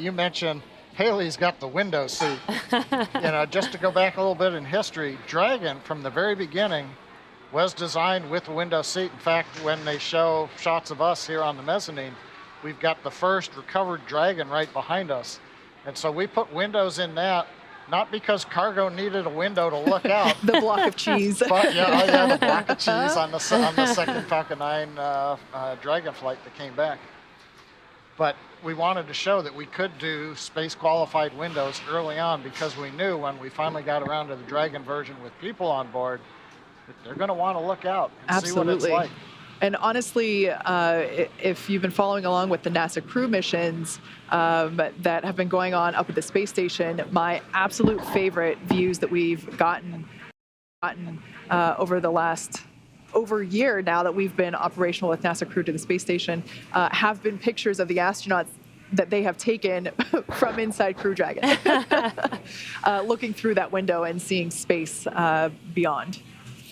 you mentioned Hayley's got the window seat. Just to go back a little bit in history, Dragon from the very beginning was designed with a window seat. In fact, when they show shots of us here on the mezzanine, we've got the first recovered Dragon right behind us. And so we put windows in that, not because cargo needed a window to look out. The block of cheese. But the block of cheese on the second Falcon 9 Dragon flight that came back. But we wanted to show that we could do space-qualified windows early on, because we knew when we finally got around to the Dragon version with people on board, that they're going to want to look out and see what it's like. And honestly, if you've been following along with the NASA crew missions that have been going on up at the space station, my absolute favorite views that we've gotten over the last over a year now that we've been operational with NASA crew to the space station have been pictures of the astronauts that they have taken from inside Crew Dragon, looking through that window and seeing space beyond.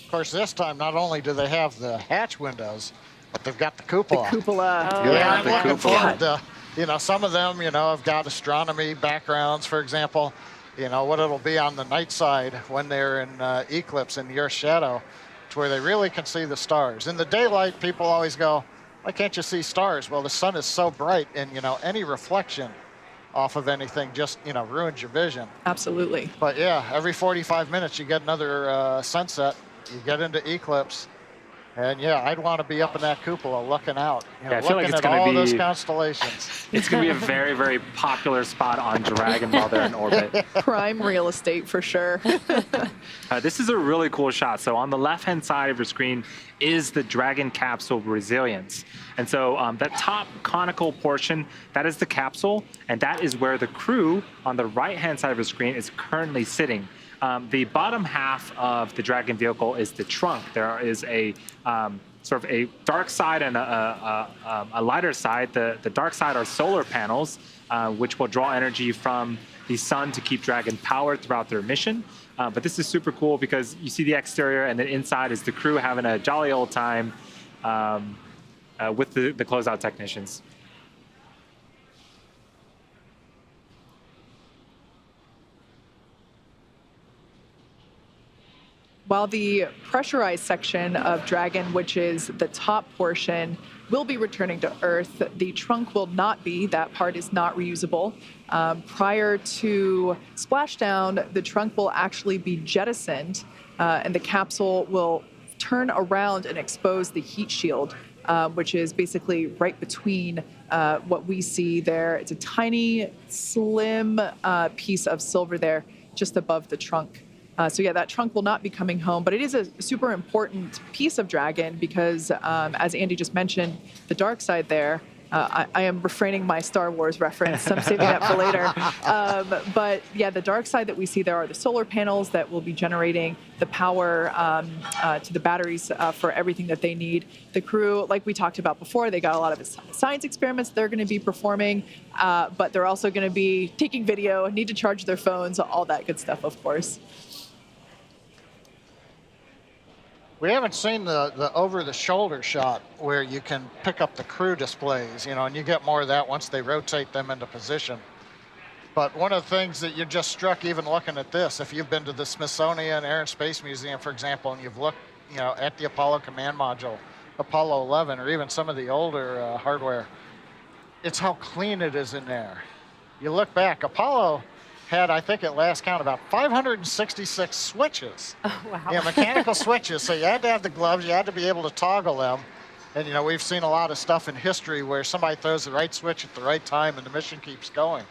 Of course, this time, not only do they have the hatch windows, but they've got the cupola. The cupola. Oh, yeah, I'm looking forward to, some of them, have got astronomy backgrounds, for example, what it'll be on the night side when they're in eclipse in the Earth's shadow, to where they really can see the stars. In the daylight, people always go, why can't you see stars? Well, the sun is so bright, and, any reflection off of anything just, ruins your vision. Absolutely. But yeah, every 45 minutes, you get another sunset. You get into eclipse, and I'd want to be up in that cupola looking out, I feel like it's at going all to be those constellations. It's going to be a very, very popular spot on Dragon while they're in orbit. Prime real estate for sure. This is a really cool shot. So on the left-hand side of your screen is the Dragon capsule resilience. And so that top conical portion, that is the capsule, and that is where the crew on the right-hand side of your screen is currently sitting. The bottom half of the Dragon vehicle is the trunk. There is a sort of a dark side and a lighter side. The dark side are solar panels, which will draw energy from the sun to keep Dragon powered throughout their mission. But this is super cool because you see the exterior, and then inside is the crew having a jolly old time with the closeout technicians. While the pressurized section of Dragon, which is the top portion, will be returning to Earth, the trunk will not be. That part is not reusable. Prior to splashdown, the trunk will actually be jettisoned, and the capsule will turn around and expose the heat shield, which is basically right between what we see there. It's a tiny, slim piece of silver there just above the trunk. So that trunk will not be coming home, but it is a super important piece of Dragon because, as Andy just mentioned, the dark side there, I am refraining my Star Wars reference. I'm saving that for later. But the dark side that we see there are the solar panels that will be generating the power to the batteries for everything that they need. The crew, like we talked about before, they got a lot of science experiments they're going to be performing, but they're also going to be taking video, need to charge their phones, all that good stuff, of course. We haven't seen the over-the-shoulder shot where you can pick up the crew displays, and you get more of that once they rotate them into position. But one of the things that you just struck even looking at this, if you've been to the Smithsonian Air and Space Museum, for example, and you've looked, at the Apollo command module, Apollo 11, or even some of the older hardware, it's how clean it is in there. You look back, Apollo had, I think at last count, about 566 switches. Oh, wow. Mechanical switches. So you had to have the gloves, you had to be able to toggle them. And we've seen a lot of stuff in history where somebody throws the right switch at the right time and the mission keeps going.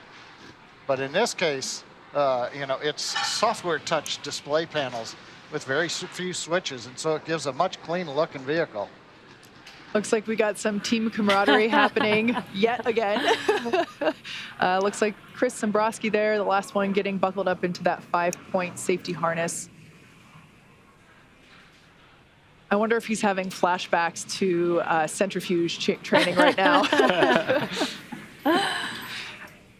But in this case, it's software touch display panels with very few switches, and so it gives a much cleaner looking vehicle. Looks like we got some team camaraderie happening yet again. Looks like Chris Sembroski there, the last one getting buckled up into that 5-point safety harness. I wonder if he's having flashbacks to centrifuge training right now.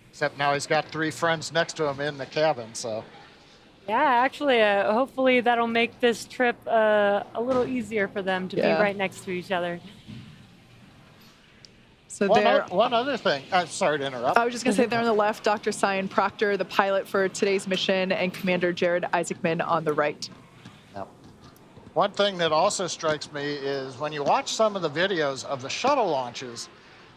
Except now he's got 3 friends next to him in the cabin, so. Yeah, actually, hopefully that'll make this trip a little easier for them to be right next to each other. So there. One other thing. Sorry to interrupt. I was just going to say there on the left, Dr. Sian Proctor, the pilot for today's mission, and Commander Jared Isaacman on the right. Yep. One thing that also strikes me is when you watch some of the videos of the shuttle launches,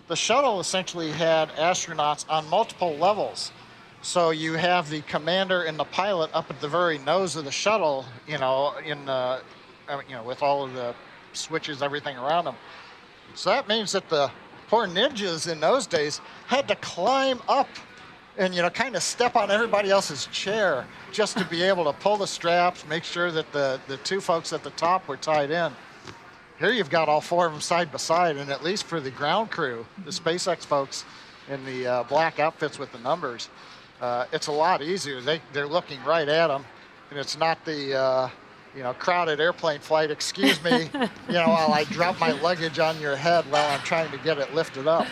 the shuttle essentially had astronauts on multiple levels. So you have the commander and the pilot up at the very nose of the shuttle, with all of the switches, everything around them. So that means that the poor ninjas in those days had to climb up and, kind of step on everybody else's chair just to be able to pull the straps, make sure that the two folks at the top were tied in. Here you've got all four of them side by side, and at least for the ground crew, the SpaceX folks in the black outfits with the numbers, it's a lot easier. They're looking right at them, and it's not the crowded airplane flight, excuse me, while I drop my luggage on your head while I'm trying to get it lifted up.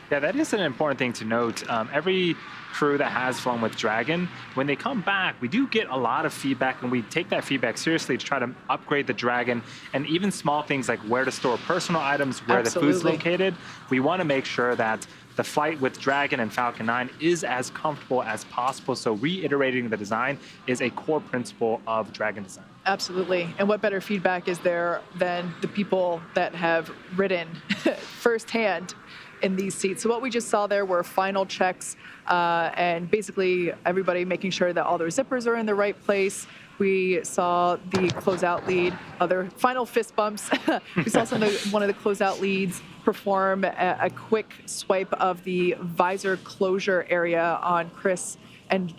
Yeah, that is an important thing to note. Every crew that has flown with Dragon, when they come back, we do get a lot of feedback, and we take that feedback seriously to try to upgrade the Dragon, and even small things like where to store personal items, where Absolutely. the food's located. We want to make sure that the flight with Dragon and Falcon 9 is as comfortable as possible. So reiterating the design is a core principle of Dragon design. Absolutely. And what better feedback is there than the people that have ridden firsthand in these seats? So what we just saw there were final checks and basically everybody making sure that all their zippers are in the right place. We saw the closeout lead, other final fist bumps. We saw one of the closeout leads perform a quick swipe of the visor closure area on Chris and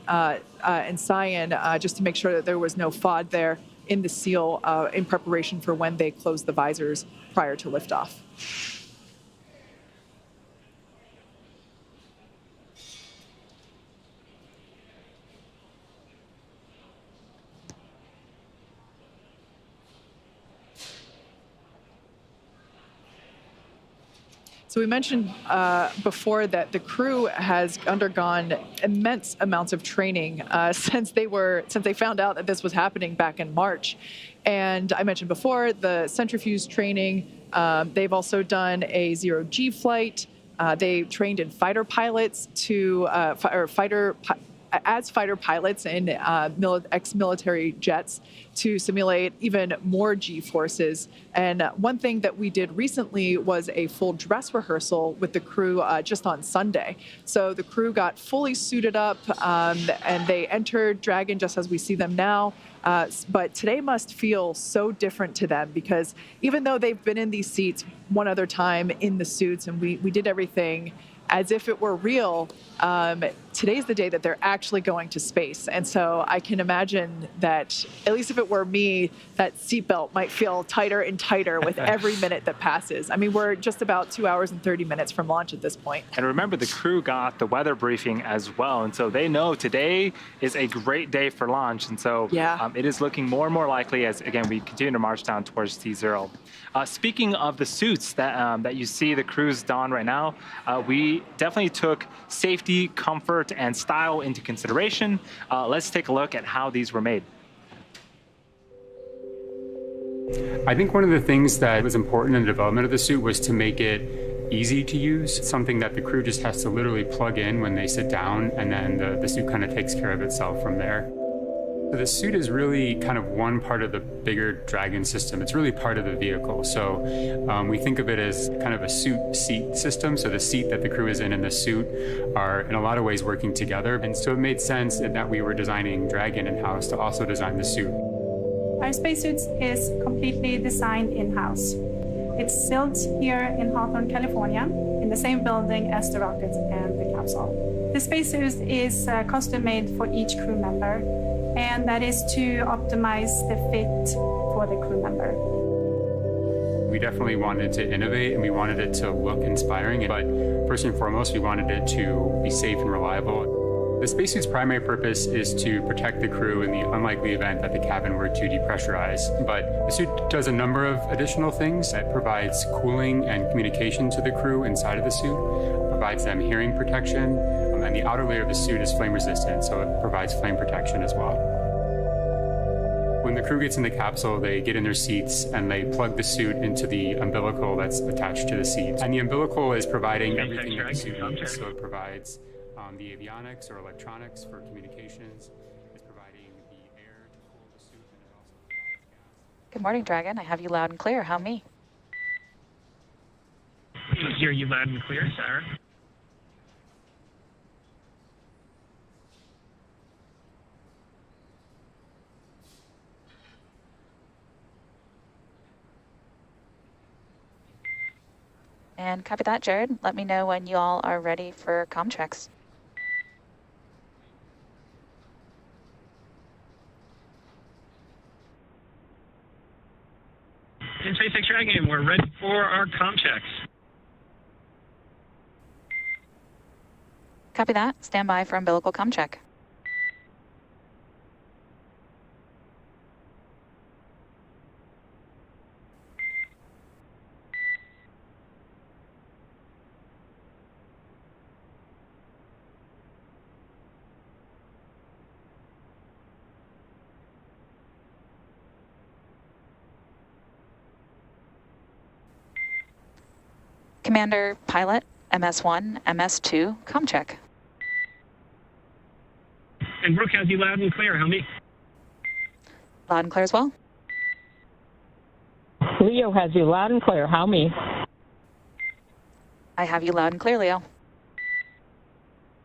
Sian, just to make sure that there was no FOD there in the seal in preparation for when they closed the visors prior to liftoff. So we mentioned before that the crew has undergone immense amounts of training since they found out that this was happening back in March. And I mentioned before the centrifuge training. They've also done a zero-G flight. They trained in fighter pilots as fighter pilots in ex-military jets to simulate even more G-forces. And one thing that we did recently was a full dress rehearsal with the crew just on Sunday. So the crew got fully suited up and they entered Dragon just as we see them now. But today must feel so different to them because even though they've been in these seats one other time in the suits and we did everything as if it were real, today's the day that they're actually going to space. And so I can imagine that, at least if it were me, that seatbelt might feel tighter and tighter with every minute that passes. I mean, we're just about 2 hours and 30 minutes from launch at this point. And remember, the crew got the weather briefing as well. And so they know today is a great day for launch. And so it is looking more and more likely as, again, we continue to march down towards T0. Speaking of the suits that you see the crews don right now, we definitely took safety, comfort, and style into consideration. Let's take a look at how these were made. I think one of the things that was important in the development of the suit was to make it easy to use, something that the crew just has to literally plug in when they sit down, and then the suit kind of takes care of itself from there. So the suit is really kind of one part of the bigger Dragon system. It's really part of the vehicle. So we think of it as kind of a suit seat system. So the seat that the crew is in and the suit are in a lot of ways working together. And so it made sense that we were designing Dragon in-house to also design the suit. Our spacesuits is completely designed in-house. It's built here in Hawthorne, California, in the same building as the rocket and the capsule. The spacesuit is custom-made for each crew member, and that is to optimize the fit for the crew member. We definitely wanted to innovate, and we wanted it to look inspiring, but first and foremost, we wanted it to be safe and reliable. The spacesuit's primary purpose is to protect the crew in the unlikely event that the cabin were to depressurize. But the suit does a number of additional things. It provides cooling and communication to the crew inside of the suit, provides them hearing protection, and the outer layer of the suit is flame resistant, so it provides flame protection as well. When the crew gets in the capsule, they get in their seats and they plug the suit into the umbilical that's attached to the seat. And the umbilical is providing everything that the suit needs. So it provides the avionics or electronics for communications. It's providing the air to cool the suit, and it also provides gas. Good morning, Dragon. I have you loud and clear. How me? I hear you loud and clear, Sarah. And copy that, Jared. Let me know when you all are ready for comm checks. In SpaceX Dragon, we're ready for our comm checks. Copy that. Stand by for umbilical comm check. Commander, pilot, MS1, MS2, comm check. And Brooke has you loud and clear. How me? Loud and clear as well. Leo has you loud and clear. How me? I have you loud and clear, Leo.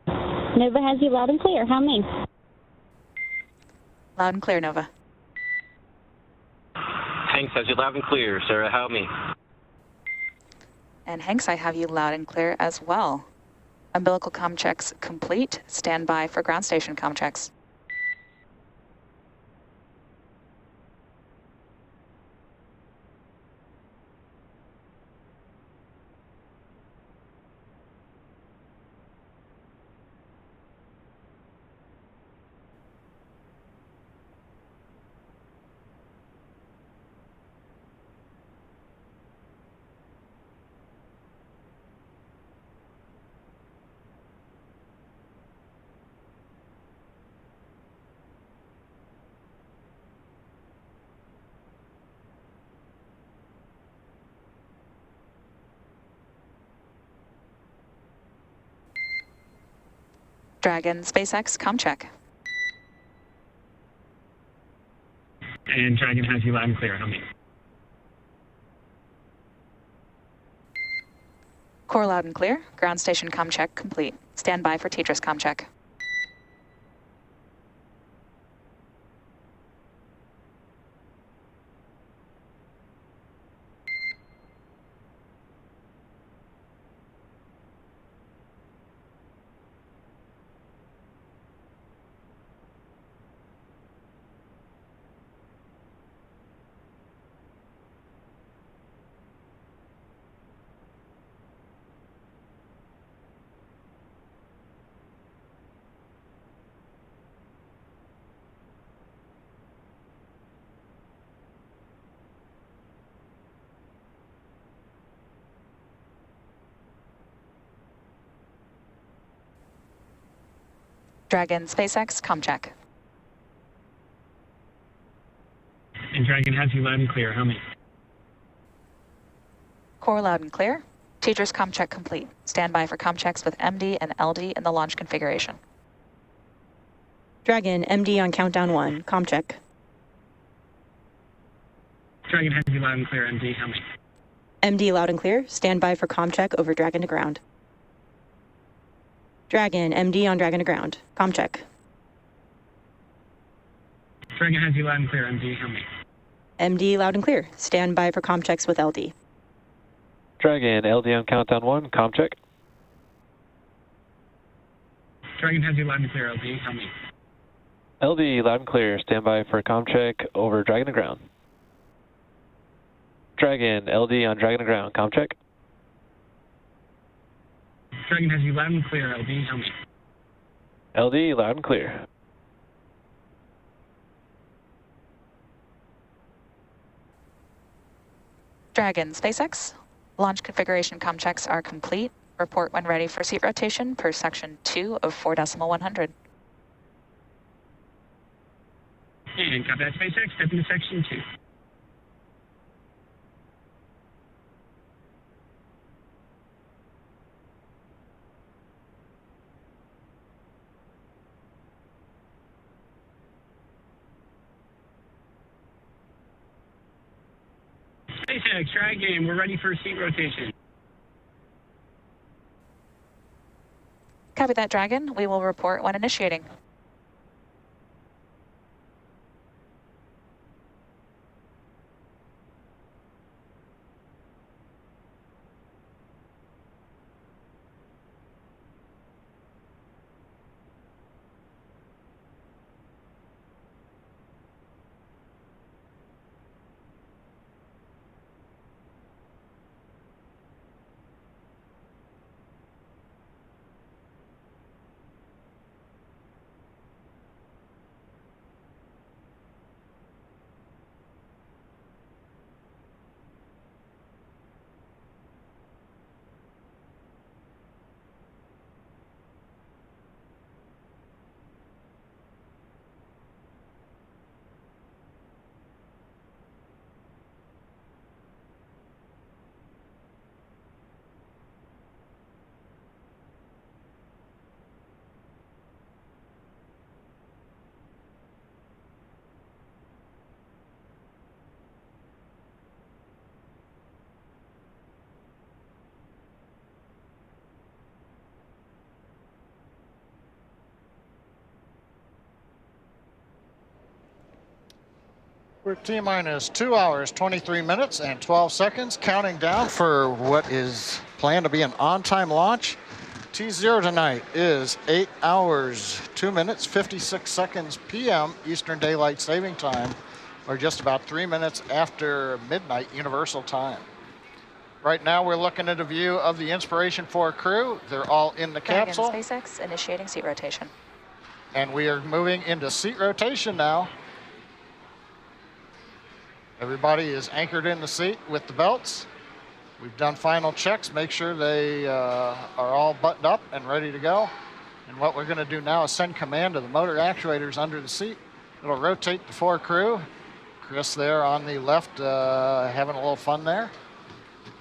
Nova has you loud and clear. How me? Loud and clear, Nova. Hanks has you loud and clear. Sarah, how me? And Hanks, I have you loud and clear as well. Umbilical comm checks complete. Stand by for ground station comm checks. Dragon, SpaceX, comm check. And Dragon has you loud and clear. How me? Core loud and clear. Ground station comm check complete. Stand by for Tetris comm check. Dragon, SpaceX, comm check. And Dragon has you loud and clear. How me? Core loud and clear. Tetris comm check complete. Stand by for comm checks with MD and LD in the launch configuration. Dragon, MD on countdown 1, comm check. Dragon has you loud and clear. MD, how me? MD loud and clear. Stand by for comm check over Dragon to ground. Dragon, MD on Dragon to ground. Comm check. Dragon has you loud and clear. MD, how me? MD loud and clear. Stand by for comm checks with LD. Dragon, LD on countdown 1, comm check. Dragon has you loud and clear. LD, how me? LD loud and clear. Stand by for comm check over Dragon to ground. Dragon, LD on Dragon to ground. Comm check. Dragon has you loud and clear. LD, how me? LD loud and clear. Dragon, SpaceX. Launch configuration comm checks are complete. Report when ready for seat rotation per section 2 of 4.100. And And copy that, SpaceX. Step into section 2. SpaceX, Dragon, we're ready for seat rotation. Copy that, Dragon. We will report when initiating. We're T-minus 2 hours, 23 minutes, and 12 seconds, counting down for what is planned to be an on-time launch. T0 tonight is 8 hours, 2 minutes, 56 seconds p.m. Eastern Daylight Saving Time, or just about 3 minutes after midnight Universal Time. Right now, we're looking at a view of the Inspiration 4 crew. They're all in the Dragon, capsule. SpaceX, initiating seat rotation. And we are moving into seat rotation now. Everybody is anchored in the seat with the belts. We've done final checks, make sure they are all buttoned up and ready to go. And what we're gonna do now is send command to the motor actuators under the seat. It'll rotate the 4 crew. Chris there on the left having a little fun there.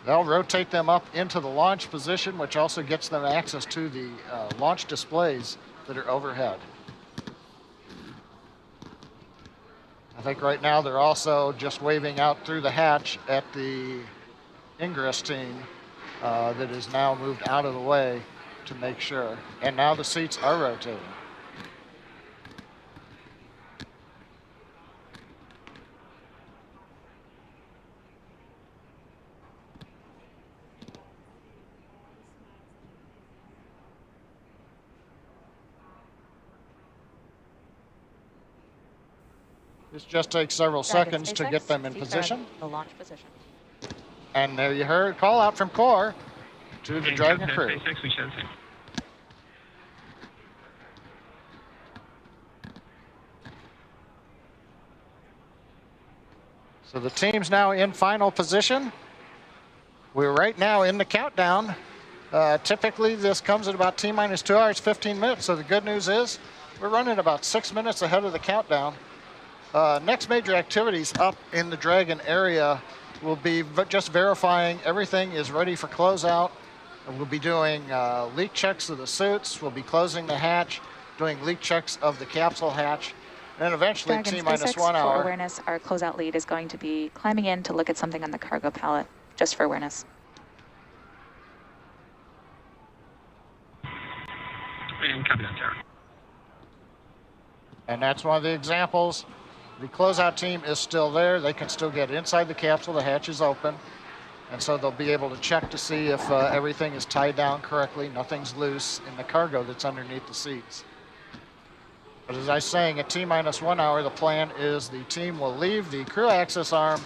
They'll rotate them up into the launch position, which also gets them access to the launch displays that are overhead. I think right now they're also just waving out through the hatch at the ingress team that is now moved out of the way to make sure. And now the seats are rotating. This just takes several seconds to get them in position. The launch position. And there you heard a call out from Core to the Dragon crew. SpaceX, we should say. So the team's now in final position. We're right now in the countdown. Typically this comes at about T-minus 2 hours, 15 minutes. So the good news is we're running about 6 minutes ahead of the countdown. Next major activities up in the Dragon area will be just verifying everything is ready for closeout. We'll be doing leak checks of the suits. We'll be closing the hatch, doing leak checks of the capsule hatch. And then eventually Dragon, T-minus SpaceX, 1 hour. For awareness, our closeout lead is going to be climbing in to look at something on the cargo pallet, just for awareness. And copy that, Jared. And that's one of the examples. The closeout team is still there. They can still get inside the capsule. The hatch is open. And so they'll be able to check to see if everything is tied down correctly, nothing's loose in the cargo that's underneath the seats. But as I was saying, at T-minus 1 hour, the plan is the team will leave the crew access arm.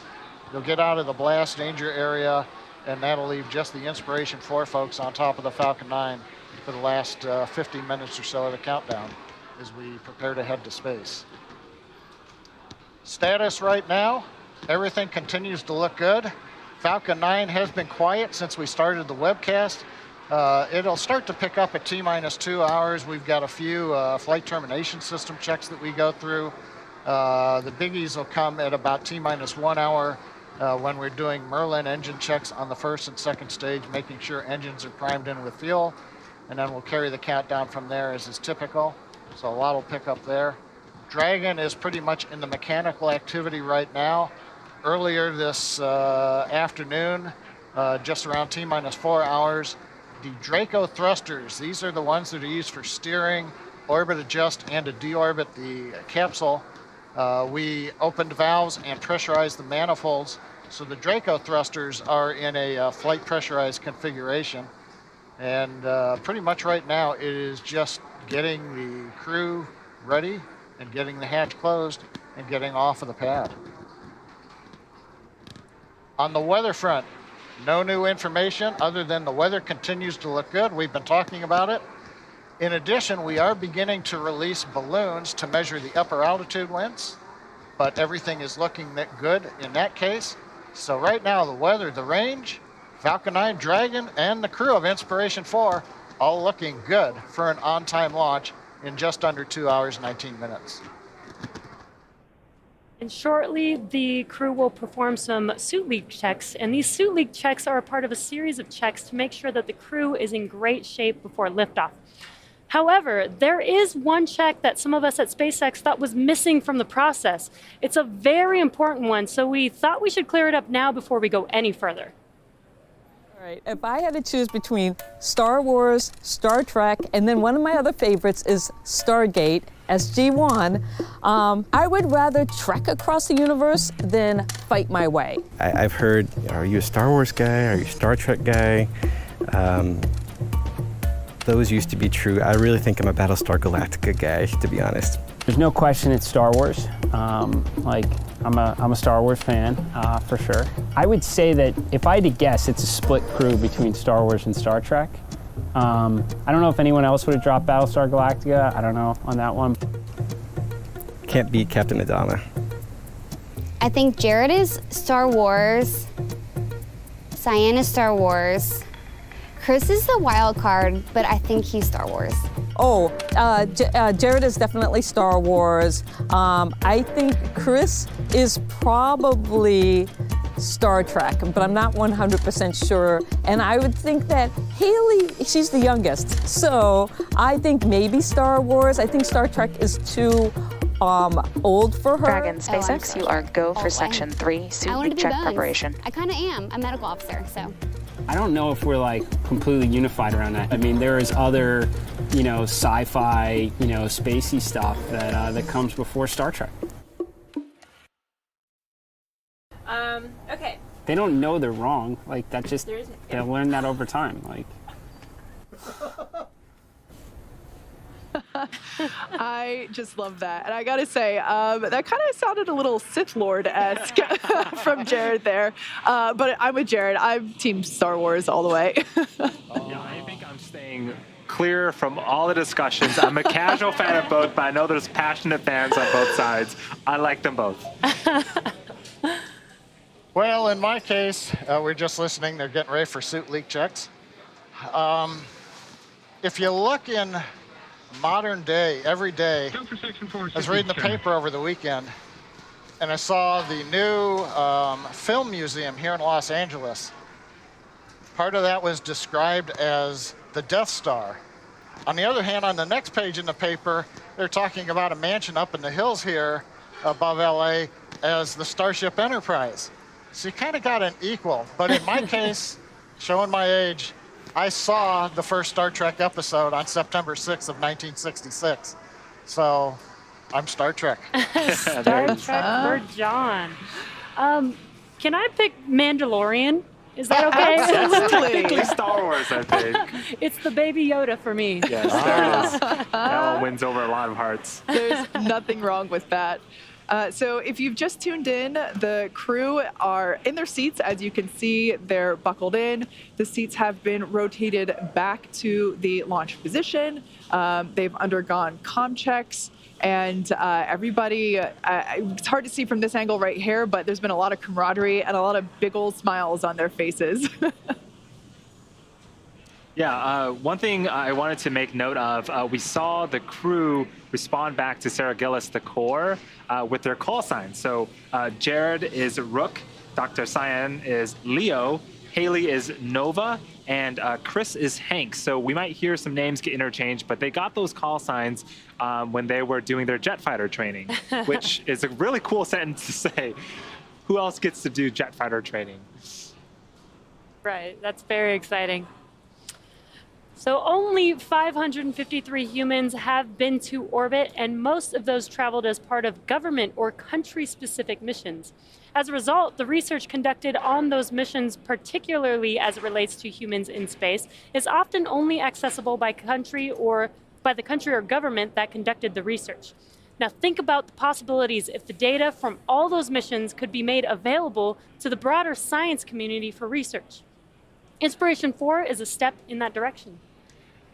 They'll get out of the blast danger area, and that'll leave just the Inspiration 4 folks on top of the Falcon 9 for the last 50 minutes or so of the countdown as we prepare to head to space. Status right now, everything continues to look good. Falcon 9 has been quiet since we started the webcast. It'll start to pick up at T-minus 2 hours. We've got a few flight termination system checks that we go through. The biggies will come at about T-minus 1 hour when we're doing Merlin engine checks on the first and second stage, making sure engines are primed in with fuel. And then we'll carry the countdown from there as is typical. So a lot will pick up there. Dragon is pretty much in the mechanical activity right now. Earlier this afternoon, just around T-minus 4 hours, the Draco thrusters, these are the ones that are used for steering, orbit adjust, and to deorbit the capsule. We opened valves and pressurized the manifolds. So the Draco thrusters are in a flight pressurized configuration. And pretty much right now, it is just getting the crew ready and getting the hatch closed and getting off of the pad. On the weather front, no new information other than the weather continues to look good. We've been talking about it. In addition, we are beginning to release balloons to measure the upper altitude winds, but everything is looking good in that case. So right now, the weather, the range, Falcon 9, Dragon, and the crew of Inspiration 4 all looking good for an on-time launch in just under 2 hours, 19 minutes. And shortly, the crew will perform some suit leak checks. And these suit leak checks are a part of a series of checks to make sure that the crew is in great shape before liftoff. However, there is one check that some of us at SpaceX thought was missing from the process. It's a very important one, so we thought we should clear it up now before we go any further. All right, if I had to choose between Star Wars, Star Trek, and then one of my other favorites is Stargate, SG-1, I would rather trek across the universe than fight my way. I've heard, are you a Star Wars guy? Are you a Star Trek guy? Those used to be true. I really think I'm a Battlestar Galactica guy, to be honest. There's no question it's Star Wars. I'm a Star Wars fan, for sure. I would say that if I had to guess, it's a split crew between Star Wars and Star Trek. I don't know if anyone else would have dropped Battlestar Galactica. I don't know on that one. Can't beat Captain Adama. I think Jared is Star Wars. Sian is Star Wars. Chris is the wild card, but I think he's Star Wars. Oh, Jared is definitely Star Wars. I think Chris is probably Star Trek, but I'm not 100% sure. And I would think that Hayley, she's the youngest, so I think maybe Star Wars. I think Star Trek is too old for her. Dragon SpaceX, you are go for Section 3, suit leak check preparation. I kind of am. I'm a medical officer, so. I don't know if we're like completely unified around that. I mean, there is other, sci-fi, spacey stuff that comes before Star Trek. Okay. They don't know they're wrong. Like that just they'll learn that over time. Like. I just love that. And I gotta say, that kind of sounded a little Sith Lord-esque from Jared there. But I'm with Jared. I'm Team Star Wars all the way. Yeah, I think I'm staying clear from all the discussions. I'm a casual fan of both, but I know there's passionate fans on both sides. I like them both. Well, in my case, we're just listening. They're getting ready for suit leak checks. If you look in modern day, every day, I was reading the paper over the weekend, and I saw the new film museum here in Los Angeles. Part of that was described as the Death Star. On the other hand, on the next page in the paper, they're talking about a mansion up in the hills here above LA as the Starship Enterprise. So you kind of got an equal, but in my case, showing my age, I saw the first Star Trek episode on September 6th of 1966. So I'm Star Trek. Star Trek for John. Can I pick Mandalorian? Is that okay? That's technically Star Wars, I think. It's the Baby Yoda for me. Yes, there it is. That one wins over a lot of hearts. There's nothing wrong with that. So if you've just tuned in, the crew are in their seats. As you can see, they're buckled in. The seats have been rotated back to the launch position. They've undergone comm checks. And everybody, it's hard to see from this angle right here, but there's been a lot of camaraderie and a lot of big old smiles on their faces. Yeah, one thing I wanted to make note of, we saw the crew respond back to Sarah Gillis, the core, with their call signs. So Jared is Rook, Dr. Sian is Leo, Hayley is Nova, and Chris is Hank. So we might hear some names get interchanged, but they got those call signs when they were doing their jet fighter training, which is a really cool sentence to say. Who else gets to do jet fighter training? Right, that's very exciting. So only 553 humans have been to orbit, and most of those traveled as part of government or country-specific missions. As a result, the research conducted on those missions, particularly as it relates to humans in space, is often only accessible by the country or government that conducted the research. Now think about the possibilities if the data from all those missions could be made available to the broader science community for research. Inspiration 4 is a step in that direction.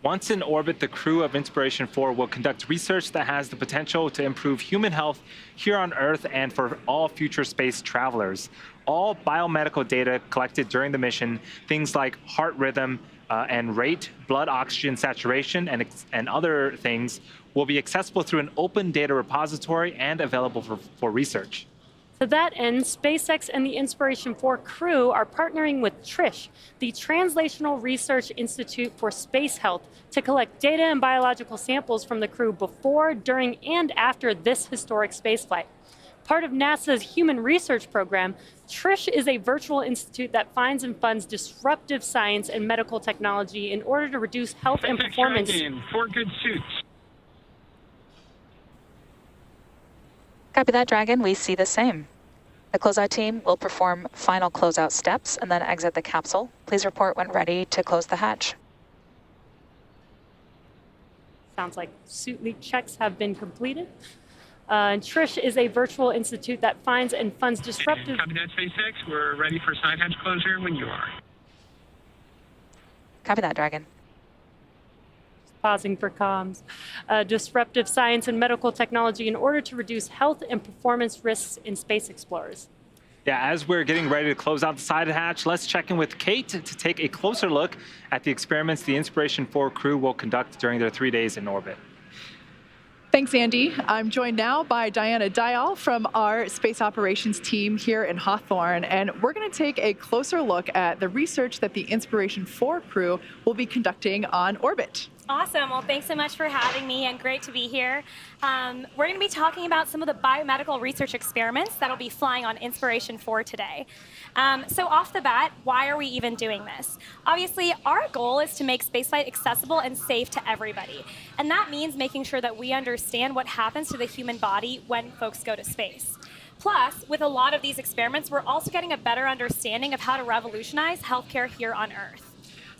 Once in orbit, the crew of Inspiration 4 will conduct research that has the potential to improve human health here on Earth and for all future space travelers. All biomedical data collected during the mission, things like heart rhythm and rate, blood oxygen saturation, and other things, will be accessible through an open data repository and available for research. To that end, SpaceX and the Inspiration 4 crew are partnering with TRISH, the Translational Research Institute for Space Health, to collect data and biological samples from the crew before, during, and after this historic spaceflight. Part of NASA's Human Research Program, TRISH is a virtual institute that finds and funds disruptive science and medical technology in order to reduce health and performance. Four good suits. Copy that, Dragon. We see the same. The closeout team will perform final closeout steps and then exit the capsule. Please report when ready to close the hatch. Sounds like suit leak checks have been completed. And TRISH is a virtual institute that finds and funds disruptive... Copy that, SpaceX. We're ready for side hatch closure when you are. Copy that, Dragon. Pausing for comms. Disruptive science and medical technology in order to reduce health and performance risks in space explorers. Yeah, as we're getting ready to close out the side hatch, let's check in with Kate to take a closer look at the experiments the Inspiration 4 crew will conduct during their 3 days in orbit. Thanks, Andy. I'm joined now by Diana Dial from our space operations team here in Hawthorne, and we're going to take a closer look at the research that the Inspiration 4 crew will be conducting on orbit. Awesome. Well, thanks so much for having me, and great to be here. We're going to be talking about some of the biomedical research experiments that will be flying on Inspiration 4 today. So off the bat, why are we even doing this? Obviously, our goal is to make spaceflight accessible and safe to everybody. And that means making sure that we understand what happens to the human body when folks go to space. Plus, with a lot of these experiments, we're also getting a better understanding of how to revolutionize healthcare here on Earth.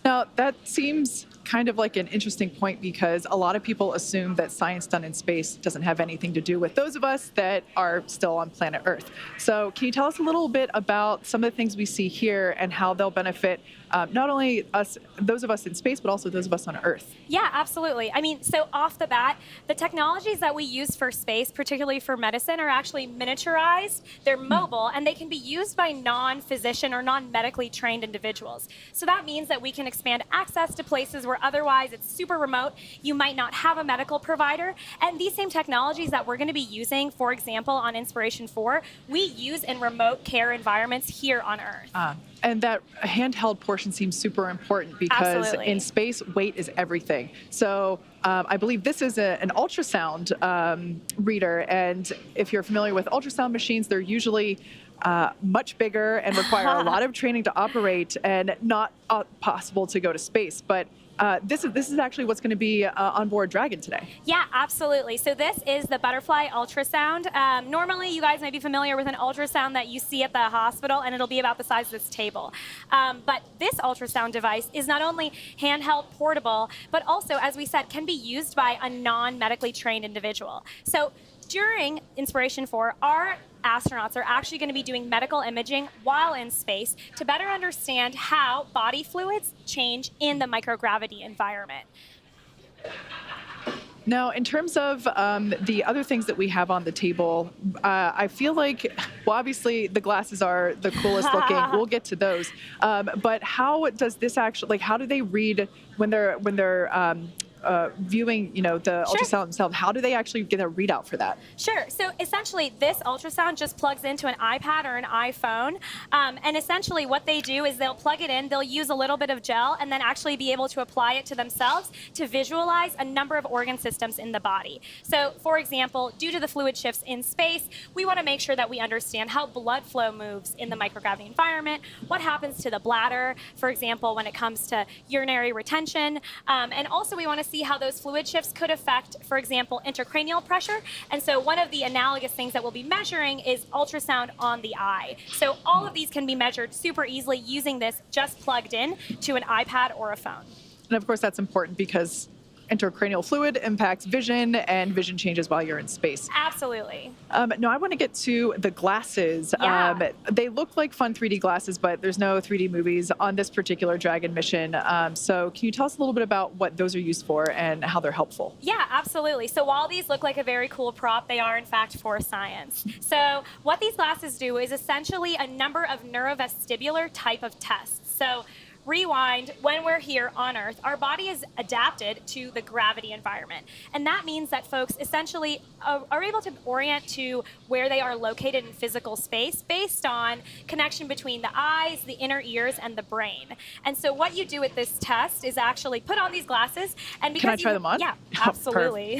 Now, that seems kind of like an interesting point because a lot of people assume that science done in space doesn't have anything to do with those of us that are still on planet Earth. So can you tell us a little bit about some of the things we see here and how they'll benefit not only us, those of us in space, but also those of us on Earth? Yeah, absolutely. I mean, so off the bat, the technologies that we use for space, particularly for medicine, are actually miniaturized, they're mobile, and they can be used by non-physician or non-medically trained individuals. So that means that we can expand access to places where otherwise it's super remote. You might not have a medical provider. And these same technologies that we're going to be using, for example, on Inspiration 4, we use in remote care environments here on Earth. And that handheld portion seems super important because Absolutely. In space, weight is everything. So I believe this is an ultrasound reader. And if you're familiar with ultrasound machines, they're usually much bigger and require a lot of training to operate and not possible to go to space. But this is actually what's going to be on board Dragon today. Yeah, absolutely. So this is the Butterfly Ultrasound. Normally, you guys may be familiar with an ultrasound that you see at the hospital, and it'll be about the size of this table. But this ultrasound device is not only handheld, portable, but also, as we said, can be used by a non-medically trained individual. So during Inspiration 4, our astronauts are actually going to be doing medical imaging while in space to better understand how body fluids change in the microgravity environment. Now, in terms of the other things that we have on the table, I feel like, well, obviously the glasses are the coolest looking. We'll get to those. But how does this actually, like, how do they read when they're viewing, the ultrasound themselves? How do they actually get a readout for that? Sure. So essentially, this ultrasound just plugs into an iPad or an iPhone. And essentially what they do is they'll plug it in, they'll use a little bit of gel, and then actually be able to apply it to themselves to visualize a number of organ systems in the body. So, for example, due to the fluid shifts in space, we want to make sure that we understand how blood flow moves in the microgravity environment, what happens to the bladder, for example, when it comes to urinary retention, and also we want to see how those fluid shifts could affect, for example, intracranial pressure. And so one of the analogous things that we'll be measuring is ultrasound on the eye. So all of these can be measured super easily using this just plugged in to an iPad or a phone. And of course, that's important because intracranial fluid impacts vision, and vision changes while you're in space. Absolutely. Now, I want to get to the glasses. Yeah. They look like fun 3D glasses, but there's no 3D movies on this particular Dragon mission. So can you tell us a little bit about what those are used for and how they're helpful? Yeah, absolutely. So while these look like a very cool prop, they are in fact for science. So what these glasses do is essentially a number of neurovestibular type of tests. So rewind, when we're here on Earth, our body is adapted to the gravity environment. And that means that folks essentially are able to orient to where they are located in physical space based on connection between the eyes, the inner ears, and the brain. And so what you do with this test is actually put on these glasses. And because Can I try them on? Yeah, absolutely.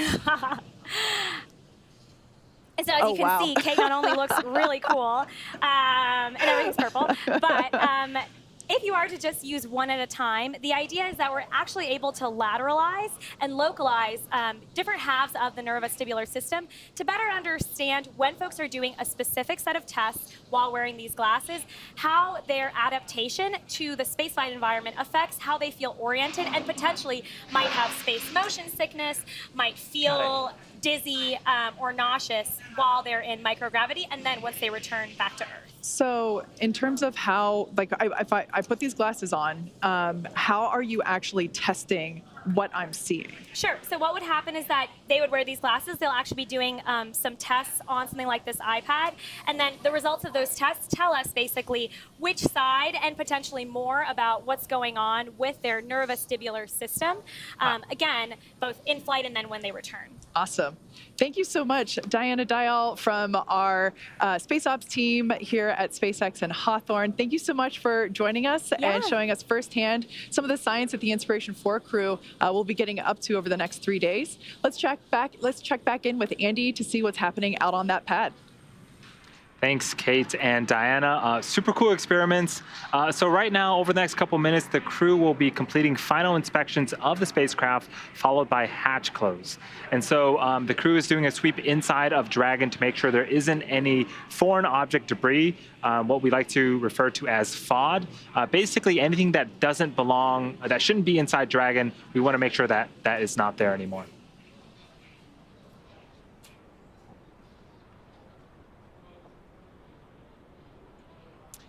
And so as you can see, Kate not only looks really cool, and everything's purple, but if you are to just use one at a time, the idea is that we're actually able to lateralize and localize different halves of the neurovestibular system to better understand when folks are doing a specific set of tests while wearing these glasses, how their adaptation to the spaceflight environment affects how they feel oriented and potentially might have space motion sickness, might feel dizzy or nauseous while they're in microgravity, and then once they return back to Earth. So in terms of how, like, if I put these glasses on, how are you actually testing what I'm seeing? Sure. So what would happen is that they would wear these glasses. They'll actually be doing some tests on something like this iPad. And then the results of those tests tell us basically which side and potentially more about what's going on with their neurovestibular system. Again, both in flight and then when they return. Awesome. Thank you so much, Diana Dial from our Space Ops team here at SpaceX in Hawthorne. Thank you so much for joining us and showing us firsthand some of the science that the Inspiration4 crew will be getting up to over the next 3 days. Let's check back in with Andy to see what's happening out on that pad. Thanks, Kate and Diana. Super cool experiments. So right now, over the next couple minutes, the crew will be completing final inspections of the spacecraft, followed by hatch close. And so the crew is doing a sweep inside of Dragon to make sure there isn't any foreign object debris, what we like to refer to as FOD. Basically, anything that doesn't belong, that shouldn't be inside Dragon, we want to make sure that that is not there anymore.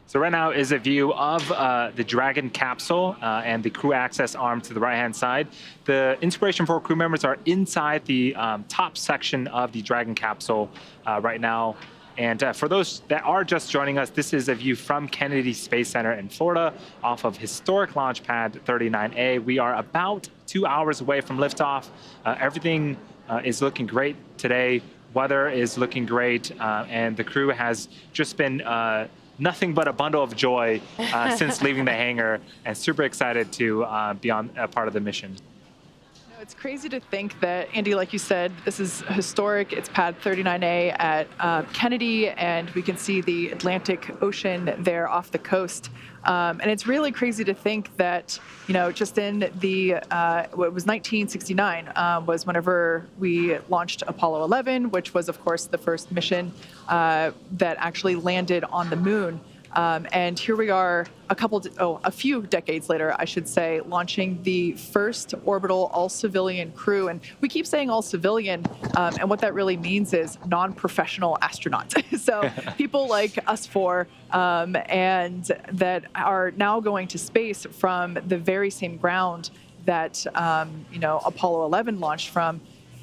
So right now is a view of the Dragon capsule and the crew access arm to the right-hand side. The Inspiration4 crew members are inside the top section of the Dragon capsule right now. And for those that are just joining us, this is a view from Kennedy Space Center in Florida off of historic launch pad 39A. We are about 2 hours away from liftoff. Everything is looking great today. Weather is looking great, and the crew has just been nothing but a bundle of joy since leaving the hangar, and super excited to be on a part of the mission. It's crazy to think that, Andy, like you said, this is historic. It's pad 39A at Kennedy, and we can see the Atlantic Ocean there off the coast. And it's really crazy to think that, just in the, what was 1969 was whenever we launched Apollo 11, which was, of course, the first mission that actually landed on the moon. And here we are a few decades later, I should say, launching the first orbital all-civilian crew. And we keep saying all-civilian, and what that really means is non-professional astronauts. So people like us four, and that are now going to space from the very same ground that, Apollo 11 launched from.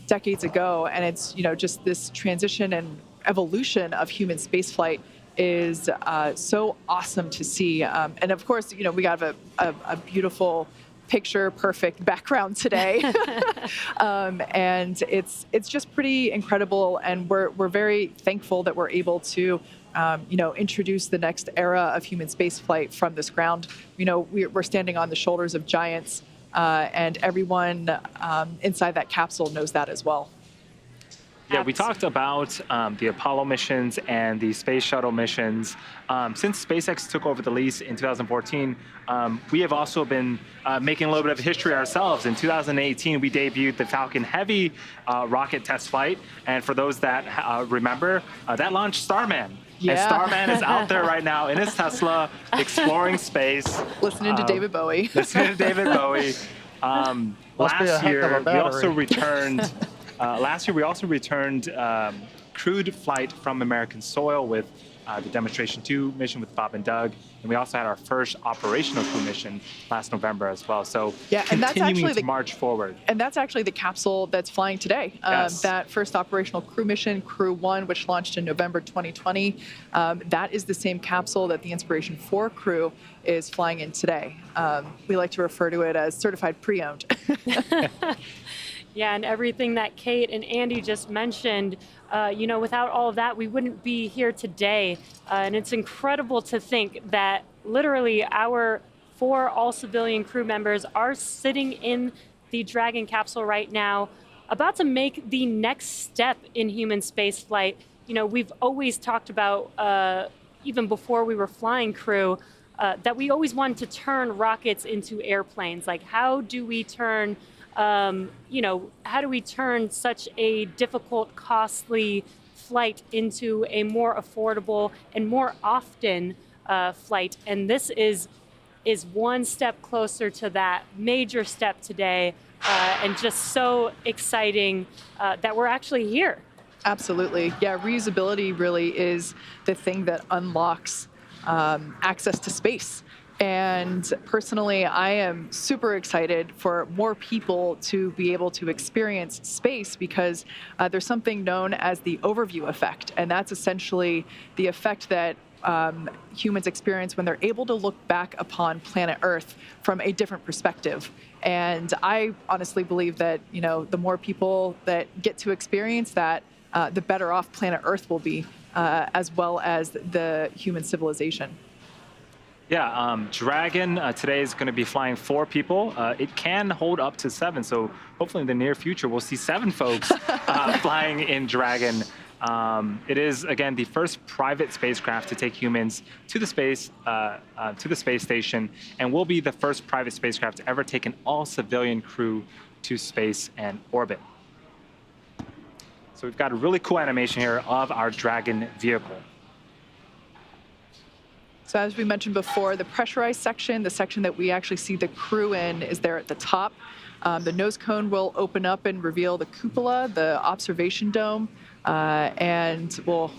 decades ago, and it's just this transition and evolution of human spaceflight is so awesome to see. And of course, we got a beautiful picture perfect background today. And it's just pretty incredible, and we're very thankful that we're able to introduce the next era of human spaceflight from this ground. We're standing on the shoulders of giants, and everyone inside that capsule knows that as well. Yeah, we talked about the Apollo missions and the space shuttle missions. Since SpaceX took over the lease in 2014, we have also been making a little bit of history ourselves. In 2018, we debuted the Falcon Heavy rocket test flight. And for those that remember, that launched Starman. Yeah. And Starman is out there right now in his Tesla, exploring space. Listening to David Bowie. Last year, we also returned... Last year, we also returned crewed flight from American soil with the Demonstration 2 mission with Bob and Doug. And we also had our first operational crew mission last November as well. So yeah, and that's continuing to march forward. And that's actually the capsule that's flying today. Yes. That first operational crew mission, Crew 1, which launched in November 2020, that is the same capsule that the Inspiration 4 crew is flying in today. We like to refer to it as certified pre-owned. Yeah, and everything that Kate and Andy just mentioned, without all of that, we wouldn't be here today. And it's incredible to think that literally our 4 all-civilian crew members are sitting in the Dragon capsule right now, about to make the next step in human spaceflight. We've always talked about, even before we were flying crew, that we always wanted to turn rockets into airplanes. Like, how do we turn... how do we turn such a difficult, costly flight into a more affordable and more often flight? And this is one step closer to that major step today, and just so exciting that we're actually here. Absolutely. Yeah, reusability really is the thing that unlocks access to space. And personally, I am super excited for more people to be able to experience space, because there's something known as the overview effect. And that's essentially the effect that humans experience when they're able to look back upon planet Earth from a different perspective. And I honestly believe that, the more people that get to experience that, the better off planet Earth will be, as well as the human civilization. Yeah, Dragon today is going to be flying 4 people. It can hold up to 7, so hopefully in the near future we'll see 7 folks flying in Dragon. It is, again, the first private spacecraft to take humans to the space station, and will be the first private spacecraft to ever take an all-civilian crew to space and orbit. So we've got a really cool animation here of our Dragon vehicle. So as we mentioned before, the pressurized section, the section that we actually see the crew in, is there at the top. The nose cone will open up and reveal the cupola, the observation dome, and we'll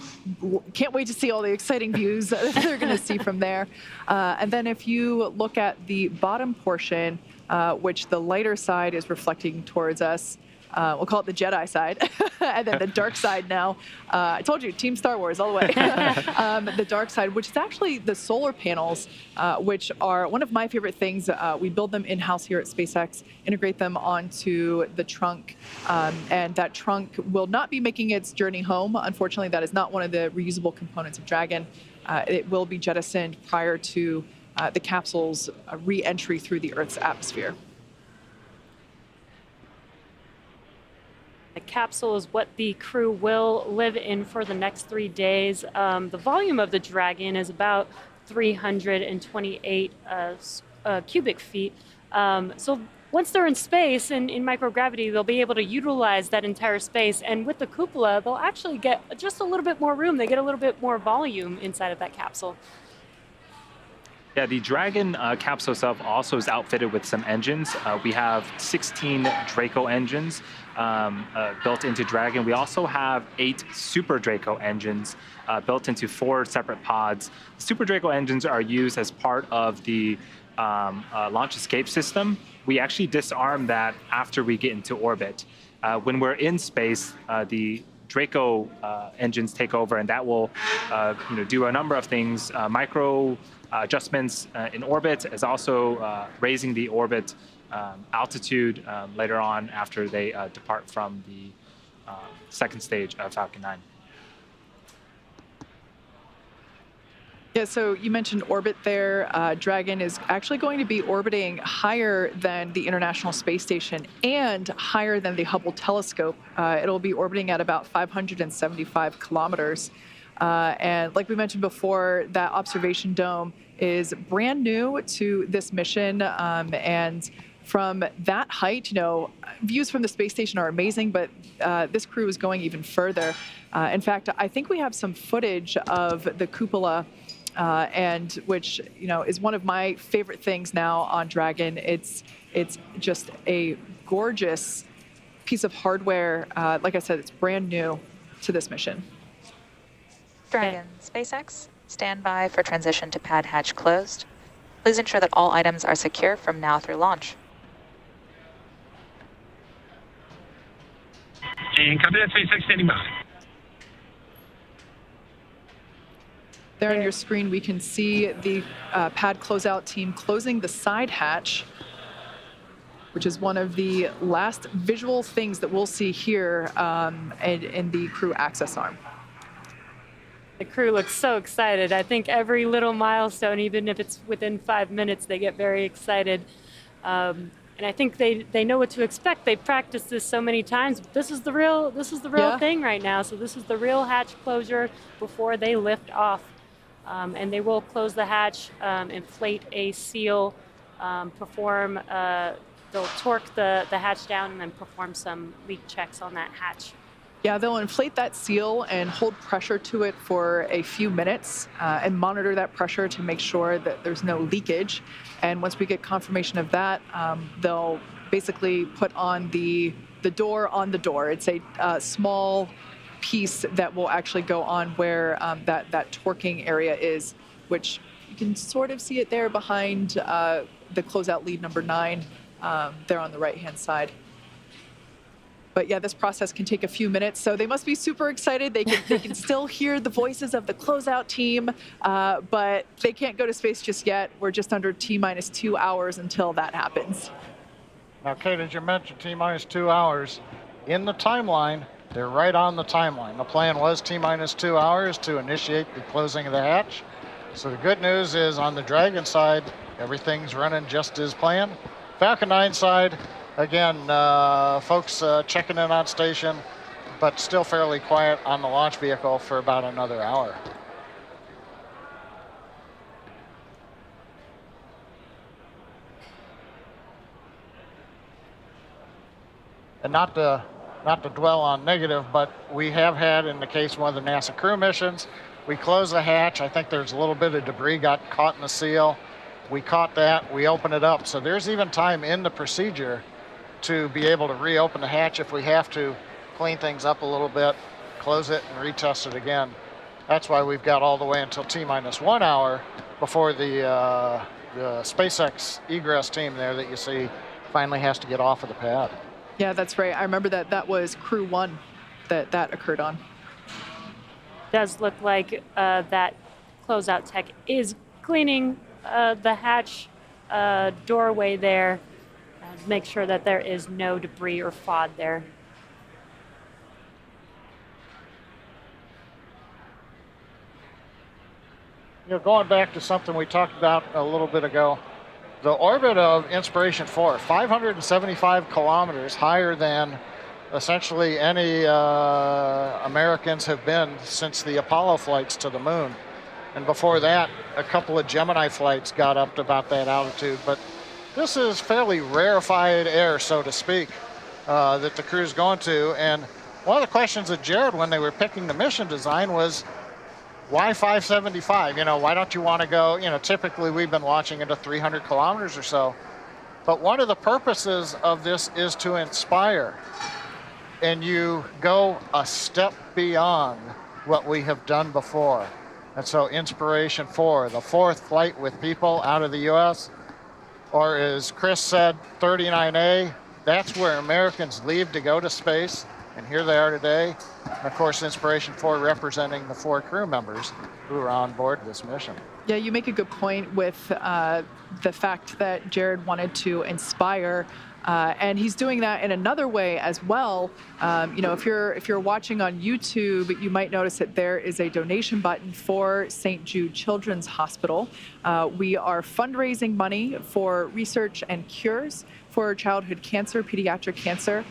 can't wait to see all the exciting views that they're going to see from there. And then if you look at the bottom portion, which the lighter side is reflecting towards us, we'll call it the Jedi side, and then the dark side now. I told you, Team Star Wars all the way. The dark side, which is actually the solar panels, which are one of my favorite things. We build them in-house here at SpaceX, integrate them onto the trunk, and that trunk will not be making its journey home. Unfortunately, that is not one of the reusable components of Dragon. It will be jettisoned prior to the capsule's re-entry through the Earth's atmosphere. The capsule is what the crew will live in for the next 3 days. The volume of the Dragon is about 328 cubic feet. So once they're in space and in microgravity, they'll be able to utilize that entire space. And with the cupola, they'll actually get just a little bit more room. They get a little bit more volume inside of that capsule. Yeah, the Dragon capsule itself also is outfitted with some engines. We have 16 Draco engines built into Dragon. We also have 8 Super Draco engines built into 4 separate pods. The Super Draco engines are used as part of the launch escape system. We actually disarm that after we get into orbit. When we're in space, the Draco engines take over, and that will do a number of things, micro adjustments in orbit, as also raising the orbit altitude later on after they depart from the second stage of Falcon 9. Yeah, so you mentioned orbit there. Dragon is actually going to be orbiting higher than the International Space Station and higher than the Hubble telescope. It'll be orbiting at about 575 kilometers. And like we mentioned before, that observation dome is brand new to this mission. And from that height, views from the space station are amazing, but this crew is going even further. In fact, I think we have some footage of the cupola, and which is one of my favorite things now on Dragon. It's just a gorgeous piece of hardware. Like I said, it's brand new to this mission. Dragon, SpaceX, stand by for transition to pad hatch closed. Please ensure that all items are secure from now through launch. And copy that, SpaceX standing by. There on your screen, we can see the pad closeout team closing the side hatch, which is one of the last visual things that we'll see here in the crew access arm. The crew looks so excited. I think every little milestone, even if it's within 5 minutes, they get very excited. And I think they know what to expect. They've practiced this so many times. But this is the real thing right now. So this is the real hatch closure before they lift off. And they will close the hatch, inflate a seal, they'll torque the hatch down and then perform some leak checks on that hatch. Yeah, they'll inflate that seal and hold pressure to it for a few minutes and monitor that pressure to make sure that there's no leakage. And once we get confirmation of that, they'll basically put on the door on the door. It's a small piece that will actually go on where that torquing area is, which you can sort of see it there behind the closeout lead number 9 there on the right-hand side. But yeah, this process can take a few minutes, so they must be super excited. They can still hear the voices of the closeout team, but they can't go to space just yet. We're just under T-minus 2 hours until that happens. Now, Kate, as you mentioned, T-minus 2 hours. In the timeline, they're right on the timeline. The plan was T-minus 2 hours to initiate the closing of the hatch. So the good news is on the Dragon side, everything's running just as planned. Falcon 9 side, again, folks checking in on station, but still fairly quiet on the launch vehicle for about another hour. And not to dwell on negative, but we have had, in the case of one of the NASA crew missions, we closed the hatch. I think there's a little bit of debris got caught in the seal. We caught that, we opened it up. So there's even time in the procedure to be able to reopen the hatch if we have to, clean things up a little bit, close it and retest it again. That's why we've got all the way until T-minus 1 hour before the SpaceX egress team there that you see finally has to get off of the pad. Yeah, that's right. I remember that was crew 1 that occurred on. Does look like that closeout tech is cleaning the hatch doorway there to make sure that there is no debris or FOD there. Going back to something we talked about a little bit ago, the orbit of Inspiration 4, 575 kilometers higher than essentially any Americans have been since the Apollo flights to the moon. And before that, a couple of Gemini flights got up to about that altitude. But this is fairly rarefied air, so to speak, that the crew's going to. And one of the questions of Jared when they were picking the mission design was, why 575? Why don't you want to go, typically we've been launching into 300 kilometers or so. But one of the purposes of this is to inspire. And you go a step beyond what we have done before. And so Inspiration 4, the 4th flight with people out of the US, or as Chris said, 39A, That's where Americans leave to go to space, and here they are today. And of course, Inspiration 4 representing the 4 crew members who are on board this mission. Yeah, you make a good point with the fact that Jared wanted to inspire, and he's doing that in another way as well. You know, if you're watching on YouTube, you might notice that there is a donation button for St. Jude Children's Hospital. We are fundraising money for research and cures for childhood cancer, pediatric cancer,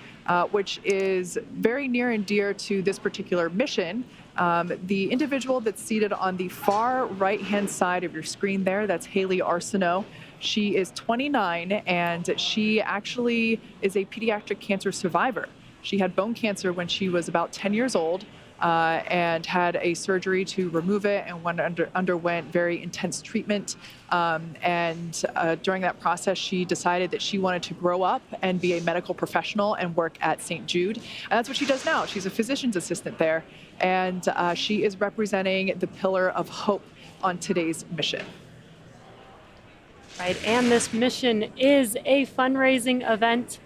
which is very near and dear to this particular mission. The individual that's seated on the far right-hand side of your screen there, that's Hayley Arceneaux. She is 29, and she actually is a pediatric cancer survivor. She had bone cancer when she was about 10 years old, and had a surgery to remove it, and underwent very intense treatment. During that process, she decided that she wanted to grow up and be a medical professional and work at St. Jude. And that's what she does now. She's a physician's assistant there, and she is representing the pillar of hope on today's mission. Right, and this mission is a fundraising event.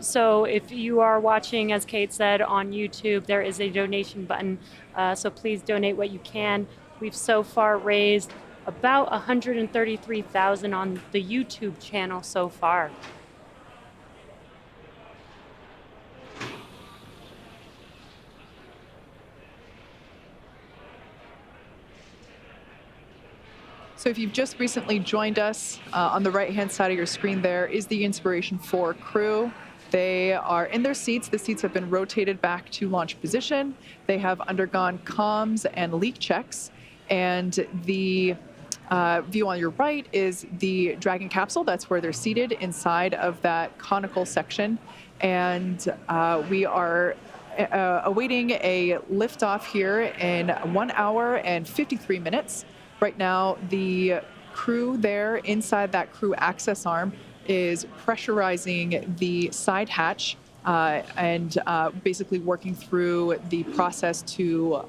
So if you are watching, as Kate said, on YouTube, there is a donation button. So please donate what you can. We've so far raised about $133,000 on the YouTube channel so far. So if you've just recently joined us, on the right-hand side of your screen there is the Inspiration 4 crew. They are in their seats. The seats have been rotated back to launch position. They have undergone comms and leak checks. And the view on your right is the Dragon capsule. That's where they're seated inside of that conical section. And we are awaiting a liftoff here in 1 hour and 53 minutes. Right now, the crew there inside that crew access arm is pressurizing the side hatch and basically working through the process to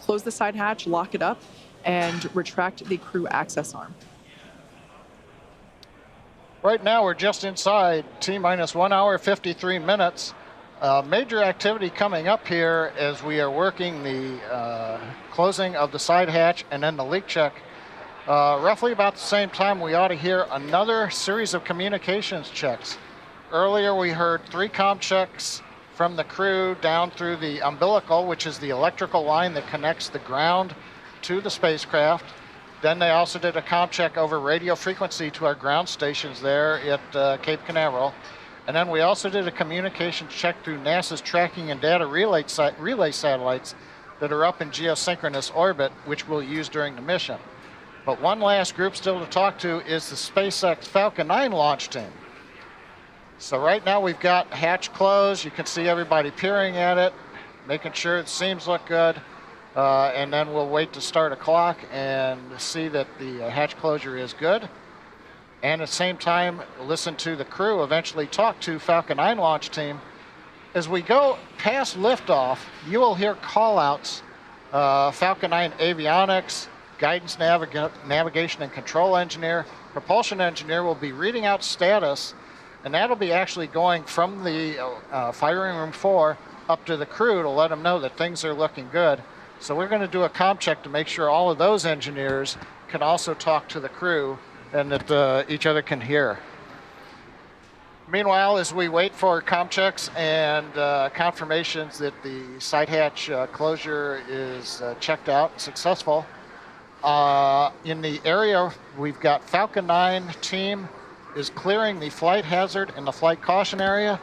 close the side hatch, lock it up, and retract the crew access arm. Right now, we're just inside T-minus 1 hour, 53 minutes. Major activity coming up here as we are working the closing of the side hatch and then the leak check. Roughly about the same time, we ought to hear another series of communications checks. Earlier, we heard 3 comm checks from the crew down through the umbilical, which is the electrical line that connects the ground to the spacecraft. Then they also did a comm check over radio frequency to our ground stations there at Cape Canaveral. And then we also did a communications check through NASA's tracking and data relay satellites that are up in geosynchronous orbit, which we'll use during the mission. But one last group still to talk to is the SpaceX Falcon 9 launch team. So right now we've got hatch closed. You can see everybody peering at it, making sure the seams look good. And then we'll wait to start a clock and see that the hatch closure is good. And at the same time, listen to the crew eventually talk to Falcon 9 launch team. As we go past liftoff, you will hear call-outs. Falcon 9 avionics, guidance navigation and control engineer, propulsion engineer will be reading out status, and that'll be actually going from the firing room 4 up to the crew to let them know that things are looking good. So we're going to do a comm check to make sure all of those engineers can also talk to the crew and that each other can hear. Meanwhile, as we wait for comm checks and confirmations that the side hatch closure is checked out, successful, in the area we've got Falcon 9 team is clearing the flight hazard and the flight caution area,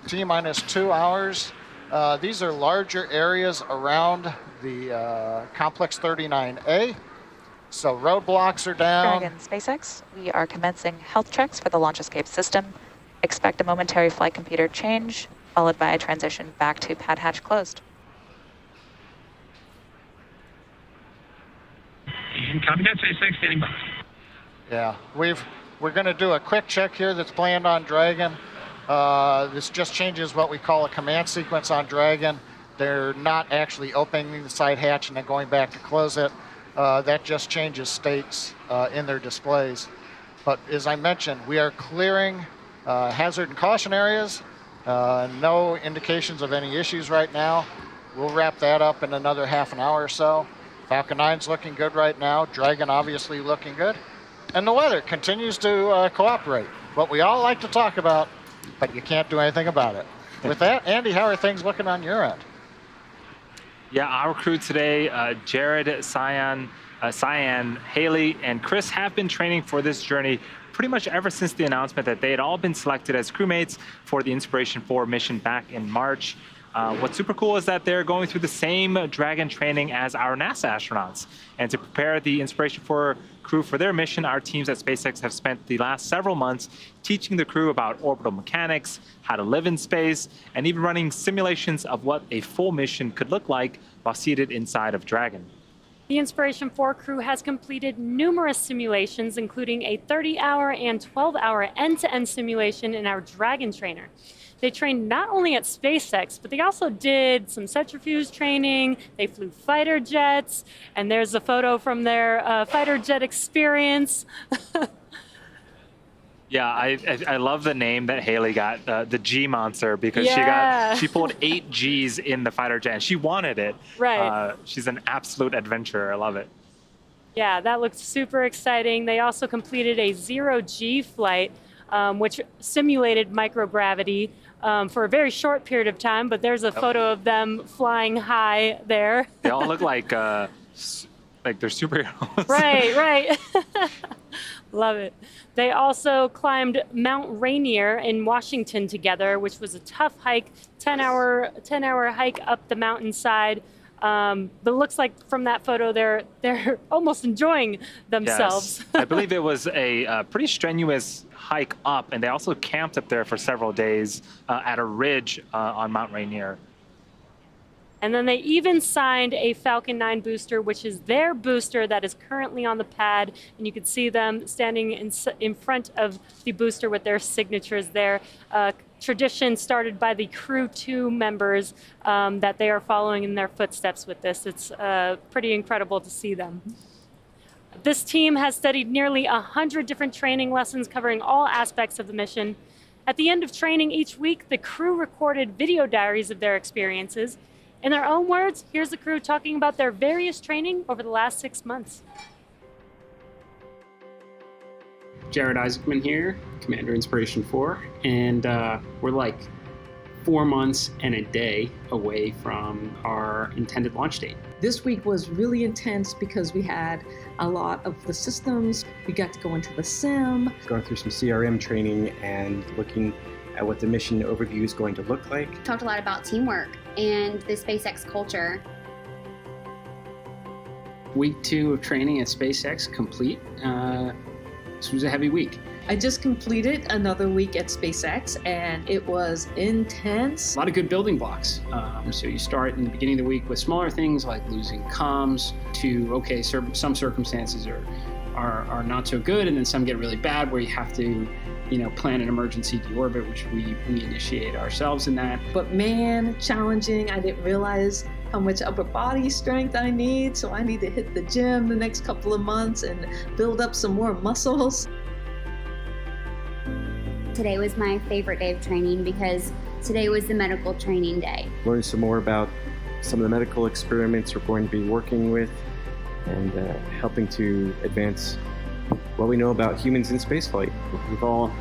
T-minus 2 hours. These are larger areas around the Complex 39A. So roadblocks are down. Dragon SpaceX, we are commencing health checks for the launch escape system. Expect a momentary flight computer change, followed by a transition back to pad hatch closed. And copy that, SpaceX, standing by. Yeah, we're going to do a quick check here that's planned on Dragon. This just changes what we call a command sequence on Dragon. They're not actually opening the side hatch and then going back to close it. That just changes states in their displays. But as I mentioned, we are clearing hazard and caution areas. No indications of any issues right now. We'll wrap that up in another half an hour or so. Falcon 9's looking good right now. Dragon obviously looking good. And the weather continues to cooperate. What we all like to talk about, but you can't do anything about it. With that, Andy, how are things looking on your end? Yeah, our crew today, Jared, Sian, Hayley, and Chris have been training for this journey pretty much ever since the announcement that they had all been selected as crewmates for the Inspiration4 mission back in March. What's super cool is that they're going through the same Dragon training as our NASA astronauts. And to prepare the Inspiration4 crew for their mission, our teams at SpaceX have spent the last several months teaching the crew about orbital mechanics, how to live in space, and even running simulations of what a full mission could look like while seated inside of Dragon. The Inspiration4 crew has completed numerous simulations, including a 30-hour and 12-hour end-to-end simulation in our Dragon trainer. They trained not only at SpaceX, but they also did some centrifuge training. They flew fighter jets, and there's a photo from their fighter jet experience. Yeah, I love the name that Hayley got, the G Monster, because she pulled 8 Gs in the fighter jet, and she wanted it. Right. She's an absolute adventurer. I love it. Yeah, that looked super exciting. They also completed a 0G flight, which simulated microgravity for a very short period of time, but there's a photo of them flying high there. They all look like they're superheroes. Right. Love it. They also climbed Mount Rainier in Washington together, which was a tough hike, 10-hour hike up the mountainside. But it looks like from that photo, they're almost enjoying themselves. Yes. I believe it was a pretty strenuous hike up, and they also camped up there for several days at a ridge on Mount Rainier. And then they even signed a Falcon 9 booster, which is their booster that is currently on the pad. And you can see them standing in front of the booster with their signatures there. Tradition started by the Crew 2 members that they are following in their footsteps with this. It's pretty incredible to see them. This team has studied nearly 100 different training lessons covering all aspects of the mission. At the end of training each week, the crew recorded video diaries of their experiences. In their own words, here's the crew talking about their various training over the last 6 months. Jared Isaacman here, Commander Inspiration4, and we're like 4 months and a day away from our intended launch date. This week was really intense because we had a lot of the systems. We got to go into the sim. Going through some CRM training and looking at what the mission overview is going to look like. Talked a lot about teamwork and the SpaceX culture. Week 2 of training at SpaceX complete. This was a heavy week. I just completed another week at SpaceX, and it was intense. A lot of good building blocks. So you start in the beginning of the week with smaller things like losing comms to, okay, some circumstances are not so good, and then some get really bad where you have to plan an emergency deorbit, which we initiate ourselves in that. But man, challenging. I didn't realize how much upper body strength I need, so I need to hit the gym the next couple of months and build up some more muscles. Today was my favorite day of training because today was the medical training day. Learn some more about some of the medical experiments we're going to be working with and helping to advance what we know about humans in spaceflight. We've all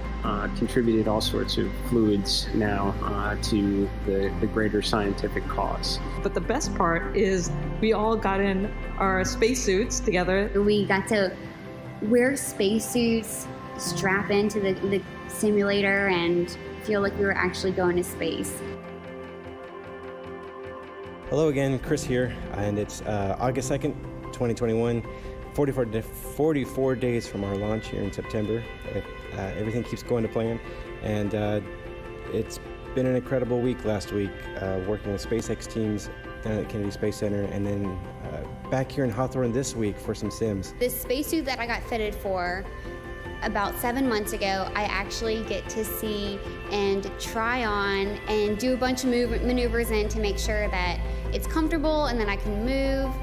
contributed all sorts of fluids now to the greater scientific cause. But the best part is we all got in our spacesuits together. We got to wear spacesuits, strap into the simulator, and feel like we were actually going to space. Hello again, Chris here, and it's August 2nd, 2021. 44 days from our launch here in September. Everything keeps going to plan, and it's been an incredible week last week working with SpaceX teams down at Kennedy Space Center, and then back here in Hawthorne this week for some sims. This spacesuit that I got fitted for about 7 months ago, I actually get to see and try on and do a bunch of maneuvers in to make sure that it's comfortable and that I can move.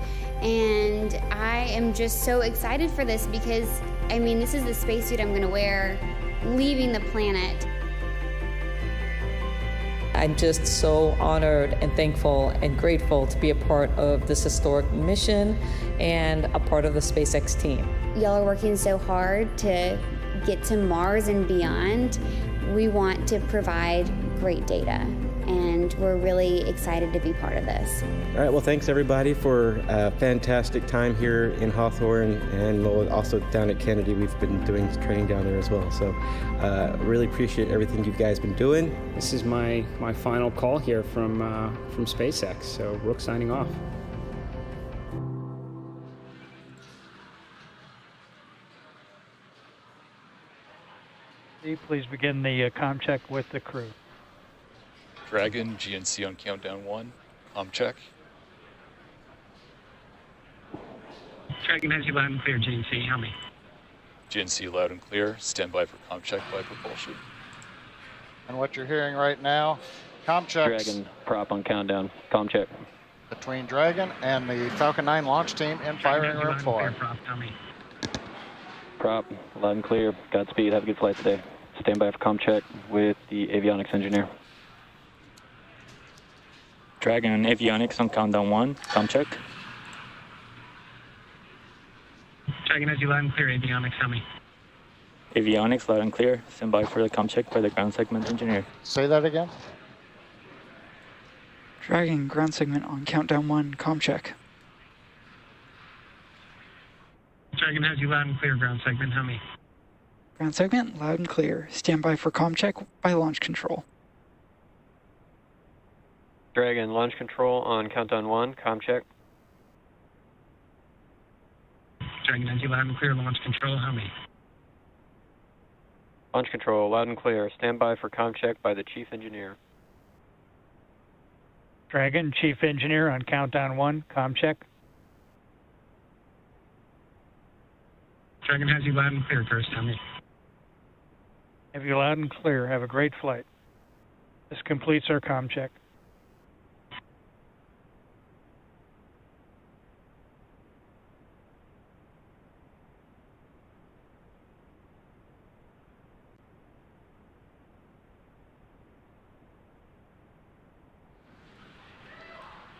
And I am just so excited for this because, this is the spacesuit I'm going to wear leaving the planet. I'm just so honored and thankful and grateful to be a part of this historic mission and a part of the SpaceX team. Y'all are working so hard to get to Mars and beyond. We want to provide great data, and we're really excited to be part of this. All right, well, thanks everybody for a fantastic time here in Hawthorne and also down at Kennedy. We've been doing training down there as well. So really appreciate everything you guys been doing. This is my final call here from SpaceX. So Rook signing off. Please begin the comm check with the crew. Dragon, GNC on countdown 1, comm check. Dragon has you loud and clear, GNC. How many? GNC loud and clear. Stand by for comm check by propulsion. And what you're hearing right now, comm checks. Dragon, prop on countdown, comm check. Between Dragon and the Falcon 9 launch team in firing room 4. Prop, loud and clear. Godspeed. Have a good flight today. Stand by for comm check with the avionics engineer. Dragon, avionics on countdown 1, comm check. Dragon has you loud and clear, avionics. How many? Avionics loud and clear. Stand by for the comm check by the ground segment engineer. Say that again. Dragon, ground segment on countdown 1, comm check. Dragon has you loud and clear, ground segment. How many? Ground segment, loud and clear. Stand by for comm check by launch control. Dragon, launch control on countdown 1, comm check. Dragon has you loud and clear, launch control. How many? Launch control, loud and clear. Stand by for comm check by the chief engineer. Dragon, chief engineer on countdown 1, comm check. Dragon has you loud and clear, first. How many? Have you loud and clear. Have a great flight. This completes our comm check.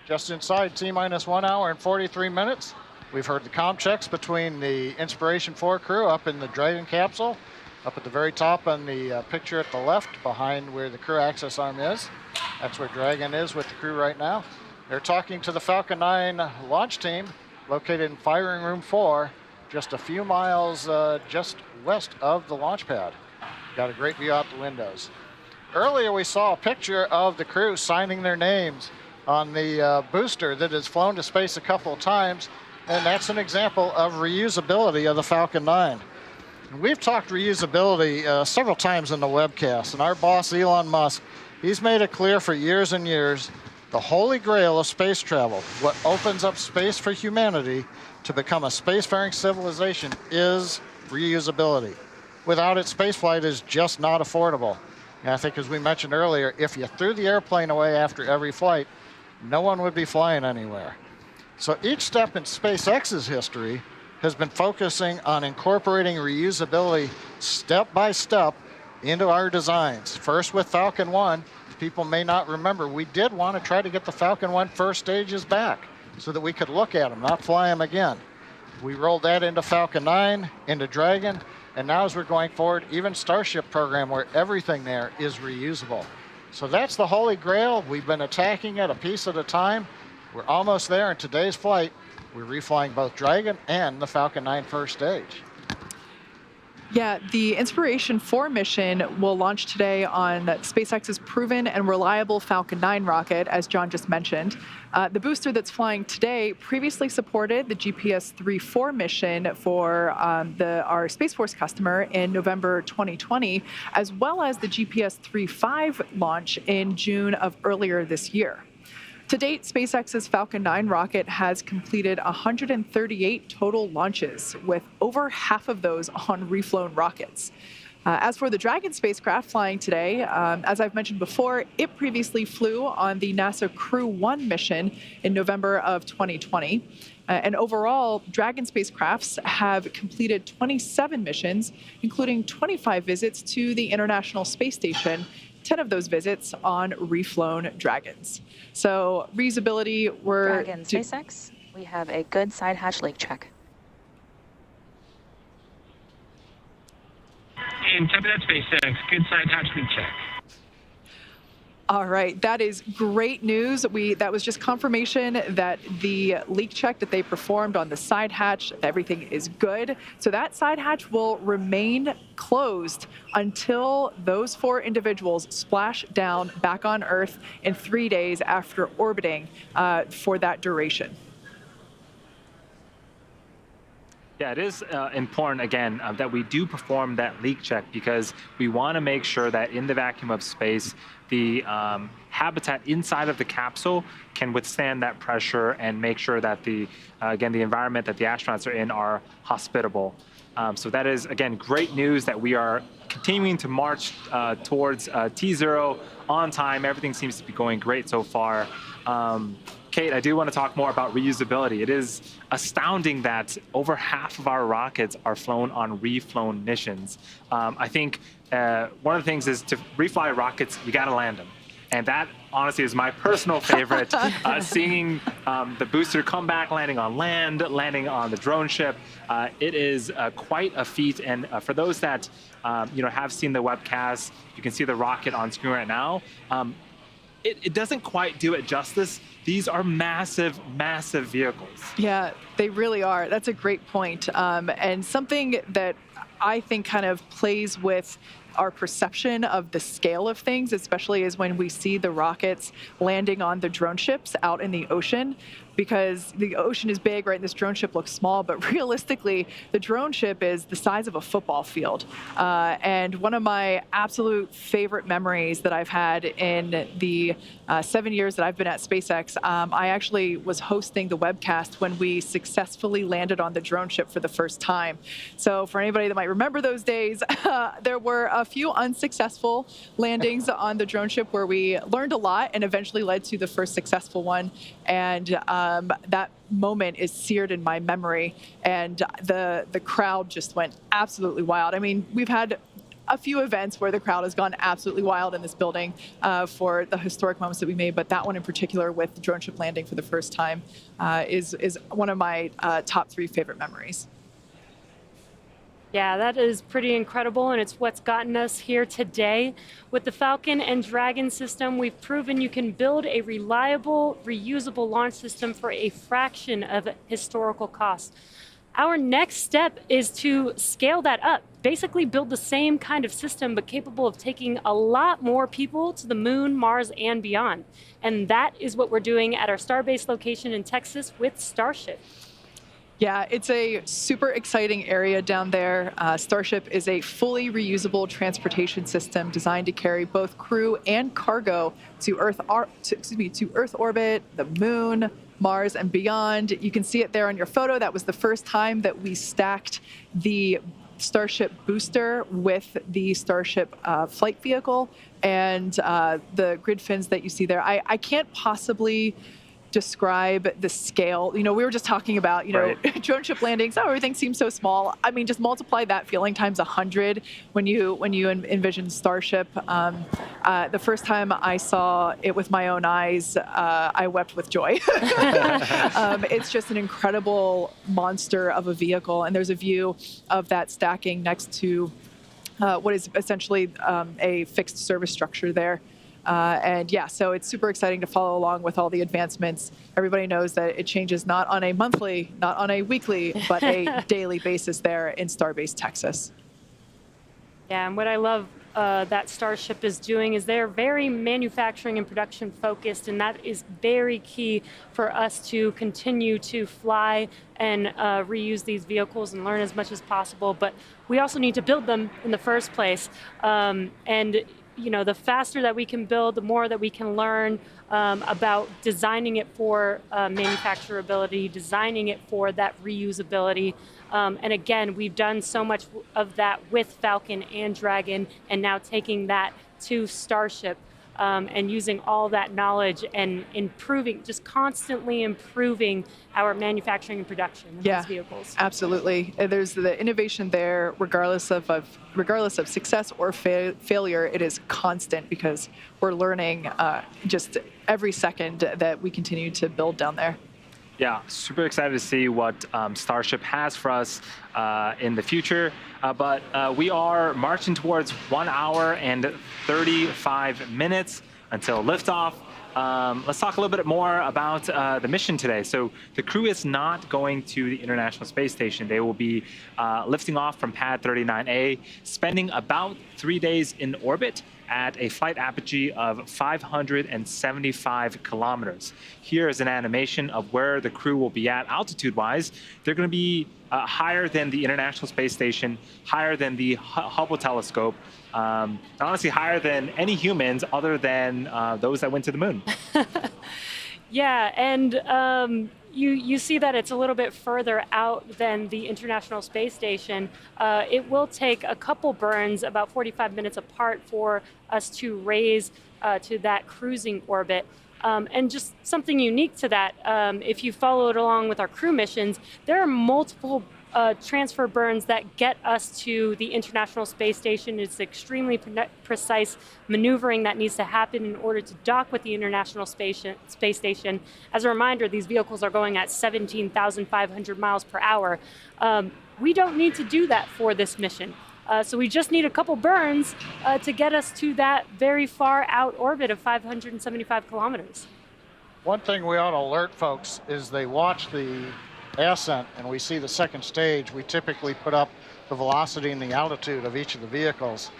Just inside T-minus 1 hour and 43 minutes. We've heard the comm checks between the Inspiration 4 crew up in the Dragon capsule, up at the very top on the picture at the left, behind where the crew access arm is. That's where Dragon is with the crew right now. They're talking to the Falcon 9 launch team, located in firing room 4, just a few miles just west of the launch pad. Got a great view out the windows. Earlier we saw a picture of the crew signing their names on the booster that has flown to space a couple of times, and that's an example of reusability of the Falcon 9. And we've talked reusability several times in the webcast, and our boss Elon Musk, he's made it clear for years and years, the holy grail of space travel, what opens up space for humanity to become a spacefaring civilization, is reusability. Without it, spaceflight is just not affordable. And I think, as we mentioned earlier, if you threw the airplane away after every flight, no one would be flying anywhere. So each step in SpaceX's history has been focusing on incorporating reusability step by step into our designs. First with Falcon 1, people may not remember, we did want to try to get the Falcon 1 first stages back so that we could look at them, not fly them again. We rolled that into Falcon 9, into Dragon, and now as we're going forward, even Starship program where everything there is reusable. So that's the holy grail. We've been attacking it a piece at a time. We're almost there. In today's flight, we're reflying both Dragon and the Falcon 9 first stage. Yeah, the Inspiration 4 mission will launch today on SpaceX's proven and reliable Falcon 9 rocket, as John just mentioned. The booster that's flying today previously supported the GPS 3-4 mission for our Space Force customer in November 2020, as well as the GPS 3-5 launch in June of earlier this year. To date, SpaceX's Falcon 9 rocket has completed 138 total launches, with over half of those on reflown rockets. As for the Dragon spacecraft flying today, as I've mentioned before, it previously flew on the NASA Crew 1 mission in November of 2020. And overall, Dragon spacecrafts have completed 27 missions, including 25 visits to the International Space Station 10 of those visits on reflown Dragons. So reusability, we're... Dragon, SpaceX, we have a good side hatch leak check. And copy that, SpaceX. Good side hatch leak check. All right, that is great news. That was just confirmation that the leak check that they performed on the side hatch, everything is good. So that side hatch will remain closed until those 4 individuals splash down back on Earth in 3 days after orbiting for that duration. Yeah, it is important, again, that we do perform that leak check because we want to make sure that in the vacuum of space, the habitat inside of the capsule can withstand that pressure and make sure that again, the environment that the astronauts are in are hospitable. So that is, again, great news that we are continuing to march towards T0 on time. Everything seems to be going great so far. Kate, I do want to talk more about reusability. It is astounding that over half of our rockets are flown on reflown missions. I think one of the things is to refly rockets, you got to land them. And that, honestly, is my personal favorite. Seeing the booster come back, landing on land, landing on the drone ship, it is quite a feat. And for those that have seen the webcast, you can see the rocket on screen right now. It doesn't quite do it justice. These are massive, massive vehicles. Yeah, they really are. That's a great point. And something that I think kind of plays with our perception of the scale of things, especially is when we see the rockets landing on the drone ships out in the ocean, because the ocean is big, right? And this drone ship looks small, but realistically, the drone ship is the size of a football field. And one of my absolute favorite memories that I've had in the 7 years that I've been at SpaceX, I actually was hosting the webcast when we successfully landed on the drone ship for the first time. So for anybody that might remember those days, there were a few unsuccessful landings on the drone ship where we learned a lot and eventually led to the first successful one. And that moment is seared in my memory, and the crowd just went absolutely wild. I mean, we've had a few events where the crowd has gone absolutely wild in this building for the historic moments that we made, but that one in particular with the drone ship landing for the first time is one of my top 3 favorite memories. Yeah, that is pretty incredible, and it's what's gotten us here today. With the Falcon and Dragon system, we've proven you can build a reliable, reusable launch system for a fraction of historical cost. Our next step is to scale that up, basically build the same kind of system, but capable of taking a lot more people to the moon, Mars, and beyond. And that is what we're doing at our Starbase location in Texas with Starship. Yeah, it's a super exciting area down there. Starship is a fully reusable transportation system designed to carry both crew and cargo to Earth orbit, the moon, Mars, and beyond. You can see it there on your photo. That was the first time that we stacked the Starship booster with the Starship flight vehicle and the grid fins that you see there. I can't possibly describe the scale. You know, we were just talking about, right, drone ship landings. Oh, everything seems so small. I mean, just multiply that feeling times 100 when you envision Starship. The first time I saw it with my own eyes, I wept with joy. It's just an incredible monster of a vehicle, and there's a view of that stacking next to what is essentially a fixed service structure there. And yeah, so it's super exciting to follow along with all the advancements. Everybody knows that it changes not on a monthly, not on a weekly, but a daily basis there in Starbase, Texas. Yeah, and what I love that Starship is doing is they're very manufacturing and production focused, and that is very key for us to continue to fly and reuse these vehicles and learn as much as possible. But we also need to build them in the first place. The faster that we can build, the more that we can learn about designing it for manufacturability, designing it for that reusability. And again, we've done so much of that with Falcon and Dragon, and now taking that to Starship. and using all that knowledge and improving, just constantly improving our manufacturing and production of these vehicles. Absolutely. There's the innovation there, regardless of success or failure. It is constant because we're learning just every second that we continue to build down there. Yeah, super excited to see what Starship has for us in the future. But we are marching towards 1 hour and 35 minutes until liftoff. Let's talk a little bit more about the mission today. So the crew is not going to the International Space Station. They will be lifting off from pad 39A, spending about 3 days in orbit at a flight apogee of 575 kilometers. Here is an animation of where the crew will be at altitude-wise. They're going to be higher than the International Space Station, higher than the Hubble telescope, honestly higher than any humans other than those that went to the moon. Yeah, and you see that it's a little bit further out than the International Space Station. It will take a couple burns, about 45 minutes apart, for us to raise to that cruising orbit. And just something unique to that, if you followed along with our crew missions, there are multiple transfer burns that get us to the International Space Station. It's extremely precise maneuvering that needs to happen in order to dock with the International Space Station. As a reminder, these vehicles are going at 17,500 miles per hour. We don't need to do that for this mission. So we just need a couple burns to get us to that very far out orbit of 575 kilometers. One thing we ought to alert folks is they watch the ascent and we see the second stage. We typically put up the velocity and the altitude of each of the vehicles.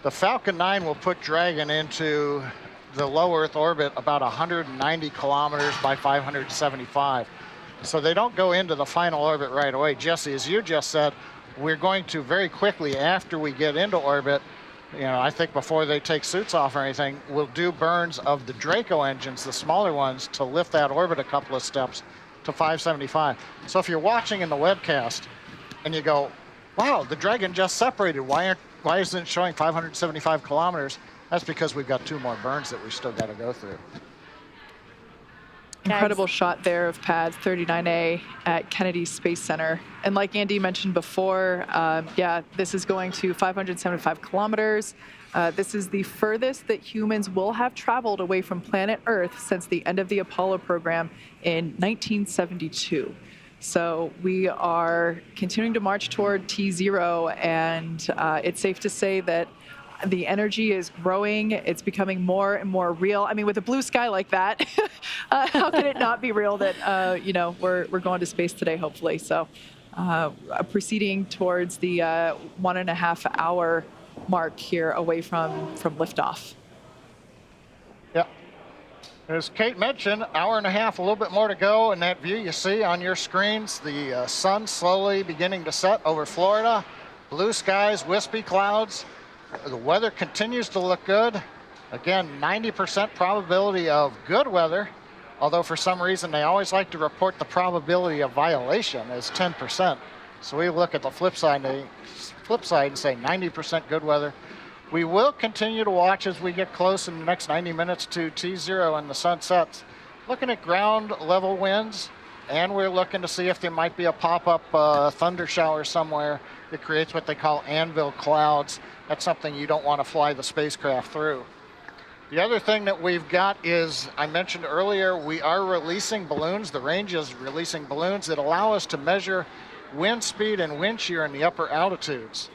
The Falcon 9 will put Dragon into the low Earth orbit about 190 kilometers by 575. So they don't go into the final orbit right away. Jesse, as you just said, we're going to very quickly after we get into orbit, I think before they take suits off or anything, we'll do burns of the Draco engines, the smaller ones, to lift that orbit a couple of steps to 575. So if you're watching in the webcast and you go, wow, the Dragon just separated, why isn't it showing 575 kilometers? That's because we've got 2 more burns that we still got to go through. Incredible shot there of pad 39A at Kennedy Space Center. And like Andy mentioned before, this is going to 575 kilometers. This is the furthest that humans will have traveled away from planet Earth since the end of the Apollo program in 1972. So we are continuing to march toward T0, and it's safe to say that the energy is growing. It's becoming more and more real. I mean, with a blue sky like that, how can it not be real that, we're going to space today, hopefully. So proceeding towards the 1.5 hour mark here away from liftoff. Yeah. As Kate mentioned, 1.5 hours, a little bit more to go. In that view you see on your screens, the sun slowly beginning to set over Florida. Blue skies, wispy clouds. The weather continues to look good. Again, 90% probability of good weather, although for some reason they always like to report the probability of violation as 10%. So we look at the flip side and say 90% good weather. We will continue to watch as we get close in the next 90 minutes to T0 and the sun sets. Looking at ground level winds, and we're looking to see if there might be a pop-up thunder shower somewhere that creates what they call anvil clouds. That's something you don't want to fly the spacecraft through. The other thing that we've got is, I mentioned earlier, we are releasing balloons. The range is releasing balloons that allow us to measure wind speed and wind shear in the upper altitudes.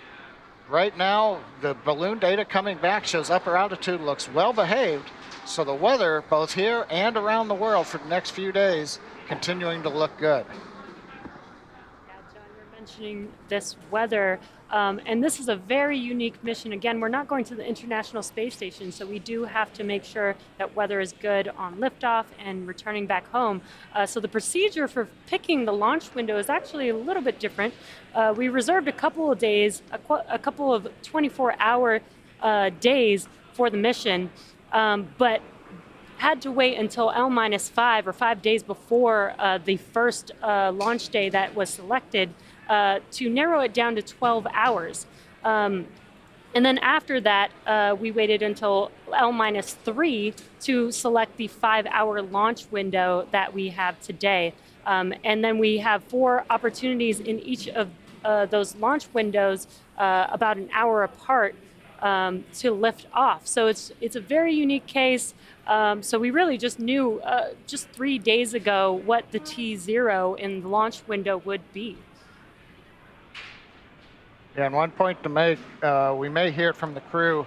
Right now, the balloon data coming back shows upper altitude looks well behaved, so the weather, both here and around the world for the next few days, continuing to look good. Yeah, John, you're mentioning this weather. And this is a very unique mission. Again, we're not going to the International Space Station, so we do have to make sure that weather is good on liftoff and returning back home. So the procedure for picking the launch window is actually a little bit different. We reserved a couple of days, a couple of 24-hour days for the mission, but had to wait until L-5 or 5 days before the first launch day that was selected to narrow it down to 12 hours. And then after that, we waited until L-3 to select the 5-hour launch window that we have today. And then we have 4 opportunities in each of those launch windows about an hour apart to lift off. So it's a very unique case. So we really just knew just 3 days ago what the T0 in the launch window would be. Yeah, and one point to make, we may hear it from the crew.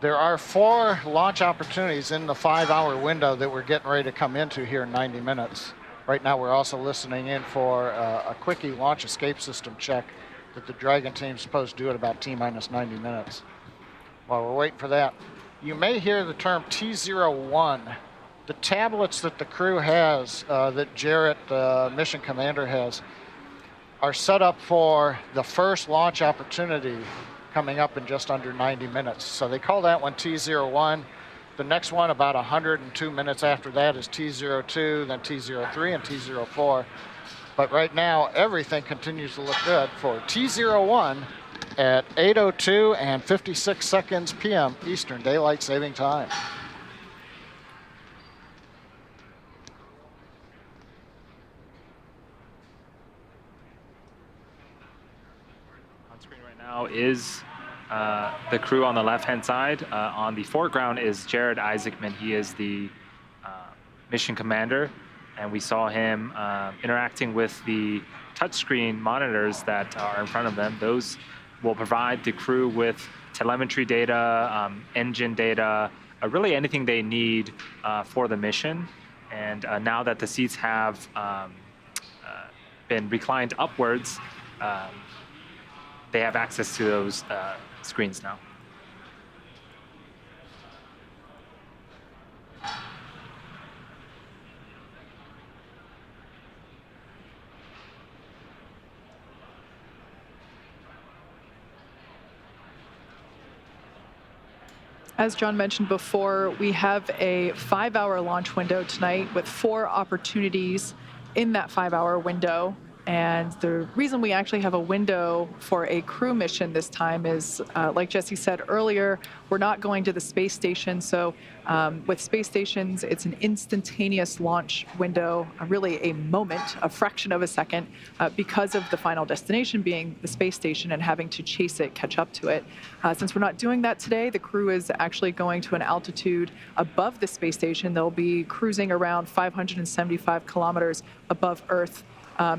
There are 4 launch opportunities in the 5-hour window that we're getting ready to come into here in 90 minutes. Right now, we're also listening in for a quickie launch escape system check that the Dragon team's supposed to do at about T-minus 90 minutes. While we're waiting for that, you may hear the term T01. The tablets that the crew has, that Jared, the mission commander, has, are set up for the first launch opportunity coming up in just under 90 minutes. So they call that one T01. The next one, about 102 minutes after that, is T02, then T03, and T04. But right now, everything continues to look good for T01 at 8:02 and 56 seconds p.m. Eastern Daylight Saving Time. Now is the crew on the left-hand side. On the foreground is Jared Isaacman. He is the mission commander, and we saw him interacting with the touchscreen monitors that are in front of them. Those will provide the crew with telemetry data, engine data, really anything they need for the mission. And now that the seats have been reclined upwards, they have access to those screens now. As John mentioned before, we have a 5-hour launch window tonight with 4 opportunities in that 5-hour window. And the reason we actually have a window for a crew mission this time is, like Jesse said earlier, we're not going to the space station. So with space stations, it's an instantaneous launch window, really a moment, a fraction of a second, because of the final destination being the space station and having to chase it, catch up to it. Since we're not doing that today, the crew is actually going to an altitude above the space station. They'll be cruising around 575 kilometers above Earth.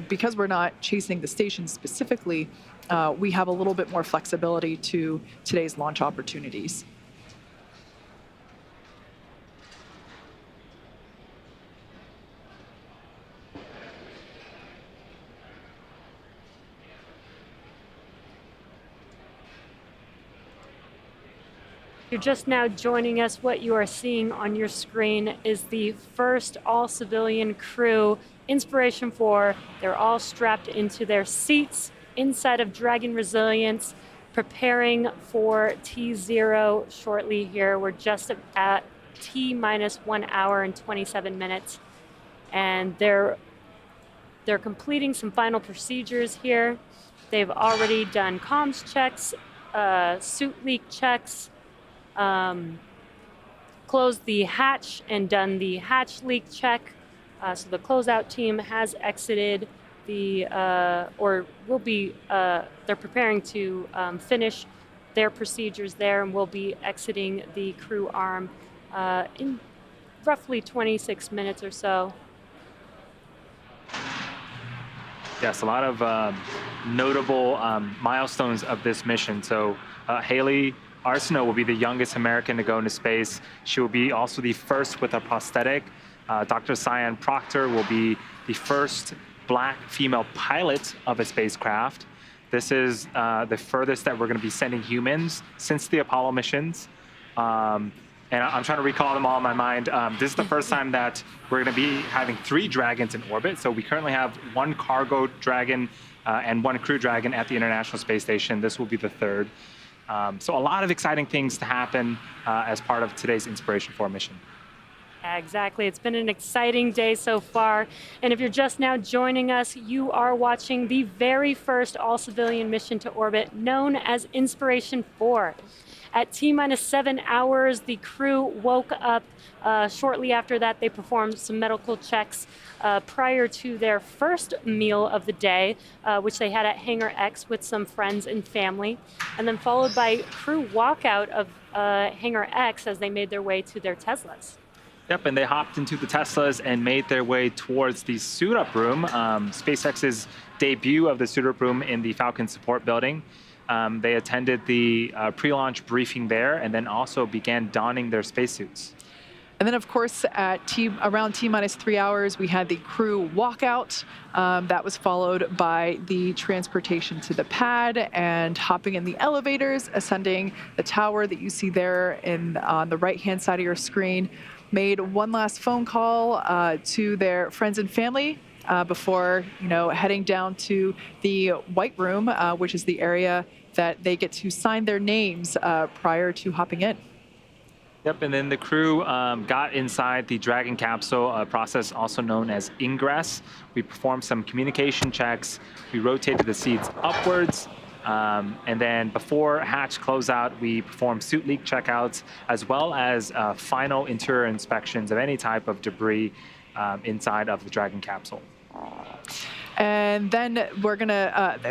Because we're not chasing the station specifically, we have a little bit more flexibility to today's launch opportunities. You're just now joining us. What you are seeing on your screen is the first all-civilian crew Inspiration 4. They're all strapped into their seats inside of Dragon Resilience, preparing for T0 shortly here. We're just at T-minus 1 hour and 27 minutes. And they're completing some final procedures here. They've already done comms checks, suit leak checks, closed the hatch and done the hatch leak check. So the closeout team has exited the, or will be, they're preparing to finish their procedures there, and will be exiting the crew arm in roughly 26 minutes or so. Yes, a lot of notable milestones of this mission. So Hayley Arceneaux will be the youngest American to go into space. She will be also the first with a prosthetic. Dr. Sian Proctor will be the first Black female pilot of a spacecraft. This is the furthest that we're going to be sending humans since the Apollo missions. And I'm trying to recall them all in my mind. This is the first time that we're going to be having 3 Dragons in orbit. So we currently have 1 cargo Dragon and 1 crew Dragon at the International Space Station. This will be the 3rd. So a lot of exciting things to happen as part of today's Inspiration 4 mission. Exactly. It's been an exciting day so far. And if you're just now joining us, you are watching the very first all-civilian mission to orbit, known as Inspiration-4. At T-minus 7 hours, the crew woke up. Shortly after that, they performed some medical checks prior to their first meal of the day, which they had at Hangar X with some friends and family, and then followed by crew walkout of Hangar X as they made their way to their Teslas. Yep, and they hopped into the Teslas and made their way towards the suit-up room, SpaceX's debut of the suit-up room in the Falcon support building. They attended the pre-launch briefing there and then also began donning their spacesuits. And then, of course, at around T-minus 3 hours, we had the crew walkout. That was followed by the transportation to the pad and hopping in the elevators, ascending the tower that you see there on the right-hand side of your screen. Made one last phone call to their friends and family before, heading down to the White Room, which is the area that they get to sign their names prior to hopping in. Yep, and then the crew got inside the Dragon capsule, a process also known as ingress. We performed some communication checks. We rotated the seats upwards. And then before hatch closeout, we performed suit leak checkouts, as well as final interior inspections of any type of debris inside of the Dragon capsule. And then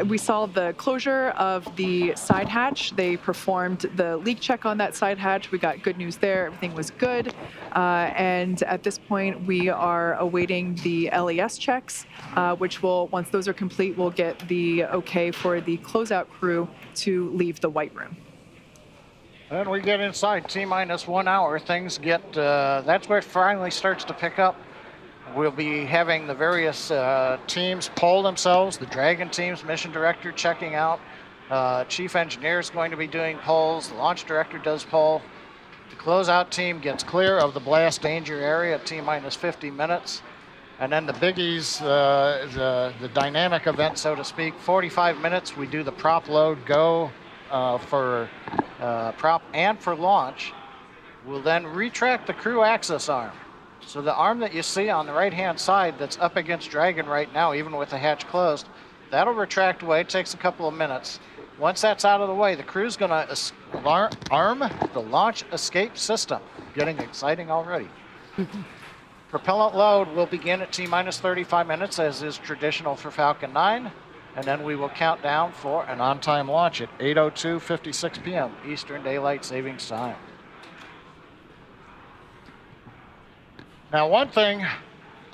we saw the closure of the side hatch. They performed the leak check on that side hatch. We got good news there. Everything was good. And at this point, we are awaiting the LES checks, which once those are complete, we'll get the okay for the closeout crew to leave the White Room. Then we get inside T-minus 1 hour. Things get, that's where it finally starts to pick up. We'll be having the various teams poll themselves. The Dragon team's mission director checking out. Chief engineer is going to be doing polls. The launch director does poll. The closeout team gets clear of the blast danger area at T-minus 50 minutes. And then the biggies, the dynamic event, so to speak, 45 minutes, we do the prop load go for prop and for launch. We'll then retract the crew access arm. So the arm that you see on the right-hand side that's up against Dragon right now, even with the hatch closed, that'll retract away. It takes a couple of minutes. Once that's out of the way, the crew's going to arm the launch escape system. Getting exciting already. Propellant load will begin at T-minus 35 minutes, as is traditional for Falcon 9, and then we will count down for an on-time launch at 8:02:56 p.m. Eastern Daylight Savings Time. Now, one thing,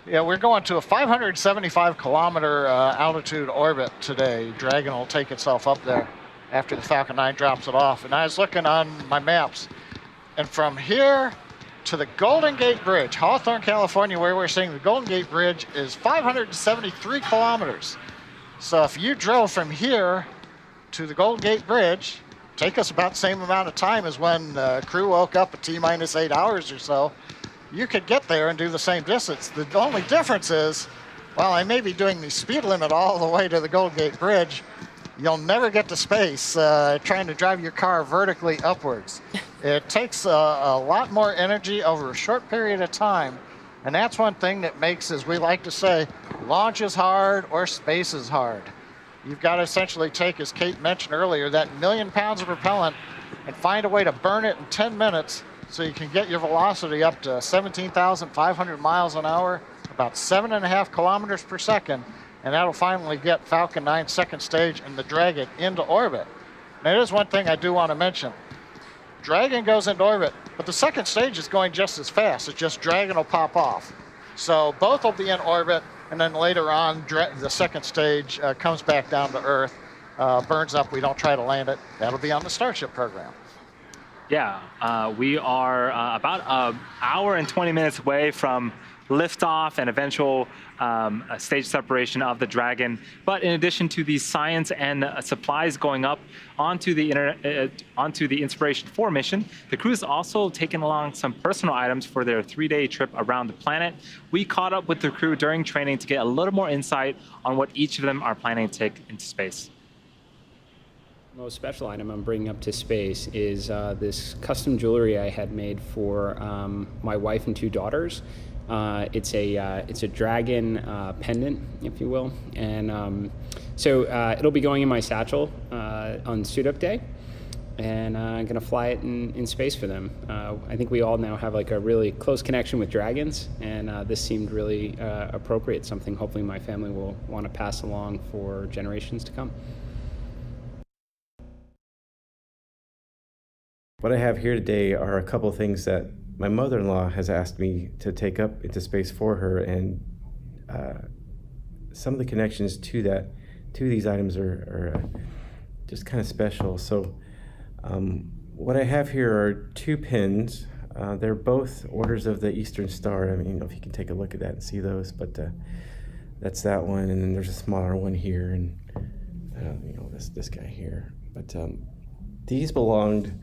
we're going to a 575-kilometer altitude orbit today. Dragon will take itself up there after the Falcon 9 drops it off. And I was looking on my maps, and from here to the Golden Gate Bridge, Hawthorne, California, where we're seeing the Golden Gate Bridge, is 573 kilometers. So if you drove from here to the Golden Gate Bridge, take us about the same amount of time as when crew woke up at T-minus 8 hours or so. You could get there and do the same distance. The only difference is, well, I may be doing the speed limit all the way to the Golden Gate Bridge. You'll never get to space trying to drive your car vertically upwards. It takes a lot more energy over a short period of time. And that's one thing that makes, as we like to say, launch is hard or space is hard. You've got to essentially take, as Kate mentioned earlier, that 1 million pounds of propellant and find a way to burn it in 10 minutes so you can get your velocity up to 17,500 miles an hour, about 7.5 kilometers per second, and that'll finally get Falcon 9 second stage and the Dragon into orbit. Now, there's one thing I do want to mention. Dragon goes into orbit, but the second stage is going just as fast. It's just Dragon will pop off. So both will be in orbit, and then later on, the second stage comes back down to Earth, burns up. We don't try to land it. That'll be on the Starship program. Yeah, we are about an hour and 20 minutes away from liftoff and eventual stage separation of the Dragon. But in addition to the science and supplies going up onto the Inspiration-4 mission, the crew has also taken along some personal items for their 3-day trip around the planet. We caught up with the crew during training to get a little more insight on what each of them are planning to take into space. Most special item I'm bringing up to space is this custom jewelry I had made for my wife and 2 daughters. It's a dragon pendant, if you will, and so it'll be going in my satchel on suit-up day, and I'm gonna fly it in space for them. I think we all now have like a really close connection with dragons, and this seemed really appropriate. Something hopefully my family will want to pass along for generations to come. What I have here today are a couple of things that my mother-in-law has asked me to take up into space for her, and some of the connections to these items are just kind of special. So what I have here are 2 pins. They're both orders of the Eastern Star. I mean, if you can take a look at that and see those, but that's that one, and then there's a smaller one here, and this guy here. But these belonged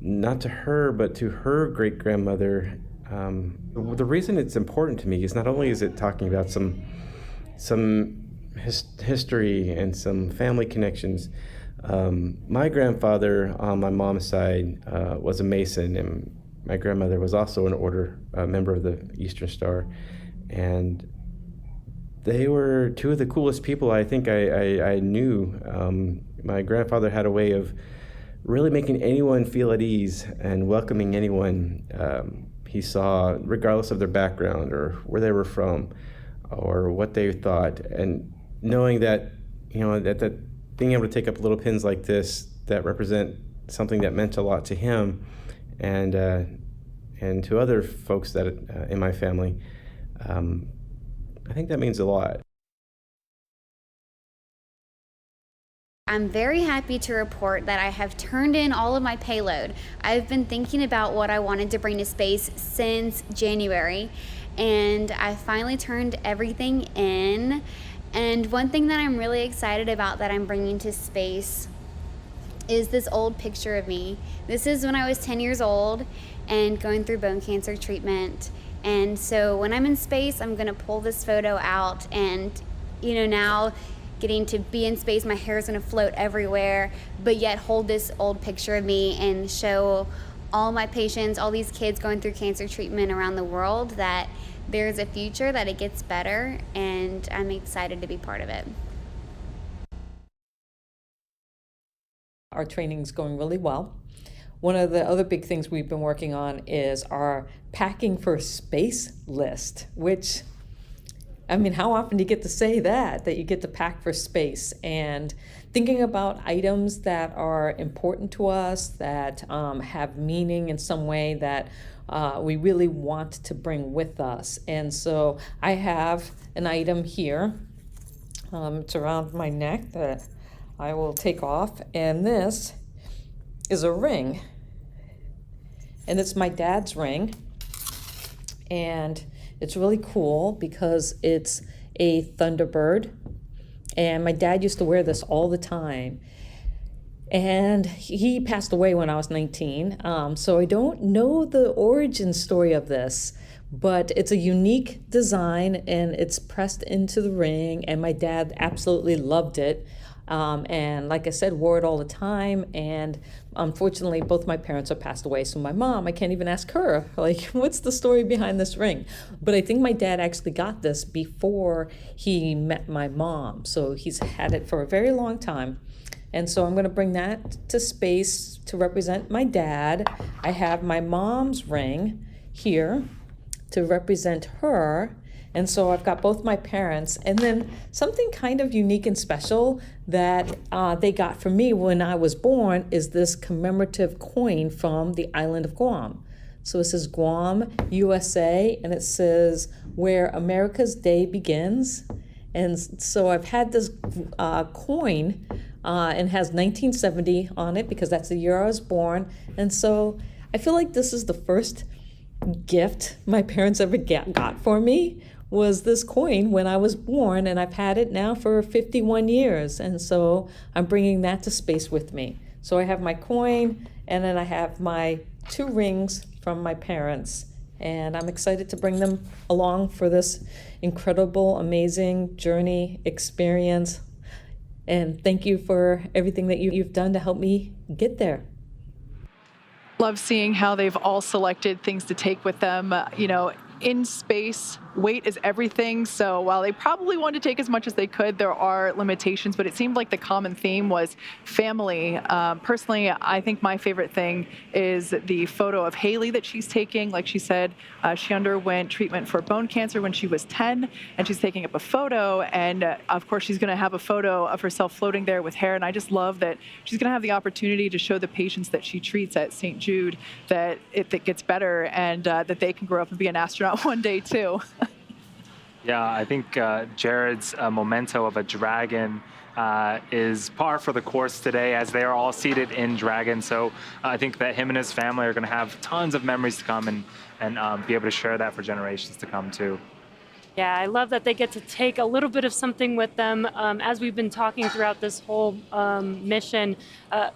not to her, but to her great-grandmother. The reason it's important to me is not only is it talking about some history and some family connections. My grandfather on my mom's side was a Mason, and my grandmother was also an order member of the Eastern Star, and they were 2 of the coolest people I think I knew. My grandfather had a way of really making anyone feel at ease and welcoming anyone he saw, regardless of their background or where they were from or what they thought. And knowing that, that being able to take up little pins like this that represent something that meant a lot to him and to other folks that in my family, I think that means a lot. I'm very happy to report that I have turned in all of my payload. I've been thinking about what I wanted to bring to space since January, and I finally turned everything in. And one thing that I'm really excited about that I'm bringing to space is this old picture of me. This is when I was 10 years old and going through bone cancer treatment. And so when I'm in space, I'm gonna pull this photo out, and now getting to be in space, my hair is gonna float everywhere, but yet hold this old picture of me and show all my patients, all these kids going through cancer treatment around the world, that there's a future, that it gets better, and I'm excited to be part of it. Our training's going really well. One of the other big things we've been working on is our packing for space list, which, I mean, how often do you get to say that you get to pack for space? And thinking about items that are important to us, that have meaning in some way, that we really want to bring with us. And so I have an item here. It's around my neck that I will take off. And this is a ring. And it's my dad's ring. And it's really cool because it's a Thunderbird, and my dad used to wear this all the time. And he passed away when I was 19, so I don't know the origin story of this, but it's a unique design, and it's pressed into the ring, and my dad absolutely loved it. And like I said, wore it all the time. And unfortunately, both my parents have passed away. So my mom, I can't even ask her, like, what's the story behind this ring? But I think my dad actually got this before he met my mom. So he's had it for a very long time. And so I'm going to bring that to space to represent my dad. I have my mom's ring here to represent her. And so I've got both my parents, and then something kind of unique and special that they got for me when I was born is this commemorative coin from the island of Guam. So it says Guam, USA, and it says where America's day begins. And so I've had this coin and has 1970 on it because that's the year I was born. And so I feel like this is the first gift my parents ever got for me, was this coin when I was born, and I've had it now for 51 years. And so I'm bringing that to space with me. So I have my coin, and then I have my 2 rings from my parents, and I'm excited to bring them along for this incredible, amazing journey experience. And thank you for everything that you've done to help me get there. Love seeing how they've all selected things to take with them. In space, weight is everything. So while they probably wanted to take as much as they could, there are limitations, but it seemed like the common theme was family. Personally, I think my favorite thing is the photo of Hayley that she's taking. Like she said, she underwent treatment for bone cancer when she was 10, and she's taking up a photo. And of course, she's going to have a photo of herself floating there with hair. And I just love that she's going to have the opportunity to show the patients that she treats at St. Jude that it gets better, and that they can grow up and be an astronaut one day too. Yeah, I think Jared's memento of a dragon is par for the course today, as they are all seated in Dragon. So I think that him and his family are going to have tons of memories to come and be able to share that for generations to come too. Yeah, I love that they get to take a little bit of something with them. As we've been talking throughout this whole mission,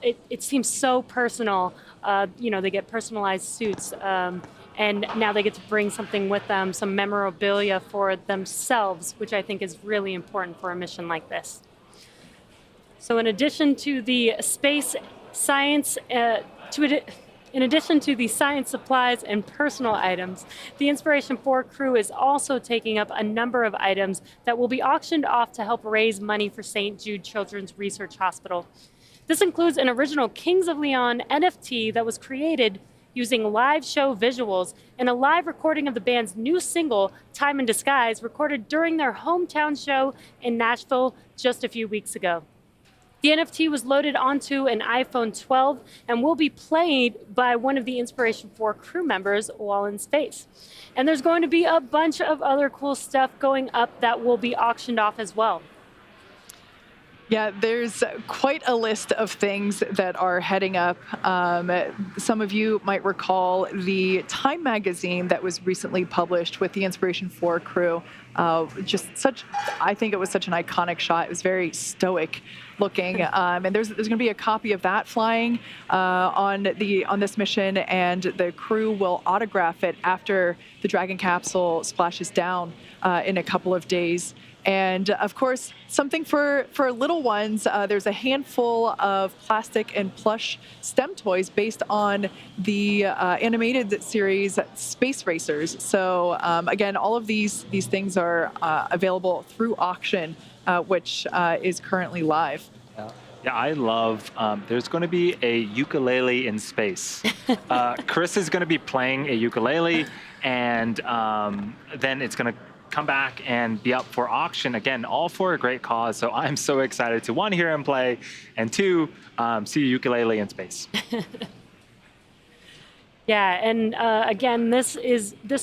it seems so personal. They get personalized suits. And now they get to bring something with them, some memorabilia for themselves, which I think is really important for a mission like this. So in addition to the space science, in addition to the science supplies and personal items, the Inspiration4 crew is also taking up a number of items that will be auctioned off to help raise money for St. Jude Children's Research Hospital. This includes an original Kings of Leon NFT that was created using live show visuals and a live recording of the band's new single, Time in Disguise, recorded during their hometown show in Nashville just a few weeks ago. The NFT was loaded onto an iPhone 12 and will be played by one of the Inspiration4 crew members while in space. And there's going to be a bunch of other cool stuff going up that will be auctioned off as well. Yeah, there's quite a list of things that are heading up. Some of you might recall the Time magazine that was recently published with the Inspiration4 crew. I think it was such an iconic shot. It was very stoic looking. And there's going to be a copy of that flying on this mission, and the crew will autograph it after the Dragon capsule splashes down in a couple of days. And of course, something for little ones, there's a handful of plastic and plush STEM toys based on the animated series Space Racers. So again, all of these things are available through auction, which is currently live. Yeah, I love, there's going to be a ukulele in space. Chris is going to be playing a ukulele, and then it's going to come back and be up for auction again, all for a great cause. So I'm so excited to, one, hear him play, and two, see a ukulele in space. Yeah, and again, this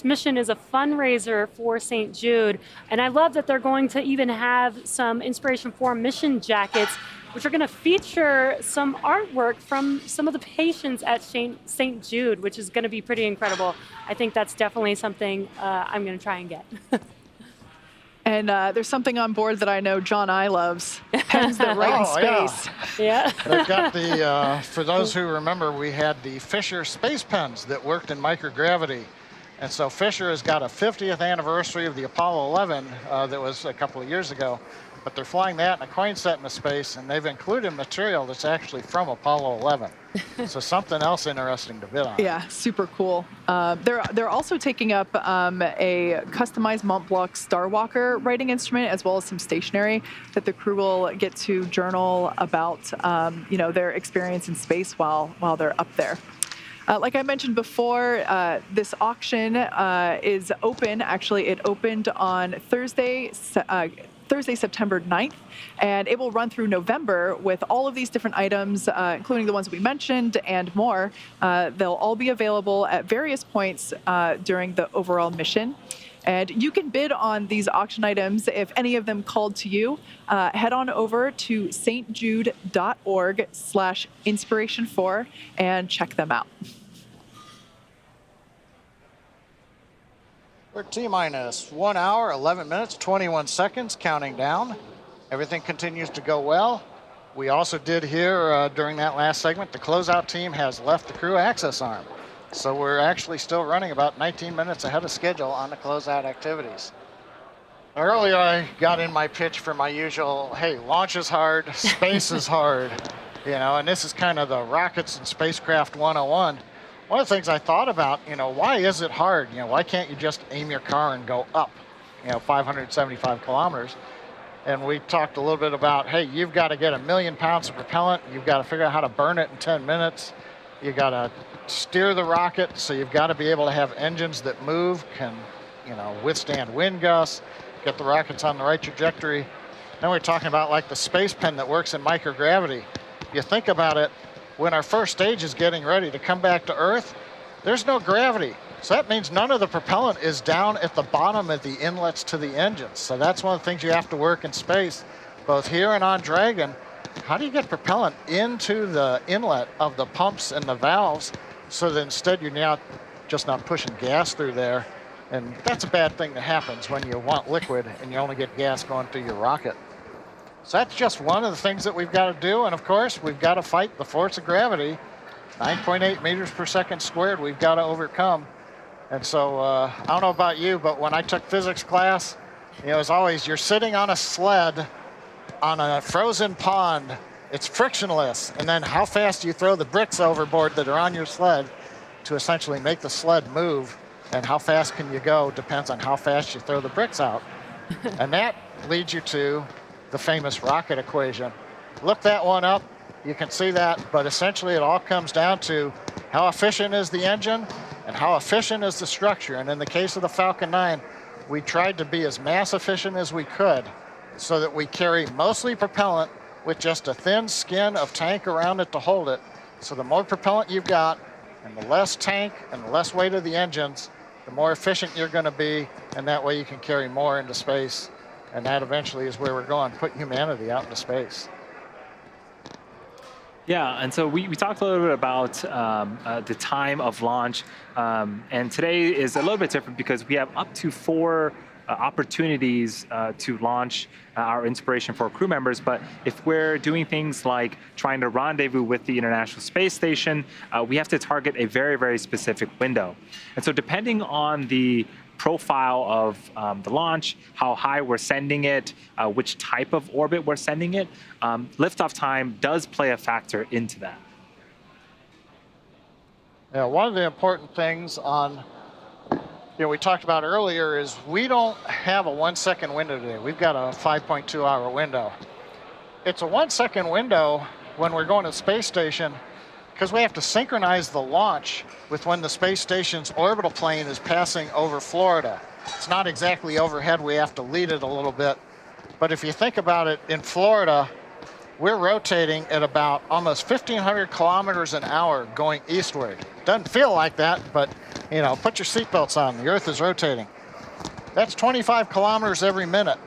mission is a fundraiser for St. Jude, and I love that they're going to even have some Inspiration4 mission jackets, which are going to feature some artwork from some of the patients at St. Jude, which is going to be pretty incredible. I think that's definitely something I'm going to try and get. And there's something on board that I know John I loves, pens that write in space. Yeah. They've got the, for those who remember, we had the Fisher space pens that worked in microgravity. And so Fisher has got a 50th anniversary of the Apollo 11 that was a couple of years ago. But they're flying that in a coin set into space, and they've included material that's actually from Apollo 11. So something else interesting to bid on. Yeah, super cool. They're also taking up a customized Mont Blanc Star Walker writing instrument, as well as some stationery that the crew will get to journal about their experience in space while they're up there. Like I mentioned before, this auction is open. Actually, it opened on Thursday, September 9th, and it will run through November with all of these different items, including the ones we mentioned and more. They'll all be available at various points during the overall mission. And you can bid on these auction items if any of them called to you. Head on over to stjude.org/inspiration4 and check them out. We're T-minus 1 hour, 11 minutes, 21 seconds, counting down. Everything continues to go well. We also did hear during that last segment, the closeout team has left the crew access arm. So we're actually still running about 19 minutes ahead of schedule on the closeout activities. Earlier, I got in my pitch for my usual, hey, launch is hard, space is hard, you know, and this is kind of the rockets and spacecraft 101. One of the things I thought about, you know, why is it hard? You know, why can't you just aim your car and go up, you know, 575 kilometers? And we talked a little bit about, hey, you've got to get 1 million pounds of propellant. You've got to figure out how to burn it in 10 minutes. You've got to steer the rocket, so you've got to be able to have engines that move, can, you know, withstand wind gusts, get the rockets on the right trajectory. Then we're talking about like the space pen that works in microgravity. If you think about it, when our first stage is getting ready to come back to Earth, there's no gravity. So that means none of the propellant is down at the bottom of the inlets to the engines. So that's one of the things you have to work in space, both here and on Dragon. How do you get propellant into the inlet of the pumps and the valves so that instead you're not pushing gas through there? And that's a bad thing that happens when you want liquid and you only get gas going through your rocket. So that's just one of the things that we've got to do. And of course, we've got to fight the force of gravity. 9.8 meters per second squared we've got to overcome. And so I don't know about you, but when I took physics class, you know, as always, you're sitting on a sled on a frozen pond. It's frictionless. And then how fast you throw the bricks overboard that are on your sled to essentially make the sled move. And how fast can you go depends on how fast you throw the bricks out. And that leads you to the famous rocket equation. Look that one up, you can see that, but essentially it all comes down to how efficient is the engine and how efficient is the structure. And in the case of the Falcon 9, we tried to be as mass efficient as we could so that we carry mostly propellant with just a thin skin of tank around it to hold it. So the more propellant you've got and the less tank and the less weight of the engines, the more efficient you're going to be, and that way you can carry more into space. And that eventually is where we're going, put humanity out into space. Yeah, and so we talked a little bit about the time of launch, and today is a little bit different because we have up to 4 opportunities to launch our inspiration for crew members. But if we're doing things like trying to rendezvous with the International Space Station, we have to target a very, very specific window. And so depending on the profile of the launch, how high we're sending it, which type of orbit we're sending it, liftoff time does play a factor into that. Yeah, one of the important things we talked about earlier is we don't have a 1 second window today. We've got a 5.2 hour window. It's a 1 second window when we're going to the space station because we have to synchronize the launch with when the space station's orbital plane is passing over Florida. It's not exactly overhead, we have to lead it a little bit. But if you think about it, in Florida, we're rotating at about almost 1,500 kilometers an hour going eastward. Doesn't feel like that, but you know, put your seatbelts on, the Earth is rotating. That's 25 kilometers every minute.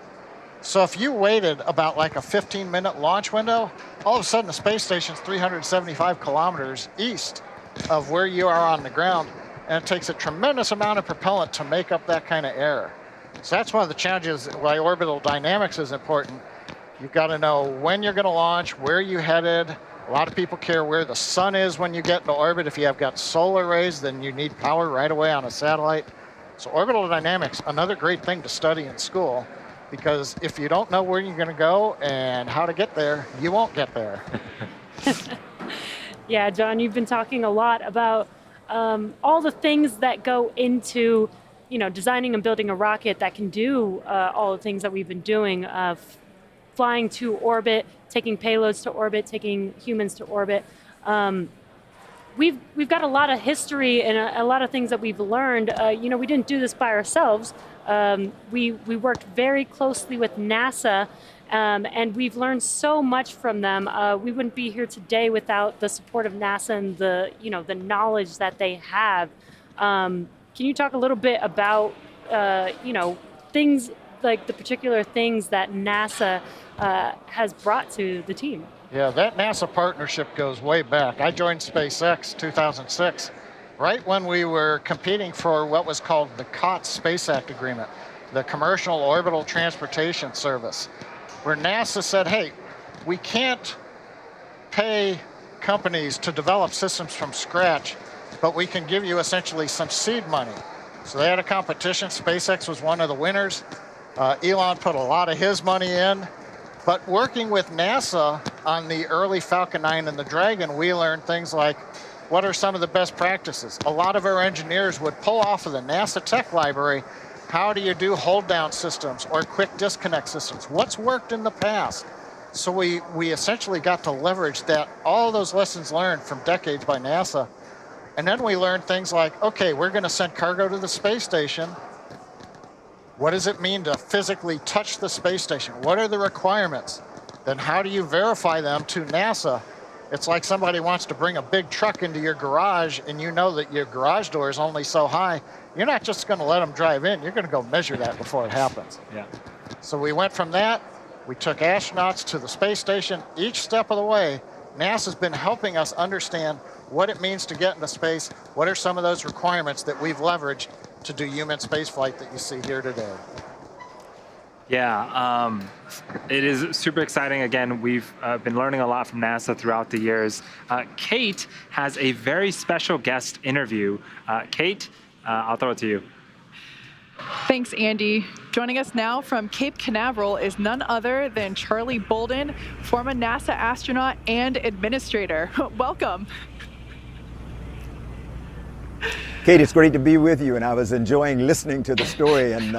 So if you waited about like a 15-minute launch window, all of a sudden the space station's 375 kilometers east of where you are on the ground, and it takes a tremendous amount of propellant to make up that kind of error. So that's one of the challenges why orbital dynamics is important. You've got to know when you're going to launch, where you headed. A lot of people care where the sun is when you get into orbit. If you have got solar rays, then you need power right away on a satellite. So orbital dynamics, another great thing to study in school, because if you don't know where you're going to go and how to get there, you won't get there. Yeah, John, you've been talking a lot about all the things that go into, you know, designing and building a rocket that can do all the things that we've been doing, flying to orbit, taking payloads to orbit, taking humans to orbit. We've got a lot of history and a lot of things that we've learned. You know, we didn't do this by ourselves. We worked very closely with NASA, and we've learned so much from them. We wouldn't be here today without the support of NASA and the knowledge that they have. Can you talk a little bit about things like the particular things that NASA has brought to the team? Yeah, that NASA partnership goes way back. I joined SpaceX 2006, right when we were competing for what was called the COTS Space Act Agreement, the Commercial Orbital Transportation Service, where NASA said, hey, we can't pay companies to develop systems from scratch, but we can give you essentially some seed money. So they had a competition. SpaceX was one of the winners. Elon put a lot of his money in, but working with NASA on the early Falcon 9 and the Dragon, we learned things like, what are some of the best practices? A lot of our engineers would pull off of the NASA tech library, how do you do hold down systems or quick disconnect systems? What's worked in the past? So we essentially got to leverage that, all those lessons learned from decades by NASA. And then we learned things like, okay, we're gonna send cargo to the space station. What does it mean to physically touch the space station? What are the requirements? Then how do you verify them to NASA? It's like somebody wants to bring a big truck into your garage and you know that your garage door is only so high. You're not just gonna let them drive in, you're gonna go measure that before it happens. Yeah. So we went from that, we took astronauts to the space station. Each step of the way, NASA's been helping us understand what it means to get into space, what are some of those requirements that we've leveraged to do human spaceflight that you see here today. Yeah, it is super exciting. Again, we've been learning a lot from NASA throughout the years. Kate has a very special guest interview. Kate, I'll throw it to you. Thanks, Andy. Joining us now from Cape Canaveral is none other than Charlie Bolden, former NASA astronaut and administrator. Welcome. Kate, it's great to be with you, and I was enjoying listening to the story, and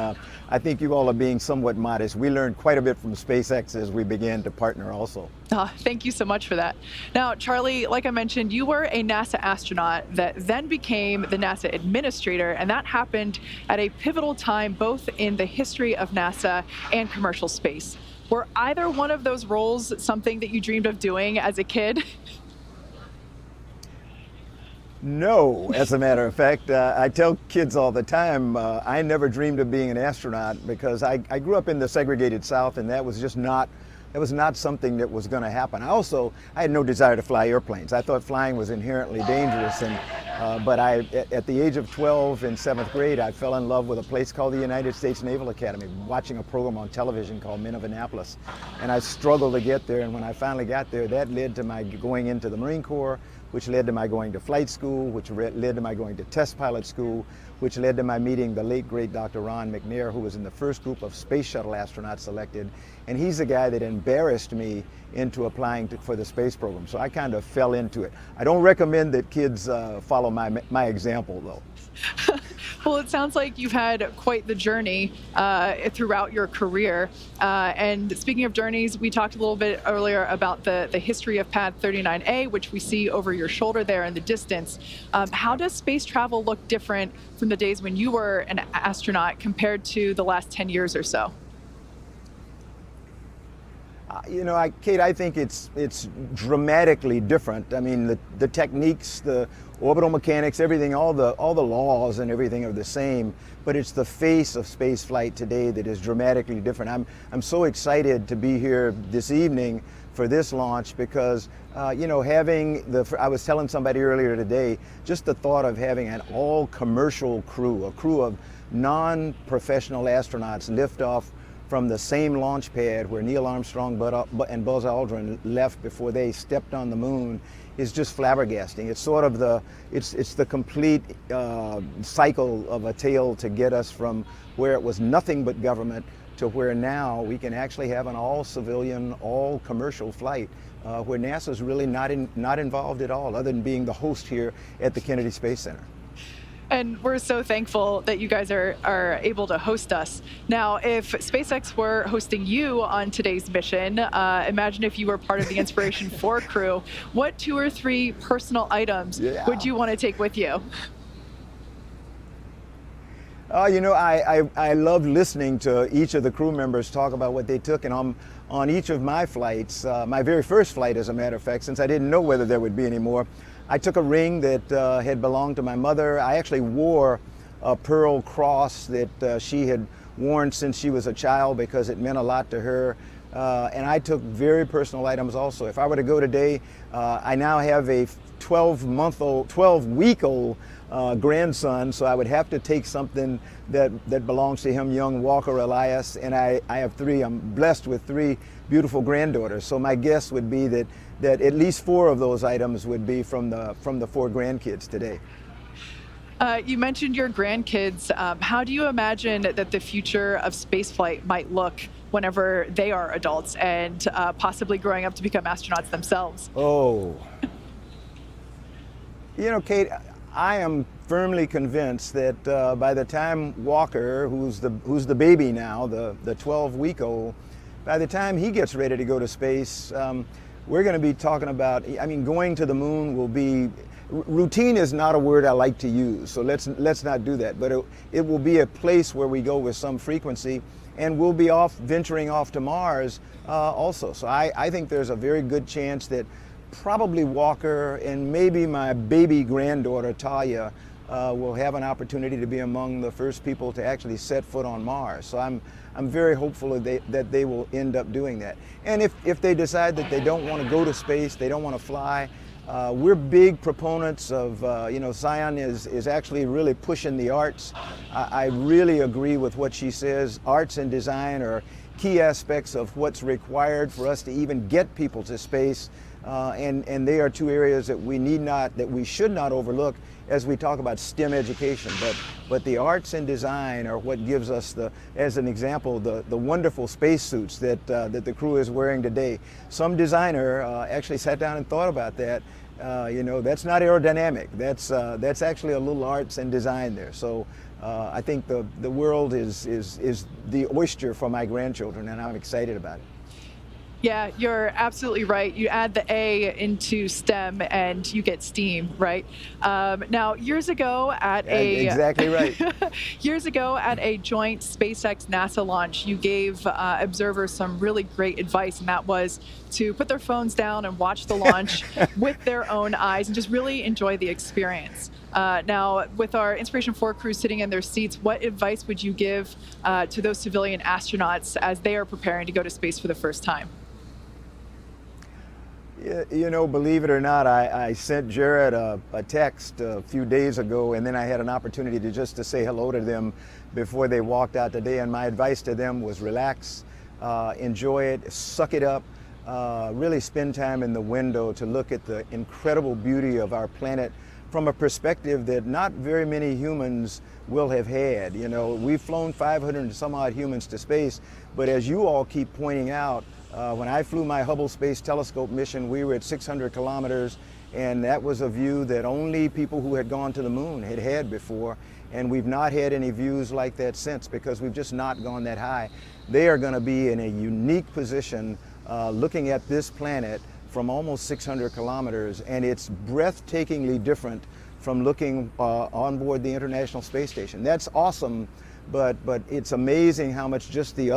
I think you all are being somewhat modest. We learned quite a bit from SpaceX as we began to partner also. Thank you so much for that. Now, Charlie, like I mentioned, you were a NASA astronaut that then became the NASA administrator, and that happened at a pivotal time both in the history of NASA and commercial space. Were either one of those roles something that you dreamed of doing as a kid? No, as a matter of fact, I tell kids all the time, I never dreamed of being an astronaut because I grew up in the segregated South, and that was just not something that was going to happen. I had no desire to fly airplanes. I thought flying was inherently dangerous, but at the age of 12 in 7th grade, I fell in love with a place called the United States Naval Academy, watching a program on television called Men of Annapolis. And I struggled to get there, and when I finally got there, that led to my going into the Marine Corps, which led to my going to flight school, which led to my going to test pilot school, which led to my meeting the late, great Dr. Ron McNair, who was in the first group of space shuttle astronauts selected. And he's the guy that embarrassed me into applying for the space program. So I kind of fell into it. I don't recommend that kids follow my example, though. Well, it sounds like you've had quite the journey throughout your career. And speaking of journeys, we talked a little bit earlier about the history of Pad 39A, which we see over your shoulder there in the distance. How does space travel look different from the days when you were an astronaut compared to the last 10 years or so? Kate, I think it's dramatically different. I mean, the techniques, the orbital mechanics, everything, all the laws and everything are the same, but it's the face of space flight today that is dramatically different. I'm so excited to be here this evening for this launch because, I was telling somebody earlier today, just the thought of having an all-commercial crew, a crew of non-professional astronauts lift off from the same launch pad where Neil Armstrong and Buzz Aldrin left before they stepped on the moon is just flabbergasting. It's sort of it's the complete cycle of a tale to get us from where it was nothing but government to where now we can actually have an all-civilian, all-commercial flight where NASA's really not involved at all, other than being the host here at the Kennedy Space Center. And we're so thankful that you guys are able to host us. Now, if SpaceX were hosting you on today's mission, imagine if you were part of the Inspiration 4 crew, what 2 or 3 personal items would you want to take with you? I love listening to each of the crew members talk about what they took, and on each of my flights, my very first flight, as a matter of fact, since I didn't know whether there would be any more, I took a ring that had belonged to my mother. I actually wore a pearl cross that she had worn since she was a child because it meant a lot to her. And I took very personal items also. If I were to go today, I now have a 12-week-old grandson, so I would have to take something that belongs to him, young Walker Elias, and I have 3. I'm blessed with 3 beautiful granddaughters. So my guess would be that at least 4 of those items would be from the 4 grandkids today. You mentioned your grandkids. How do you imagine that the future of spaceflight might look whenever they are adults and possibly growing up to become astronauts themselves? Oh. You know, Kate, I am firmly convinced that by the time Walker, who's the baby now, the 12-week-old, by the time he gets ready to go to space, we're going to be talking about, I mean, going to the moon will be, routine is not a word I like to use, so let's not do that, but it will be a place where we go with some frequency, and we'll be venturing off to Mars also. So I think there's a very good chance that probably Walker and maybe my baby granddaughter Talia will have an opportunity to be among the first people to actually set foot on Mars. So I'm very hopeful that they will end up doing that. And if they decide that they don't want to go to space, they don't want to fly, we're big proponents of, you know, Sian is actually really pushing the arts. I really agree with what she says. Arts and design are key aspects of what's required for us to even get people to space. And they are two areas that we should not overlook as we talk about STEM education. But the arts and design are what gives us as an example, the wonderful spacesuits that the crew is wearing today. Some designer actually sat down and thought about that. You know, that's not aerodynamic. That's actually a little arts and design there. So I think the world is the oyster for my grandchildren, and I'm excited about it. Yeah, you're absolutely right. You add the A into STEM and you get STEAM, right? Now, years ago at exactly right. Years ago at a joint SpaceX NASA launch, you gave observers some really great advice, and that was to put their phones down and watch the launch with their own eyes and just really enjoy the experience. Now, with our Inspiration4 crew sitting in their seats, what advice would you give to those civilian astronauts as they are preparing to go to space for the first time? You know, believe it or not, I sent Jared a text a few days ago, and then I had an opportunity to say hello to them before they walked out today. And my advice to them was relax, enjoy it, suck it up, really spend time in the window to look at the incredible beauty of our planet from a perspective that not very many humans will have had. You know, we've flown 500 and some odd humans to space, but as you all keep pointing out, when I flew my Hubble Space Telescope mission, we were at 600 kilometers, and that was a view that only people who had gone to the moon had before, and we've not had any views like that since because we've just not gone that high. They are going to be in a unique position looking at this planet from almost 600 kilometers, and it's breathtakingly different from looking on board the International Space Station. That's awesome. But it's amazing how much just the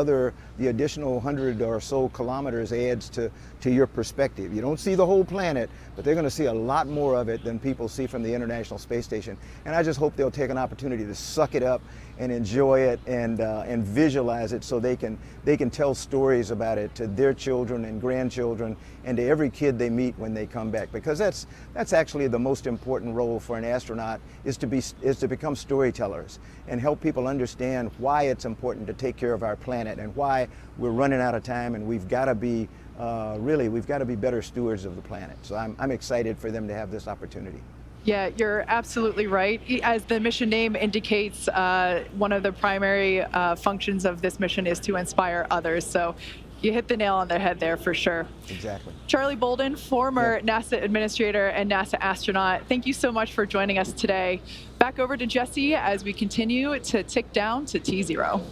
additional 100 or so kilometers adds to your perspective. You don't see the whole planet, but they're going to see a lot more of it than people see from the International Space Station. And I just hope they'll take an opportunity to suck it up and enjoy it and visualize it so they can tell stories about it to their children and grandchildren and to every kid they meet when they come back. Because that's actually the most important role for an astronaut is to become storytellers and help people understand why it's important to take care of our planet and why we're running out of time, and we've got to be better stewards of the planet. So I'm excited for them to have this opportunity. Yeah, you're absolutely right. As the mission name indicates, one of the primary functions of this mission is to inspire others. So you hit the nail on the head there for sure. Exactly. Charlie Bolden, former NASA administrator and NASA astronaut, thank you so much for joining us today. Back over to Jesse as we continue to tick down to T0.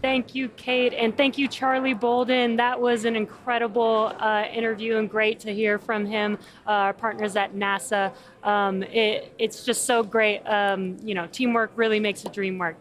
Thank you, Kate, and thank you, Charlie Bolden. That was an incredible interview and great to hear from him, our partners at NASA. It's just so great. You know, teamwork really makes the dream work.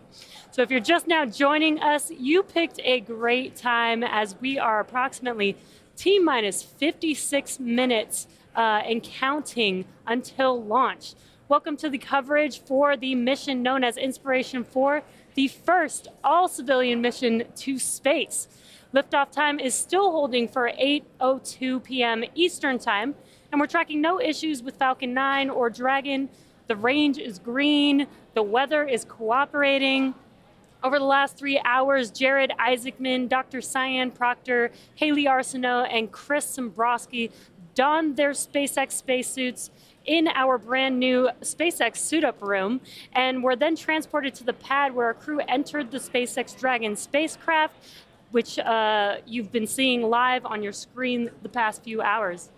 So if you're just now joining us, you picked a great time as we are approximately T-minus 56 minutes and counting until launch. Welcome to the coverage for the mission known as Inspiration4, the first all-civilian mission to space. Liftoff time is still holding for 8:02 p.m. Eastern Time, and we're tracking no issues with Falcon 9 or Dragon. The range is green, the weather is cooperating. Over the last 3 hours, Jared Isaacman, Dr. Sian Proctor, Hayley Arceneaux, and Chris Sembroski donned their SpaceX spacesuits, in our brand new SpaceX suit-up room, and were then transported to the pad where our crew entered the SpaceX Dragon spacecraft, which you've been seeing live on your screen the past few hours.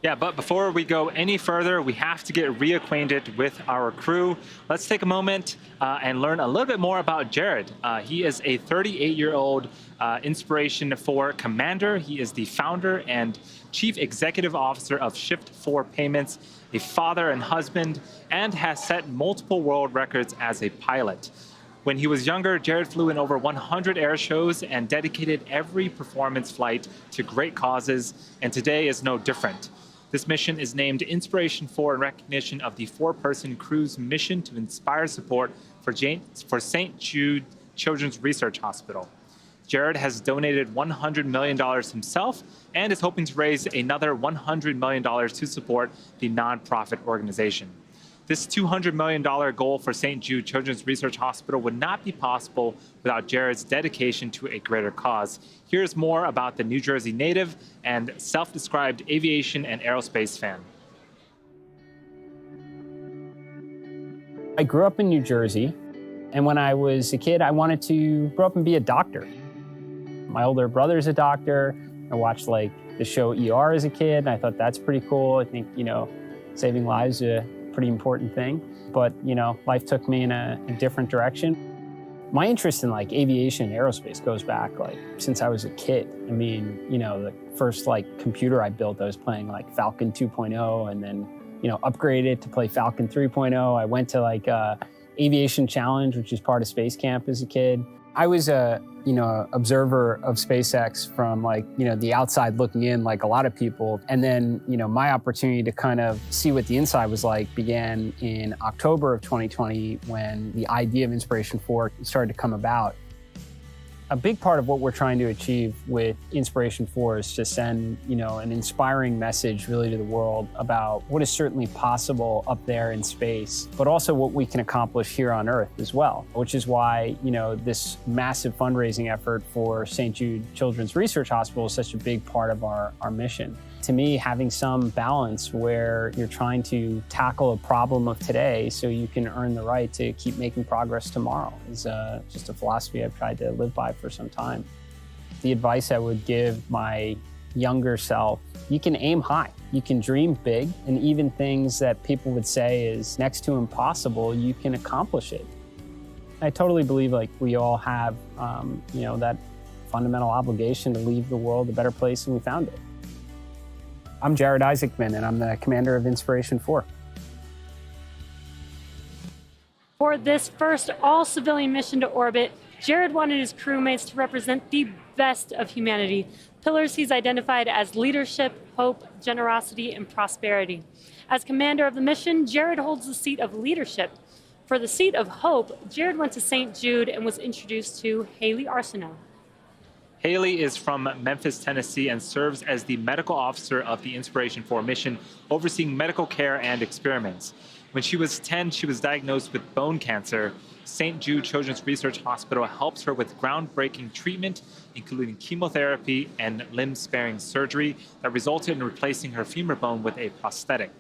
Yeah, but before we go any further, we have to get reacquainted with our crew. Let's take a moment and learn a little bit more about Jared. He is a 38-year-old Inspiration4 commander. He is the founder and chief executive officer of Shift4 Payments, a father and husband, and has set multiple world records as a pilot. When he was younger, Jared flew in over 100 air shows and dedicated every performance flight to great causes, and today is no different. This mission is named Inspiration4 in recognition of the 4-person crew's mission to inspire support for St. Jude Children's Research Hospital. Jared has donated $100 million himself and is hoping to raise another $100 million to support the nonprofit organization. This $200 million goal for St. Jude Children's Research Hospital would not be possible without Jared's dedication to a greater cause. Here's more about the New Jersey native and self-described aviation and aerospace fan. I grew up in New Jersey, and when I was a kid, I wanted to grow up and be a doctor. My older brother's a doctor. I watched like the show ER as a kid, and I thought that's pretty cool. I think, saving lives is a pretty important thing. But, life took me in a different direction. My interest in like aviation and aerospace goes back like since I was a kid. I mean, the first like computer I built, I was playing like Falcon 2.0 and then, upgraded to play Falcon 3.0. I went to like Aviation Challenge, which is part of Space Camp as a kid. I was a, observer of SpaceX from like, the outside looking in like a lot of people. And then, my opportunity to kind of see what the inside was like began in October of 2020 when the idea of Inspiration4 started to come about. A big part of what we're trying to achieve with Inspiration4 is to send, an inspiring message really to the world about what is certainly possible up there in space, but also what we can accomplish here on Earth as well, which is why, this massive fundraising effort for St. Jude Children's Research Hospital is such a big part of our mission. To me, having some balance where you're trying to tackle a problem of today so you can earn the right to keep making progress tomorrow is just a philosophy I've tried to live by for some time. The advice I would give my younger self, you can aim high, you can dream big, and even things that people would say is next to impossible, you can accomplish it. I totally believe like we all have, that fundamental obligation to leave the world a better place than we found it. I'm Jared Isaacman, and I'm the commander of Inspiration4. For this first all-civilian mission to orbit, Jared wanted his crewmates to represent the best of humanity, pillars he's identified as leadership, hope, generosity, and prosperity. As commander of the mission, Jared holds the seat of leadership. For the seat of hope, Jared went to St. Jude and was introduced to Hayley Arceneaux. Hayley is from Memphis, Tennessee, and serves as the medical officer of the Inspiration4 mission, overseeing medical care and experiments. When she was 10, she was diagnosed with bone cancer. St. Jude Children's Research Hospital helps her with groundbreaking treatment, including chemotherapy and limb-sparing surgery that resulted in replacing her femur bone with a prosthetic.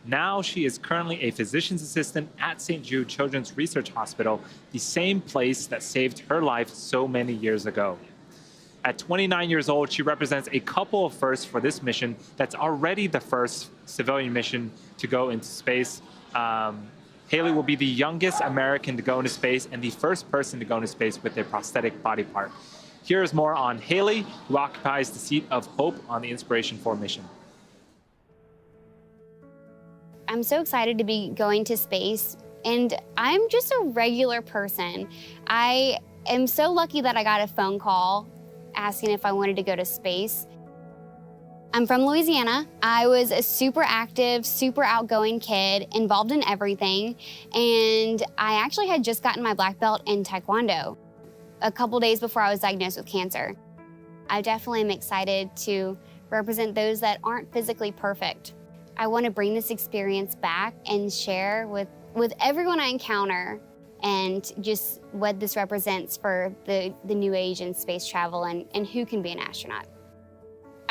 Now she is currently a physician's assistant at St. Jude Children's Research Hospital, the same place that saved her life so many years ago. At 29 years old, she represents a couple of firsts for this mission that's already the first civilian mission to go into space. Hayley will be the youngest American to go into space and the first person to go into space with a prosthetic body part. Here's more on Hayley, who occupies the seat of hope on the Inspiration4 mission. I'm so excited to be going to space, and I'm just a regular person. I am so lucky that I got a phone call asking if I wanted to go to space. I'm from Louisiana. I was a super active, super outgoing kid, involved in everything, and I actually had just gotten my black belt in Taekwondo a couple days before I was diagnosed with cancer. I definitely am excited to represent those that aren't physically perfect. I want to bring this experience back and share with everyone I encounter, and just what this represents for the new age in space travel and who can be an astronaut.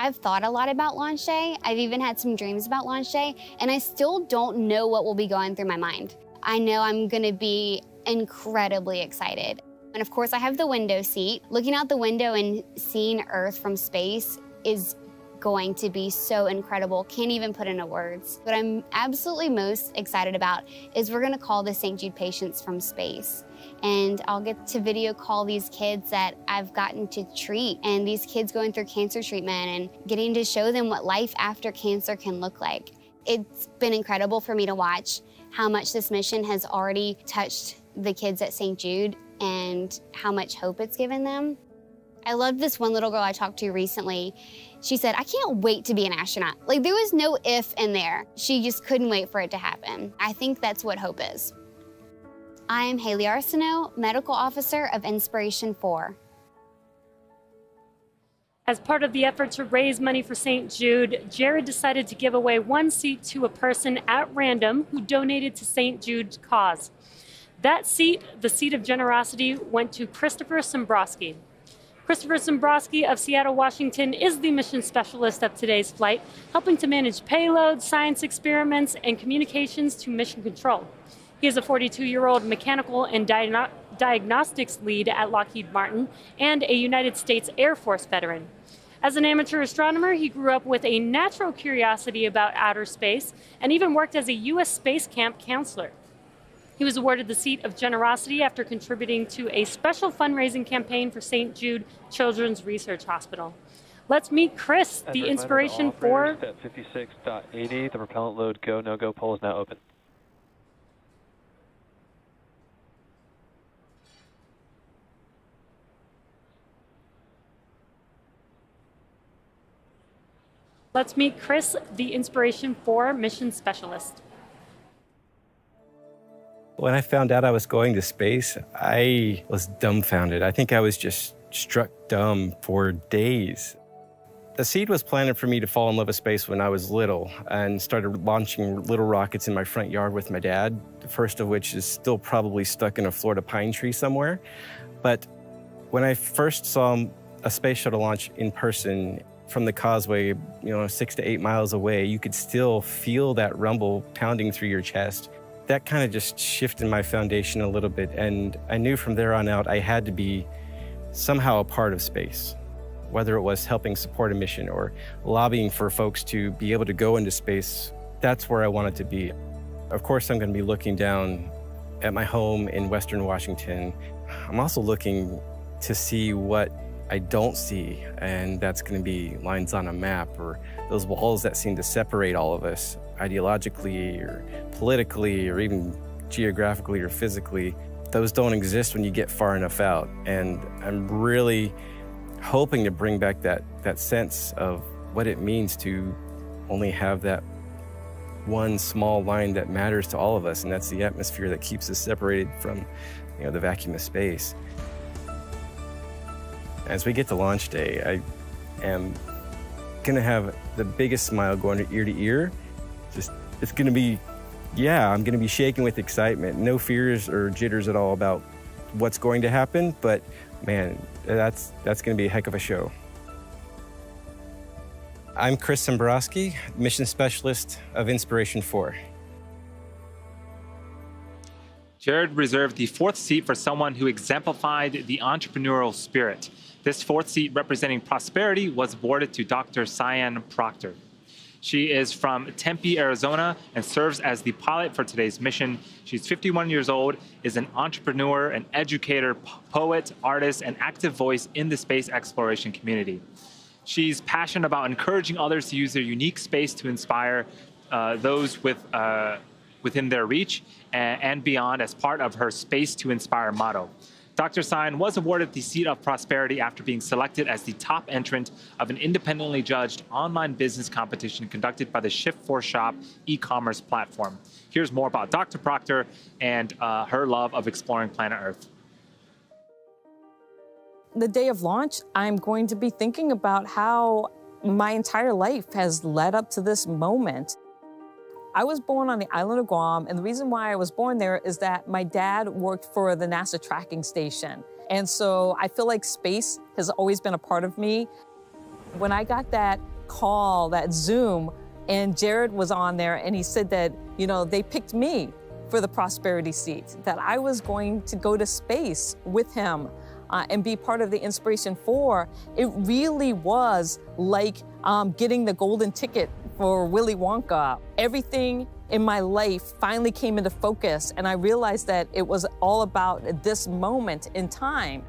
I've thought a lot about launch day. I've even had some dreams about launch day, and I still don't know what will be going through my mind. I know I'm gonna be incredibly excited. And of course, I have the window seat. Looking out the window and seeing Earth from space is going to be so incredible. Can't even put into words. What I'm absolutely most excited about is we're gonna call the St. Jude patients from space. And I'll get to video call these kids that I've gotten to treat, and these kids going through cancer treatment and getting to show them what life after cancer can look like. It's been incredible for me to watch how much this mission has already touched the kids at St. Jude and how much hope it's given them. I loved this one little girl I talked to recently. She said, I can't wait to be an astronaut. Like, there was no if in there. She just couldn't wait for it to happen. I think that's what hope is. I am Hayley Arceneaux, Medical Officer of Inspiration4. As part of the effort to raise money for St. Jude, Jared decided to give away one seat to a person at random who donated to St. Jude's cause. That seat, the seat of generosity, went to Christopher Sembroski. Christopher Sembroski of Seattle, Washington, is the mission specialist of today's flight, helping to manage payloads, science experiments, and communications to mission control. He is a 42-year-old mechanical and diagnostics lead at Lockheed Martin and a United States Air Force veteran. As an amateur astronomer, he grew up with a natural curiosity about outer space and even worked as a U.S. space camp counselor. He was awarded the seat of generosity after contributing to a special fundraising campaign for St. Jude Children's Research Hospital. Let's meet Chris, the inspiration for... At 56.80, the propellant load go, no-go pole is now open. Let's meet Chris, the inspiration for mission specialist. When I found out I was going to space, I was dumbfounded. I think I was just struck dumb for days. The seed was planted for me to fall in love with space when I was little and started launching little rockets in my front yard with my dad, the first of which is still probably stuck in a Florida pine tree somewhere. But when I first saw a space shuttle launch in person from the causeway, 6 to 8 miles away, you could still feel that rumble pounding through your chest. That kind of just shifted my foundation a little bit, and I knew from there on out I had to be somehow a part of space, whether it was helping support a mission or lobbying for folks to be able to go into space. That's where I wanted to be. Of course, I'm going to be looking down at my home in Western Washington. I'm also looking to see what I don't see, and that's going to be lines on a map or those walls that seem to separate all of us ideologically or politically or even geographically or physically. Those don't exist when you get far enough out. And I'm really hoping to bring back that sense of what it means to only have that one small line that matters to all of us, and that's the atmosphere that keeps us separated from the vacuum of space. As we get to launch day, I am gonna have the biggest smile going ear to ear. It's gonna be, I'm gonna be shaking with excitement. No fears or jitters at all about what's going to happen, but man, that's gonna be a heck of a show. I'm Chris Sembroski, mission specialist of Inspiration4. Jared reserved the fourth seat for someone who exemplified the entrepreneurial spirit. This fourth seat representing prosperity was awarded to Dr. Sian Proctor. She is from Tempe, Arizona, and serves as the pilot for today's mission. She's 51 years old, is an entrepreneur, an educator, poet, artist, and active voice in the space exploration community. She's passionate about encouraging others to use their unique space to inspire those within their reach and beyond as part of her Space to Inspire motto. Dr. Sian was awarded the seat of prosperity after being selected as the top entrant of an independently judged online business competition conducted by the Shift4 Shop e-commerce platform. Here's more about Dr. Proctor and her love of exploring planet Earth. The day of launch, I'm going to be thinking about how my entire life has led up to this moment. I was born on the island of Guam, and the reason why I was born there is that my dad worked for the NASA tracking station. And so I feel like space has always been a part of me. When I got that call, that Zoom, and Jared was on there, and he said that, they picked me for the Prosperity seat, that I was going to go to space with him and be part of the Inspiration4. It really was like getting the golden ticket for Willy Wonka. Everything in my life finally came into focus, and I realized that it was all about this moment in time.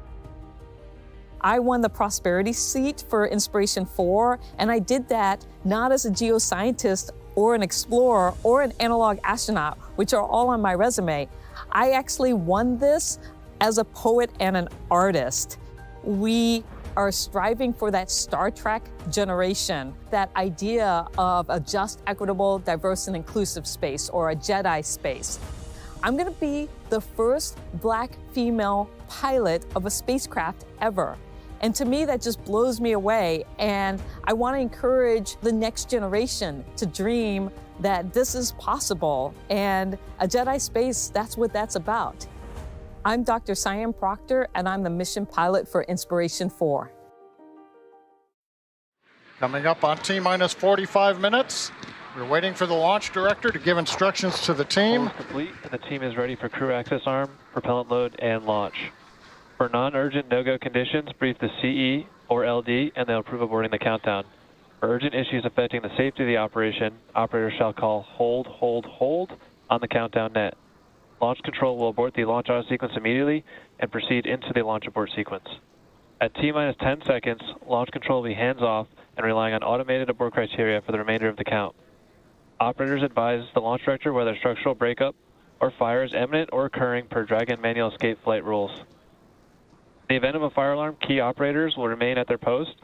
I won the Prosperity seat for Inspiration4, and I did that not as a geoscientist or an explorer or an analog astronaut, which are all on my resume. I actually won this as a poet and an artist. We are striving for that Star Trek generation, that idea of a just, equitable, diverse, and inclusive space, or a Jedi space. I'm gonna be the first Black female pilot of a spacecraft ever. And to me, that just blows me away. And I want to encourage the next generation to dream that this is possible. And a Jedi space, that's what that's about. I'm Dr. Sian Proctor, and I'm the mission pilot for Inspiration4. Coming up on T-minus 45 minutes, we're waiting for the launch director to give instructions to the team. Complete, and the team is ready for crew access arm, propellant load, and launch. For non-urgent no-go conditions, brief the CE or LD, and they'll approve aborting the countdown. For urgent issues affecting the safety of the operation, operators shall call hold, hold, hold on the countdown net. Launch control will abort the launch auto sequence immediately and proceed into the launch abort sequence. At T-minus 10 seconds, launch control will be hands-off and relying on automated abort criteria for the remainder of the count. Operators advise the launch director whether structural breakup or fire is imminent or occurring per Dragon manual escape flight rules. In the event of a fire alarm, key operators will remain at their post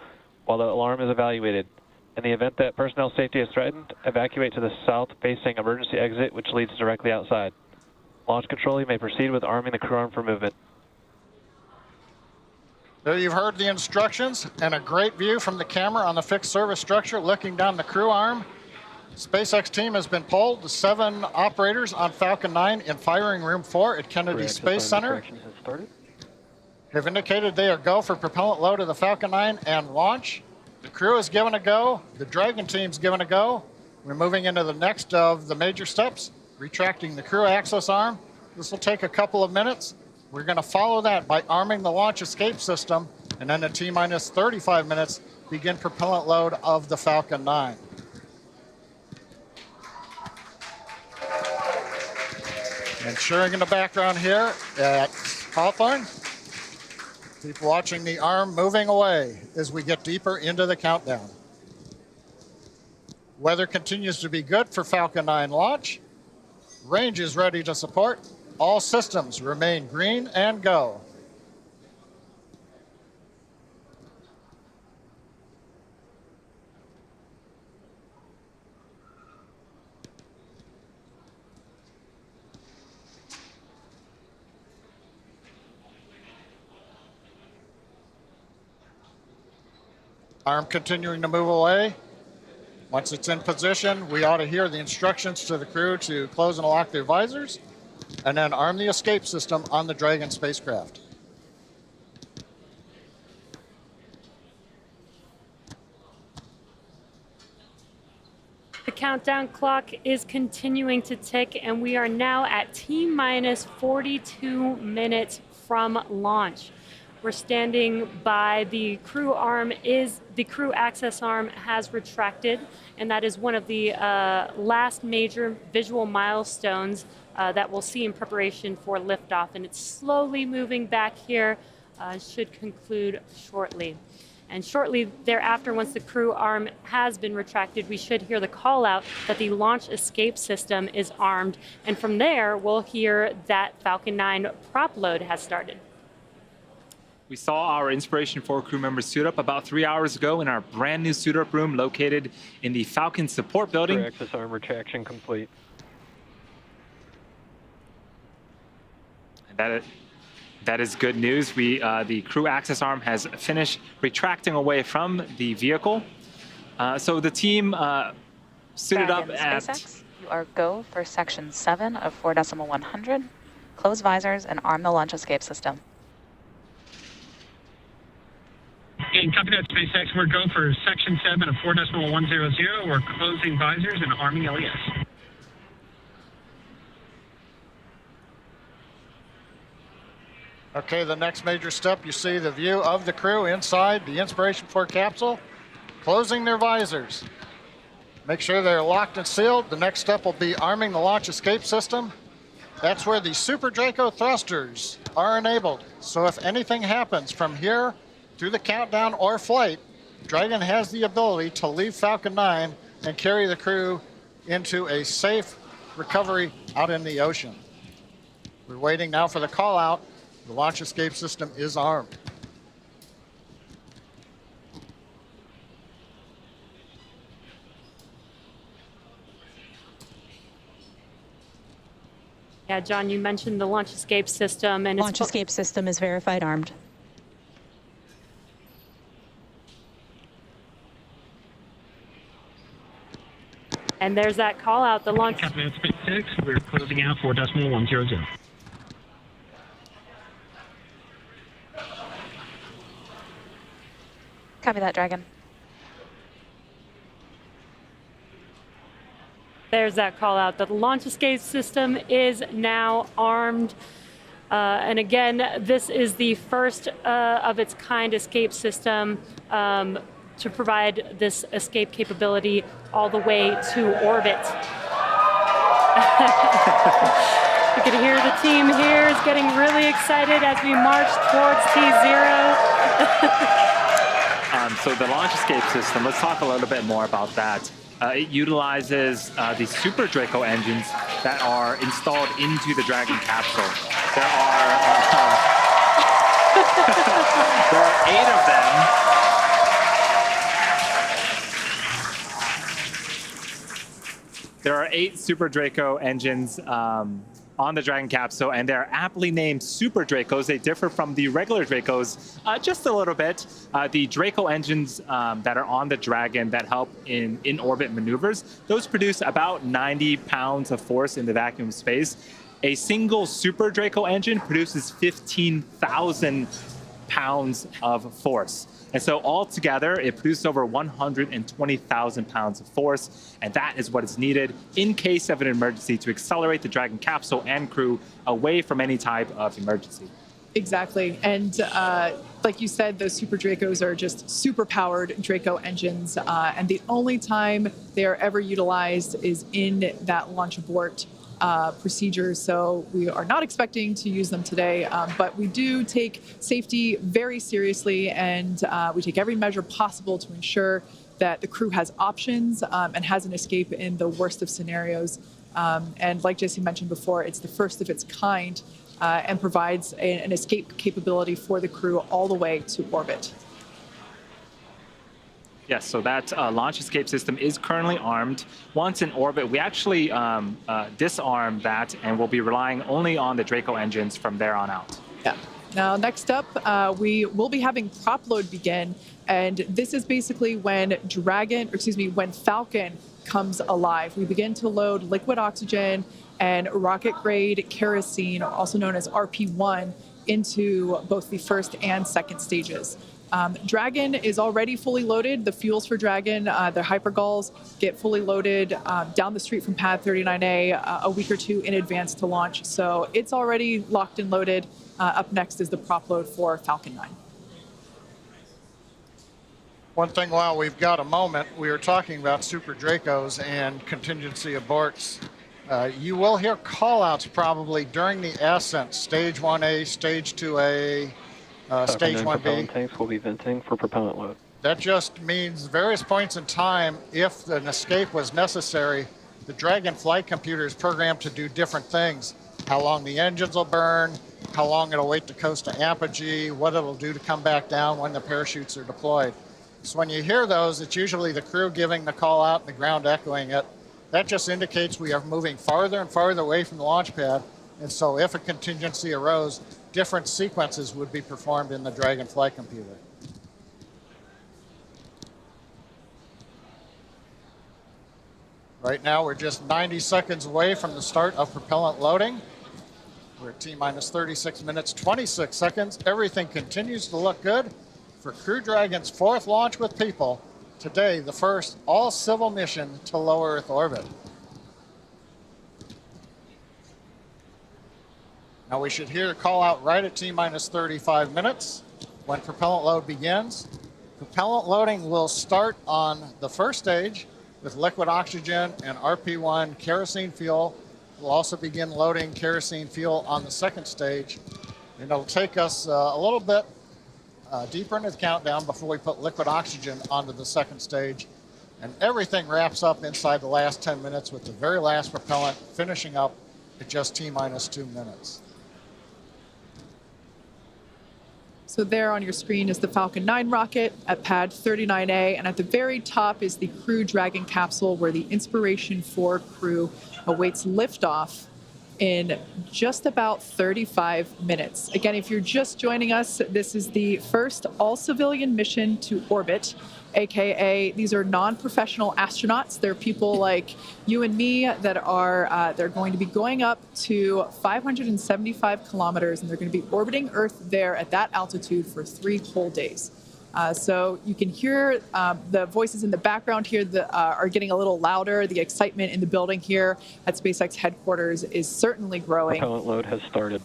while the alarm is evaluated. In the event that personnel safety is threatened, evacuate to the south-facing emergency exit, which leads directly outside. Launch control, you may proceed with arming the crew arm for movement. There you've heard the instructions and a great view from the camera on the fixed service structure looking down the crew arm. SpaceX team has been pulled. The 7 operators on Falcon 9 in firing room 4 at Kennedy Space Center have indicated they are go for propellant load of the Falcon 9 and launch. The crew is given a go. The Dragon team's given a go. We're moving into the next of the major steps, retracting the crew access arm. This will take a couple of minutes. We're going to follow that by arming the launch escape system, and then at T-minus 35 minutes, begin propellant load of the Falcon 9. And sharing in the background here at Hawthorne, keep watching the arm moving away as we get deeper into the countdown. Weather continues to be good for Falcon 9 launch. Range is ready to support. All systems remain green and go. Arm continuing to move away. Once it's in position, we ought to hear the instructions to the crew to close and lock their visors, and then arm the escape system on the Dragon spacecraft. The countdown clock is continuing to tick, and we are now at T-minus 42 minutes from launch. We're standing by the crew arm. The crew access arm has retracted, and that is one of the last major visual milestones that we'll see in preparation for liftoff, and it's slowly moving back here, should conclude shortly. And shortly thereafter, once the crew arm has been retracted, we should hear the call out that the launch escape system is armed, and from there, we'll hear that Falcon 9 prop load has started. We saw our Inspiration4 crew members suit up about 3 hours ago in our brand new suit up room located in the Falcon support building. Crew access arm retraction complete. That is good news. The crew access arm has finished retracting away from the vehicle. So the team suited up at... SpaceX, you are go for section 7 of 4.100. Close visors and arm the launch escape system. And copy that, SpaceX. We're go for section 7 of 4.100. We're closing visors and arming LES. Okay, the next major step, you see the view of the crew inside the Inspiration4 capsule, closing their visors. Make sure they're locked and sealed. The next step will be arming the launch escape system. That's where the Super Draco thrusters are enabled. So if anything happens from here through the countdown or flight, Dragon has the ability to leave Falcon 9 and carry the crew into a safe recovery out in the ocean. We're waiting now for the call out. The launch escape system is armed. Yeah, John, you mentioned the launch escape system, and launch escape system is verified armed. And there's that call out. The launch. Captain SpaceX, we're closing out 4.100. Copy that, Dragon. There's that call out. The launch escape system is now armed. And again, this is the first of its kind escape system to provide this escape capability all the way to orbit. You can hear the team here is getting really excited as we march towards T0. So the launch escape system, let's talk a little bit more about that. It utilizes the Super Draco engines that are installed into the Dragon capsule. There are 8 of them. There are 8 Super Draco engines on the Dragon capsule, and they're aptly named Super Dracos. They differ from the regular Dracos just a little bit. The Draco engines that are on the Dragon that help in in-orbit maneuvers, those produce about 90 pounds of force in the vacuum space. A single Super Draco engine produces 15,000 pounds of force. And so altogether, it produces over 120,000 pounds of force, and that is what is needed in case of an emergency to accelerate the Dragon capsule and crew away from any type of emergency. Exactly. And like you said, those Super Dracos are just super-powered Draco engines, and the only time they are ever utilized is in that launch abort procedures, so we are not expecting to use them today, but we do take safety very seriously, and we take every measure possible to ensure that the crew has options and has an escape in the worst of scenarios. And like Jesse mentioned before, it's the first of its kind and provides an escape capability for the crew all the way to orbit. Yes, so that launch escape system is currently armed. Once in orbit, we actually disarm that, and we'll be relying only on the Draco engines from there on out. Yeah. Now, next up, we will be having prop load begin, and this is basically when when Falcon comes alive. We begin to load liquid oxygen and rocket-grade kerosene, also known as RP1, into both the first and second stages. Dragon is already fully loaded. The fuels for Dragon, the hypergulls, get fully loaded down the street from pad 39A a week or two in advance to launch. So it's already locked and loaded. Up next is the prop load for Falcon 9. One thing while we've got a moment, we were talking about Super Dracos and contingency aborts. You will hear call-outs probably during the ascent, stage 1A, stage 2A, stage 1B. Propellant tanks will be venting for propellant load. That just means various points in time, if an escape was necessary, the Dragon flight computer is programmed to do different things. How long the engines will burn, how long it'll wait to coast to apogee, what it'll do to come back down when the parachutes are deployed. So when you hear those, it's usually the crew giving the call out and the ground echoing it. That just indicates we are moving farther and farther away from the launch pad. And so if a contingency arose, different sequences would be performed in the Dragon flight computer. Right now, we're just 90 seconds away from the start of propellant loading. We're at T-minus 36 minutes, 26 seconds. Everything continues to look good. for Crew Dragon's 4th launch with people, today the first all-civil mission to low Earth orbit. Now we should hear a call out right at T-minus 35 minutes when propellant load begins. Propellant loading will start on the first stage with liquid oxygen and RP1 kerosene fuel. We'll also begin loading kerosene fuel on the second stage. And it'll take us a little bit deeper into the countdown before we put liquid oxygen onto the second stage. And everything wraps up inside the last 10 minutes with the very last propellant finishing up at just T-minus 2 minutes. So there on your screen is the Falcon 9 rocket at pad 39A, and at the very top is the Crew Dragon capsule where the Inspiration 4 crew awaits liftoff in just about 35 minutes. Again, if you're just joining us, this is the first all-civilian mission to orbit, AKA these are non-professional astronauts. They're people like you and me that are, they're going to be going up to 575 kilometers, and they're going to be orbiting Earth there at that altitude for 3 whole days. So you can hear the voices in the background here that are getting a little louder. The excitement in the building here at SpaceX headquarters is certainly growing. Propellant load has started.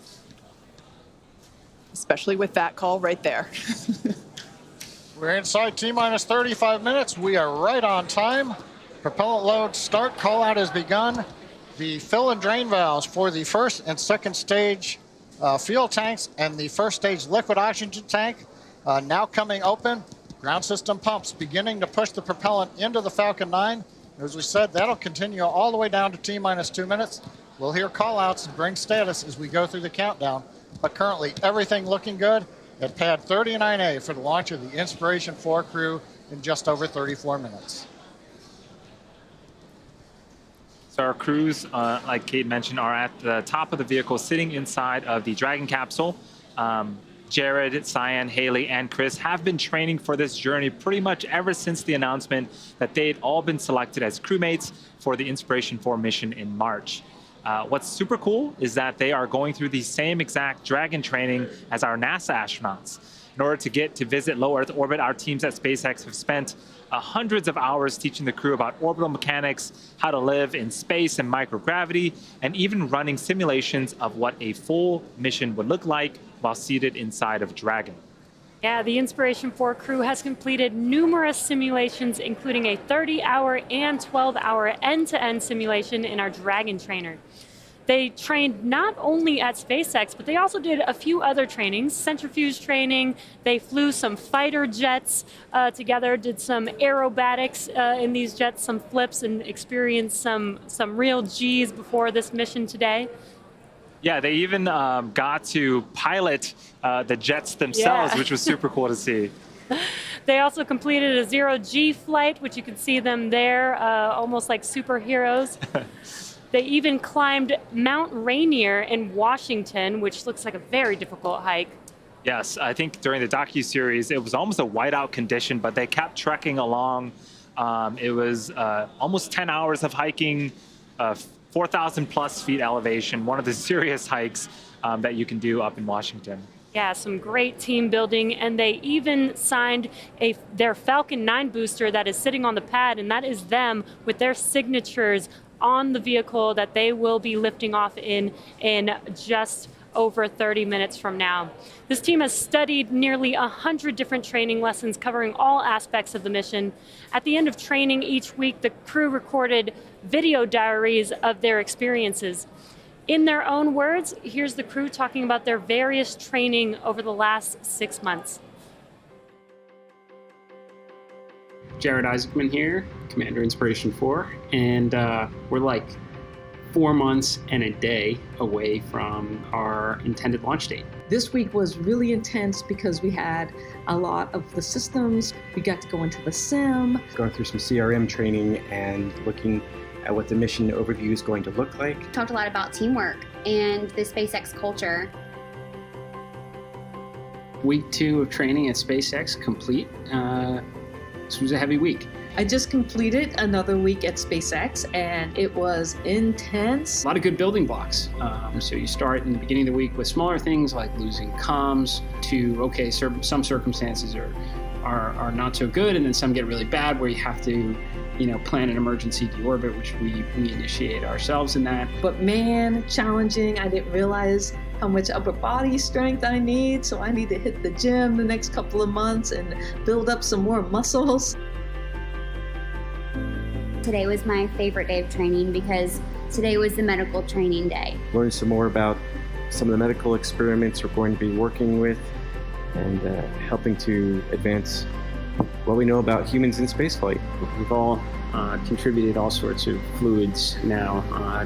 Especially with that call right there. We're inside T-minus 35 minutes. We are right on time. Propellant load start call out has begun. The fill and drain valves for the first and second stage fuel tanks and the first stage liquid oxygen tank now coming open. Ground system pumps beginning to push the propellant into the Falcon 9. As we said, that'll continue all the way down to T-minus 2 minutes. We'll hear call outs and bring status as we go through the countdown. But currently everything looking good at pad 39A for the launch of the Inspiration 4 crew in just over 34 minutes. So our crews, like Kate mentioned, are at the top of the vehicle sitting inside of the Dragon capsule. Jared, Sian, Hayley, and Chris have been training for this journey pretty much ever since the announcement that they'd all been selected as crewmates for the Inspiration 4 mission in March. What's super cool is that they are going through the same exact Dragon training as our NASA astronauts. In order to get to visit low Earth orbit, our teams at SpaceX have spent hundreds of hours teaching the crew about orbital mechanics, how to live in space and microgravity, and even running simulations of what a full mission would look like while seated inside of Dragon. Yeah, the Inspiration 4 crew has completed numerous simulations, including a 30-hour and 12-hour end-to-end simulation in our Dragon trainer. They trained not only at SpaceX, but they also did a few other trainings, centrifuge training. They flew some fighter jets together, did some aerobatics in these jets, some flips, and experienced some real G's before this mission today. Yeah, they even got to pilot the jets themselves, which was super cool to see. They also completed a zero-G flight, which you can see them there, almost like superheroes. They even climbed Mount Rainier in Washington, which looks like a very difficult hike. Yes, I think during the docuseries, it was almost a whiteout condition, but they kept trekking along. It was almost 10 hours of hiking, 4,000 plus feet elevation, one of the serious hikes that you can do up in Washington. Yeah, some great team building, and they even signed their Falcon 9 booster that is sitting on the pad, and that is them with their signatures on the vehicle that they will be lifting off in just over 30 minutes from now. This team has studied nearly 100 different training lessons covering all aspects of the mission. At the end of training each week, the crew recorded video diaries of their experiences. In their own words, here's the crew talking about their various training over the last 6 months. Jared Isaacman here, Commander Inspiration 4, and we're like 4 months and a day away from our intended launch date. This week was really intense because we had a lot of the systems. We got to go into the sim. Going through some CRM training and looking at what the mission overview is going to look like. Talked a lot about teamwork and the SpaceX culture. Week 2 of training at SpaceX complete. This was a heavy week. I just completed another week at SpaceX and it was intense. A lot of good building blocks. So you start in the beginning of the week with smaller things like losing comms to, okay, some circumstances are not so good, and then some get really bad where you have to, plan an emergency deorbit, which we initiate ourselves in that. But man, challenging. I didn't realize how much upper body strength I need, so I need to hit the gym the next couple of months and build up some more muscles. Today was my favorite day of training because today was the medical training day. Learn some more about some of the medical experiments we're going to be working with and helping to advance what we know about humans in spaceflight. We've all contributed all sorts of fluids now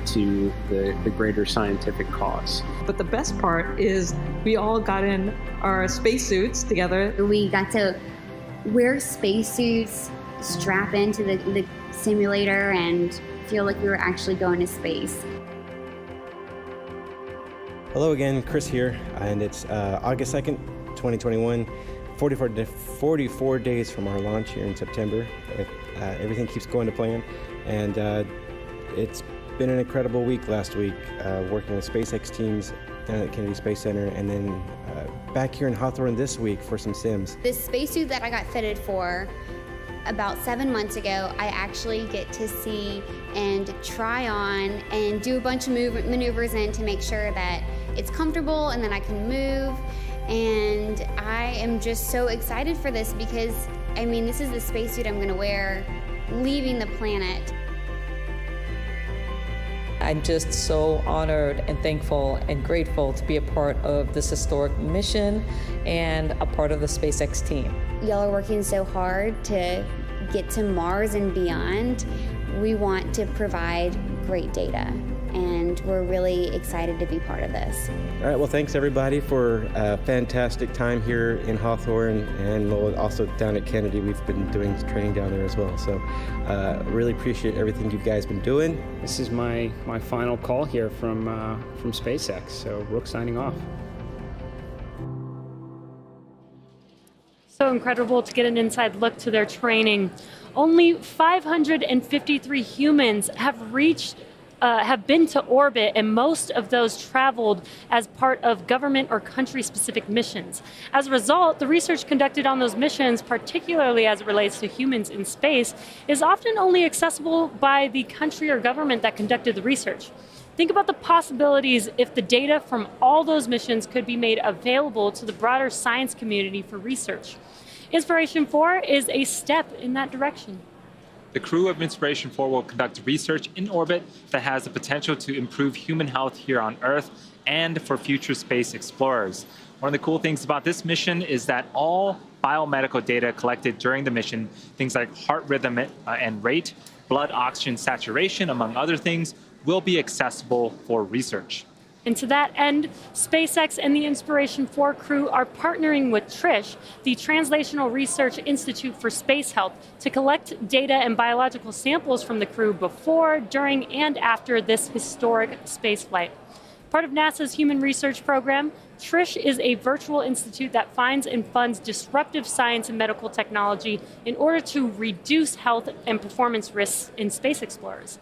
to the greater scientific cause. But the best part is we all got in our spacesuits together. We got to wear spacesuits, strap into the simulator, and feel like we were actually going to space. Hello again, Chris here, and it's August 2nd, 2021, 44 days from our launch here in September. Everything keeps going to plan, and it's been an incredible week last week, working with SpaceX teams down at Kennedy Space Center, and then back here in Hawthorne this week for some sims. This spacesuit that I got fitted for about 7 months ago, I actually get to see and try on and do a bunch of maneuvers in to make sure that it's comfortable and that I can move. And I am just so excited for this because, this is the spacesuit I'm going to wear leaving the planet. I'm just so honored and thankful and grateful to be a part of this historic mission and a part of the SpaceX team. Y'all are working so hard to get to Mars and beyond. We want to provide great data, and we're really excited to be part of this. All right, well, thanks everybody for a fantastic time here in Hawthorne and also down at Kennedy. We've been doing training down there as well, so really appreciate everything you guys been doing. This is my final call here from SpaceX, so Rook signing off. So incredible to get an inside look to their training. Only 553 humans have been to orbit, and most of those traveled as part of government or country-specific missions. As a result, the research conducted on those missions, particularly as it relates to humans in space, is often only accessible by the country or government that conducted the research. Think about the possibilities if the data from all those missions could be made available to the broader science community for research. Inspiration4 is a step in that direction. The crew of Inspiration4 will conduct research in orbit that has the potential to improve human health here on Earth and for future space explorers. One of the cool things about this mission is that all biomedical data collected during the mission, things like heart rhythm and rate, blood oxygen saturation, among other things, will be accessible for research. And to that end, SpaceX and the Inspiration4 crew are partnering with TRISH, the Translational Research Institute for Space Health, to collect data and biological samples from the crew before, during, and after this historic spaceflight. Part of NASA's Human Research Program, TRISH is a virtual institute that finds and funds disruptive science and medical technology in order to reduce health and performance risks in space explorers.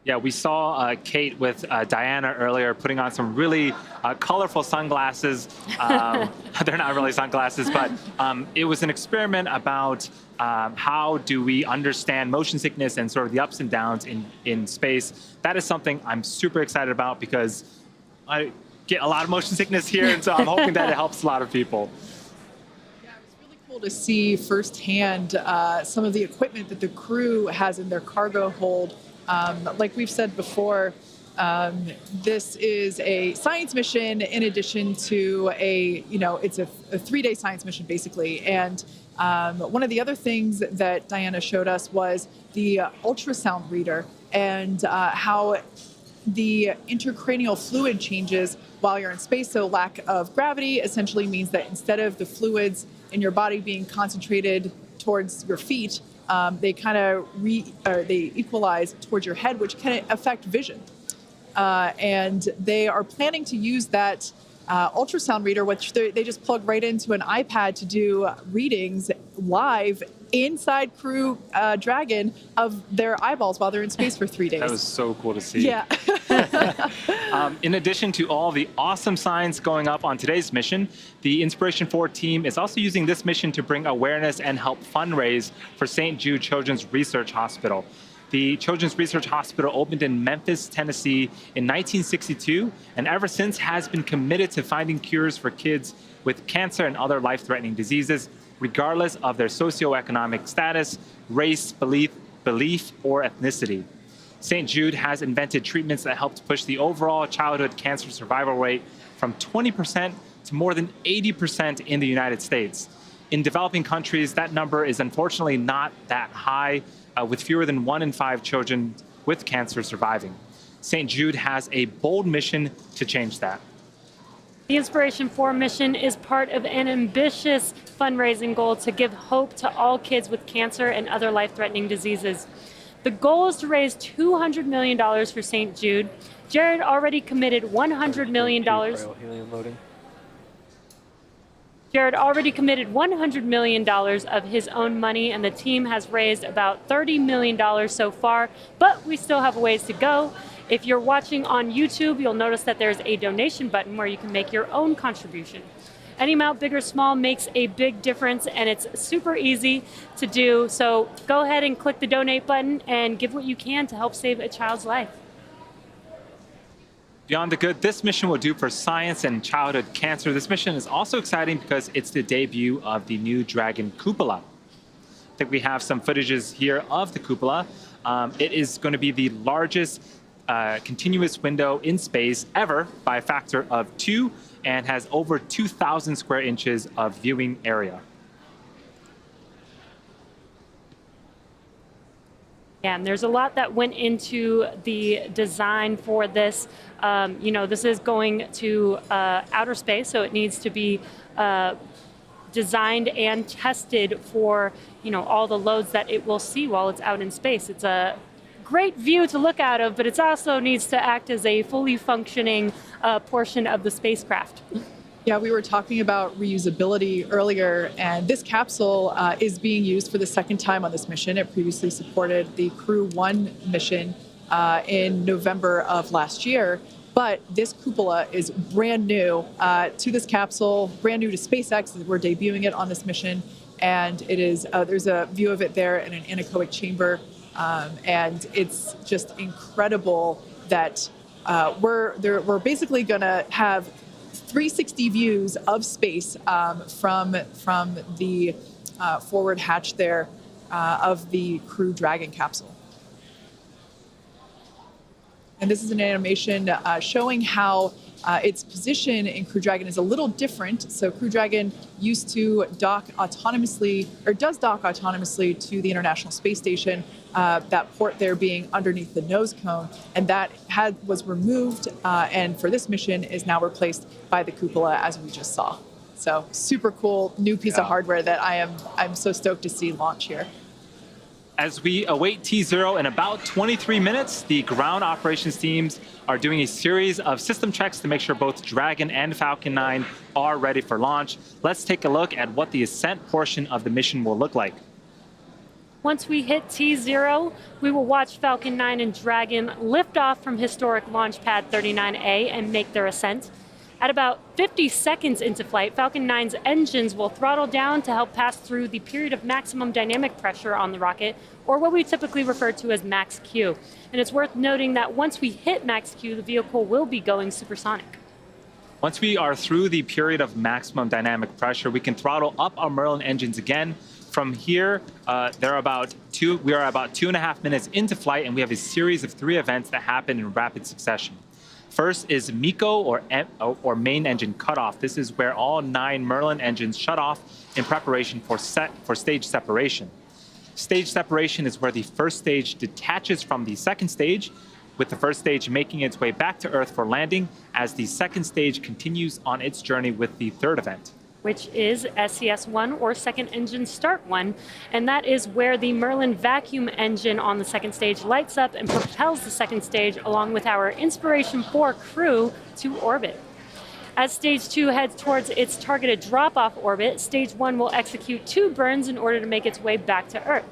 Yeah, we saw Kate with Diana earlier putting on some really colorful sunglasses. They're not really sunglasses, but it was an experiment about how do we understand motion sickness and sort of the ups and downs in space. That is something I'm super excited about because I get a lot of motion sickness here, and so I'm hoping that it helps a lot of people. Yeah, it was really cool to see firsthand some of the equipment that the crew has in their cargo hold. Like we've said before, this is a science mission in addition to it's a 3-day science mission basically. And one of the other things that Diana showed us was the ultrasound reader and how the intracranial fluid changes while you're in space. So lack of gravity essentially means that instead of the fluids in your body being concentrated towards your feet, they kind of they equalize towards your head, which can affect vision. And they are planning to use that ultrasound reader, which they just plug right into an iPad to do readings live inside Crew Dragon of their eyeballs while they're in space for 3 days. That was so cool to see. Yeah. In addition to all the awesome science going up on today's mission, the Inspiration4 team is also using this mission to bring awareness and help fundraise for St. Jude Children's Research Hospital. The Children's Research Hospital opened in Memphis, Tennessee in 1962, and ever since has been committed to finding cures for kids with cancer and other life-threatening diseases, regardless of their socioeconomic status, race, belief, or ethnicity. St. Jude has invented treatments that help to push the overall childhood cancer survival rate from 20% to more than 80% in the United States. In developing countries, that number is unfortunately not that high, with fewer than 1 in 5 children with cancer surviving. St. Jude has a bold mission to change that. The Inspiration4 mission is part of an ambitious fundraising goal to give hope to all kids with cancer and other life-threatening diseases. The goal is to raise $200 million for St. Jude. Jared already committed $100 million. Jared already committed $100 million of his own money, and the team has raised about $30 million so far, but we still have a ways to go. If you're watching on YouTube, you'll notice that there's a donation button where you can make your own contribution. Any amount, big or small, makes a big difference, and it's super easy to do. So go ahead and click the donate button and give what you can to help save a child's life. Beyond the good this mission will do for science and childhood cancer, this mission is also exciting because it's the debut of the new Dragon cupola. I think we have some footages here of the cupola. It is going to be the largest continuous window in space ever by a factor of 2 and has over 2,000 square inches of viewing area. Yeah, and there's a lot that went into the design for this. This is going to outer space, so it needs to be designed and tested for, all the loads that it will see while it's out in space. It's a great view to look out of, but it also needs to act as a fully functioning portion of the spacecraft. Yeah, we were talking about reusability earlier, and this capsule is being used for the second time on this mission. It previously supported the Crew 1 mission in November of last year, but this cupola is brand new to this capsule, brand new to SpaceX. We're debuting it on this mission, and it is there's a view of it there in an anechoic chamber, and it's just incredible that we're basically going to have 360 views of space from the forward hatch there of the Crew Dragon capsule. And this is an animation showing how its position in Crew Dragon is a little different. So Crew Dragon used to dock autonomously, or does dock autonomously to the International Space Station, that port there being underneath the nose cone, and that was removed, and for this mission is now replaced by the cupola, as we just saw. So super cool new piece of hardware that I'm so stoked to see launch here. As we await T0 in about 23 minutes, the ground operations teams are doing a series of system checks to make sure both Dragon and Falcon 9 are ready for launch. Let's take a look at what the ascent portion of the mission will look like. Once we hit T0, we will watch Falcon 9 and Dragon lift off from historic launch pad 39A and make their ascent. At about 50 seconds into flight, Falcon 9's engines will throttle down to help pass through the period of maximum dynamic pressure on the rocket, or what we typically refer to as max Q. And it's worth noting that once we hit max Q, the vehicle will be going supersonic. Once we are through the period of maximum dynamic pressure, we can throttle up our Merlin engines again. From here, we are about 2.5 minutes into flight, and we have a series of 3 events that happen in rapid succession. First is MECO, or main engine cutoff. This is where all 9 Merlin engines shut off in preparation for stage separation. Stage separation is where the first stage detaches from the second stage, with the first stage making its way back to Earth for landing as the second stage continues on its journey with the third event, which is SES-1, or second engine start 1, and that is where the Merlin vacuum engine on the second stage lights up and propels the second stage along with our Inspiration4 crew to orbit. As stage 2 heads towards its targeted drop-off orbit, stage 1 will execute 2 burns in order to make its way back to Earth.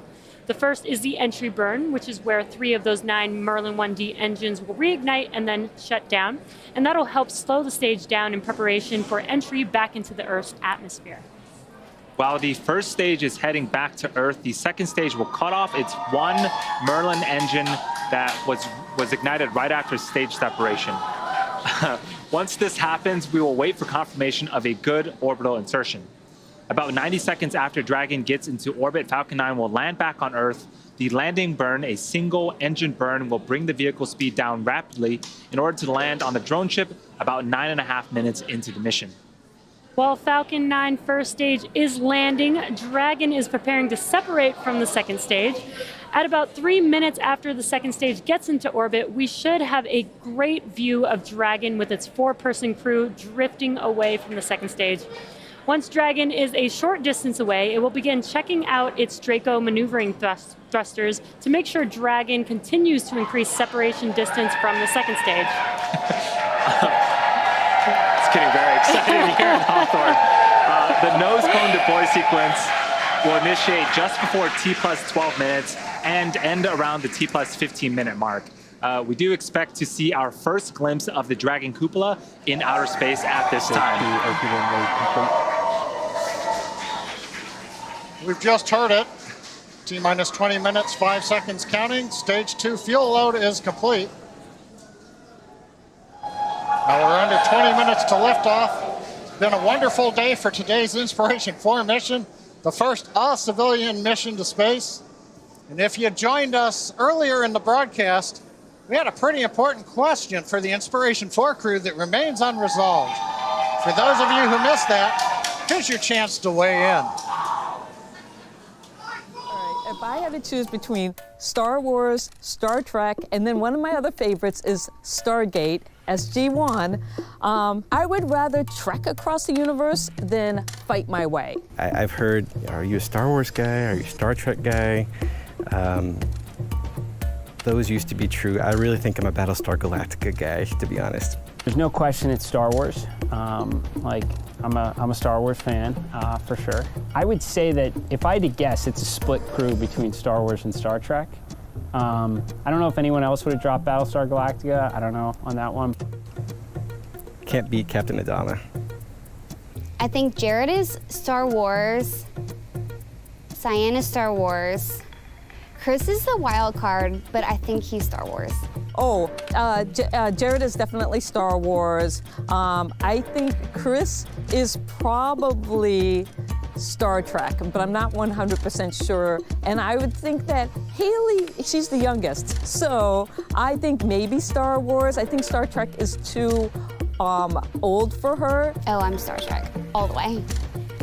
The first is the entry burn, which is where 3 of those 9 Merlin 1D engines will reignite and then shut down, and that'll help slow the stage down in preparation for entry back into the Earth's atmosphere. While the first stage is heading back to Earth, the second stage will cut off its 1 Merlin engine that was ignited right after stage separation. Once this happens, we will wait for confirmation of a good orbital insertion. About 90 seconds after Dragon gets into orbit, Falcon 9 will land back on Earth. The landing burn, a single engine burn, will bring the vehicle speed down rapidly in order to land on the drone ship about 9.5 minutes into the mission. While Falcon 9 first stage is landing, Dragon is preparing to separate from the second stage. At about 3 minutes after the second stage gets into orbit, we should have a great view of Dragon with its 4-person crew drifting away from the second stage. Once Dragon is a short distance away, it will begin checking out its Draco maneuvering thrusters to make sure Dragon continues to increase separation distance from the second stage. It's getting very exciting here in Hawthorne. The nose cone deploy sequence will initiate just before T plus 12 minutes and end around the T plus 15-minute mark. We do expect to see our first glimpse of the Dragon cupola in outer space at this time. We've just heard it. T-minus 20 minutes, 5 seconds counting. Stage 2 fuel load is complete. Now we're under 20 minutes to liftoff. It's been a wonderful day for today's Inspiration 4 mission, the first all-civilian mission to space. And if you joined us earlier in the broadcast, we had a pretty important question for the Inspiration 4 crew that remains unresolved. For those of you who missed that, here's your chance to weigh in. If I had to choose between Star Wars, Star Trek, and then one of my other favorites is Stargate, SG-1, I would rather trek across the universe than fight my way. I've heard, are you a Star Wars guy? Are you a Star Trek guy? Those used to be true. I really think I'm a Battlestar Galactica guy, to be honest. There's no question it's Star Wars. I'm a Star Wars fan, for sure. I would say that if I had to guess, it's a split crew between Star Wars and Star Trek. I don't know if anyone else would have dropped Battlestar Galactica. I don't know on that one. Can't beat Captain Adama. I think Jared is Star Wars, Sian is Star Wars, Chris is the wild card, but I think he's Star Wars. Oh, Jared is definitely Star Wars. I think Chris is probably Star Trek, but I'm not 100% sure. And I would think that Hayley, she's the youngest, so I think maybe Star Wars. I think Star Trek is too old for her. Oh, I'm Star Trek, all the way.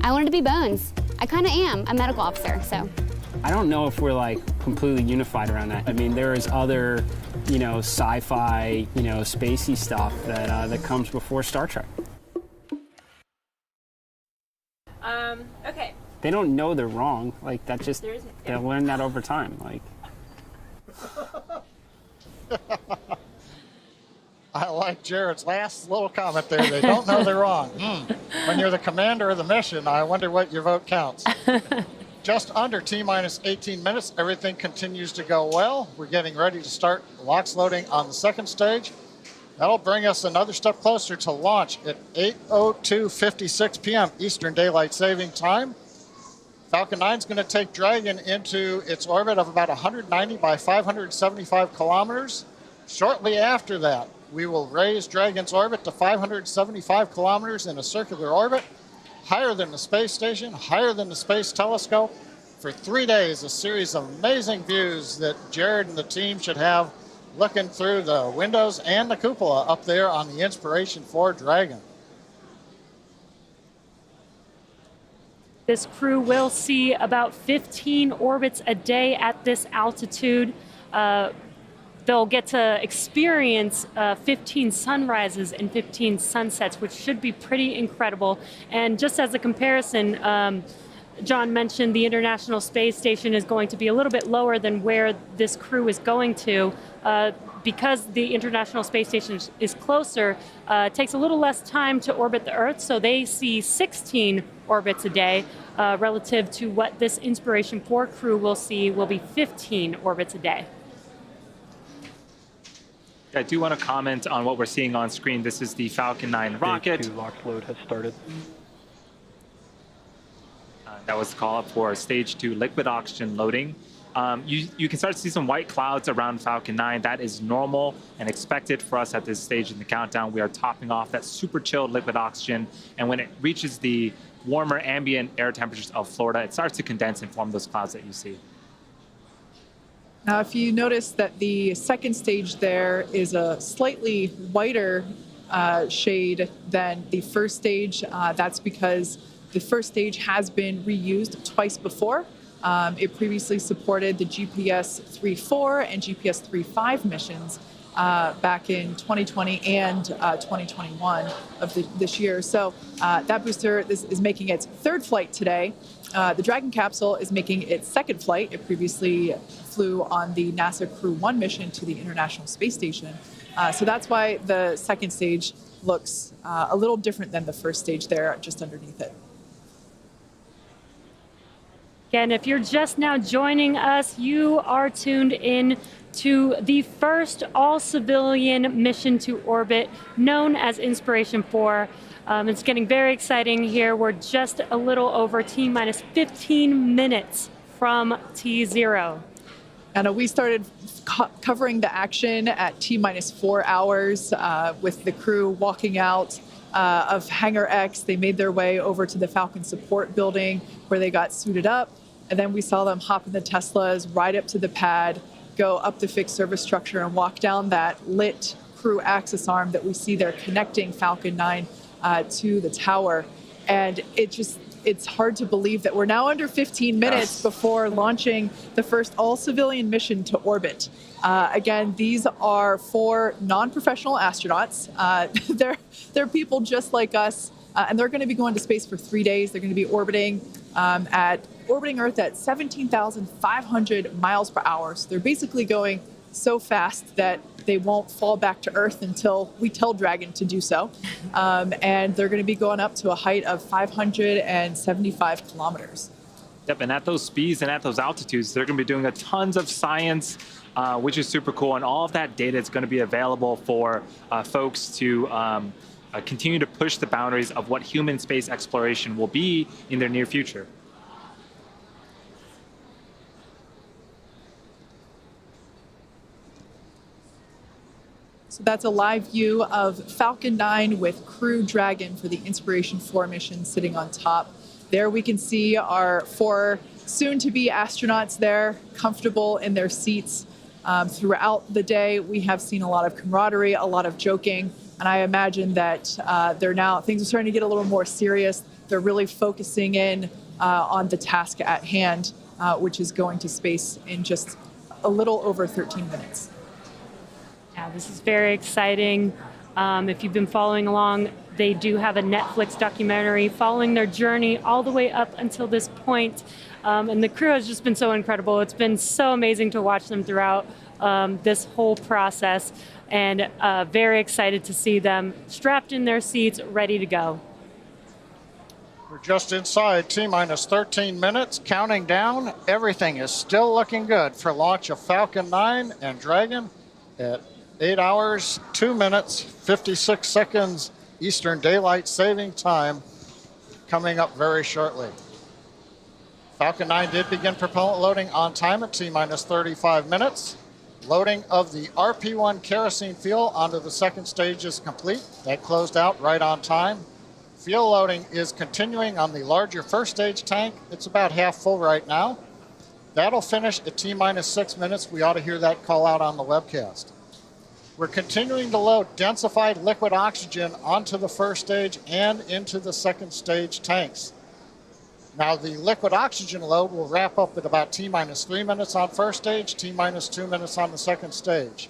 I wanted to be Bones. I kind of am a medical officer, so. I don't know if we're like completely unified around that. I mean, there is other, sci-fi, spacey stuff that comes before Star Trek. Okay. They don't know they're wrong. Like that just they'll learn that over time. Like. I like Jared's last little comment there. They don't know they're wrong. When you're the commander of the mission, I wonder what your vote counts. Just under T-minus 18 minutes, everything continues to go well. We're getting ready to start LOX loading on the second stage. That'll bring us another step closer to launch at 8:02:56 p.m. Eastern Daylight Saving Time. Falcon 9 is going to take Dragon into its orbit of about 190 by 575 kilometers. Shortly after that, we will raise Dragon's orbit to 575 kilometers in a circular orbit, higher than the space station, higher than the space telescope. For 3 days, a series of amazing views that Jared and the team should have looking through the windows and the cupola up there on the Inspiration 4 Dragon. This crew will see about 15 orbits a day at this altitude. They'll get to experience 15 sunrises and 15 sunsets, which should be pretty incredible. And just as a comparison, John mentioned, the International Space Station is going to be a little bit lower than where this crew is going to. Because the International Space Station is closer, it takes a little less time to orbit the Earth, so they see 16 orbits a day, relative to what this Inspiration 4 crew will see will be 15 orbits a day. I do want to comment on what we're seeing on screen. This is the Falcon 9 rocket. Stage 2 locked load has started. That was the call up for stage 2 liquid oxygen loading. You can start to see some white clouds around Falcon 9. That is normal and expected for us at this stage in the countdown. We are topping off that super chilled liquid oxygen, and when it reaches the warmer ambient air temperatures of Florida, it starts to condense and form those clouds that you see. Now, if you notice that the second stage there is a slightly whiter shade than the first stage, that's because the first stage has been reused twice before. It previously supported the GPS 3.4 and GPS 3.5 missions back in 2020 and 2021 of this year. So that booster is making its third flight today. The Dragon capsule is making its second flight. It previously flew on the NASA Crew 1 mission to the International Space Station. So that's why the second stage looks a little different than the first stage there, just underneath it. Again, if you're just now joining us, you are tuned in to the first all-civilian mission to orbit, known as Inspiration 4. It's getting very exciting here. We're just a little over T-minus 15 minutes from T0. And we started covering the action at T-minus 4 hours with the crew walking out of Hangar X. They made their way over to the Falcon support building where they got suited up. And then we saw them hop in the Teslas, ride up to the pad, go up the fixed service structure and walk down that lit crew access arm that we see there connecting Falcon 9 to the tower. And it's hard to believe that we're now under 15 minutes before launching the first all-civilian mission to orbit. Again, these are 4 non-professional astronauts. They're people just like us, and they're going to be going to space for 3 days. They're going to be orbiting Earth at 17,500 miles per hour. So they're basically going so fast that they won't fall back to Earth until we tell Dragon to do so. And they're going to be going up to a height of 575 kilometers. Yep, and at those speeds and at those altitudes, they're going to be doing a tons of science, which is super cool. And all of that data is going to be available for folks to continue to push the boundaries of what human space exploration will be in their near future. So that's a live view of Falcon 9 with Crew Dragon for the Inspiration 4 mission sitting on top. There we can see our 4 soon-to-be astronauts there, comfortable in their seats. Throughout the day, we have seen a lot of camaraderie, a lot of joking, and I imagine that things are starting to get a little more serious. They're really focusing in on the task at hand, which is going to space in just a little over 13 minutes. Yeah, this is very exciting. If you've been following along, they do have a Netflix documentary following their journey all the way up until this point. And the crew has just been so incredible. It's been so amazing to watch them throughout this whole process, and very excited to see them strapped in their seats, ready to go. We're just inside T-minus 13 minutes, counting down. Everything is still looking good for launch of Falcon 9 and Dragon at 8 hours, 2 minutes, 56 seconds Eastern Daylight Saving Time, coming up very shortly. Falcon 9 did begin propellant loading on time at T-minus 35 minutes. Loading of the RP-1 kerosene fuel onto the second stage is complete. That closed out right on time. Fuel loading is continuing on the larger first stage tank. It's about half full right now. That'll finish at T-minus 6 minutes. We ought to hear that call out on the webcast. We're continuing to load densified liquid oxygen onto the first stage and into the second stage tanks. Now the liquid oxygen load will wrap up at about T-minus 3 minutes on first stage, T-minus 2 minutes on the second stage.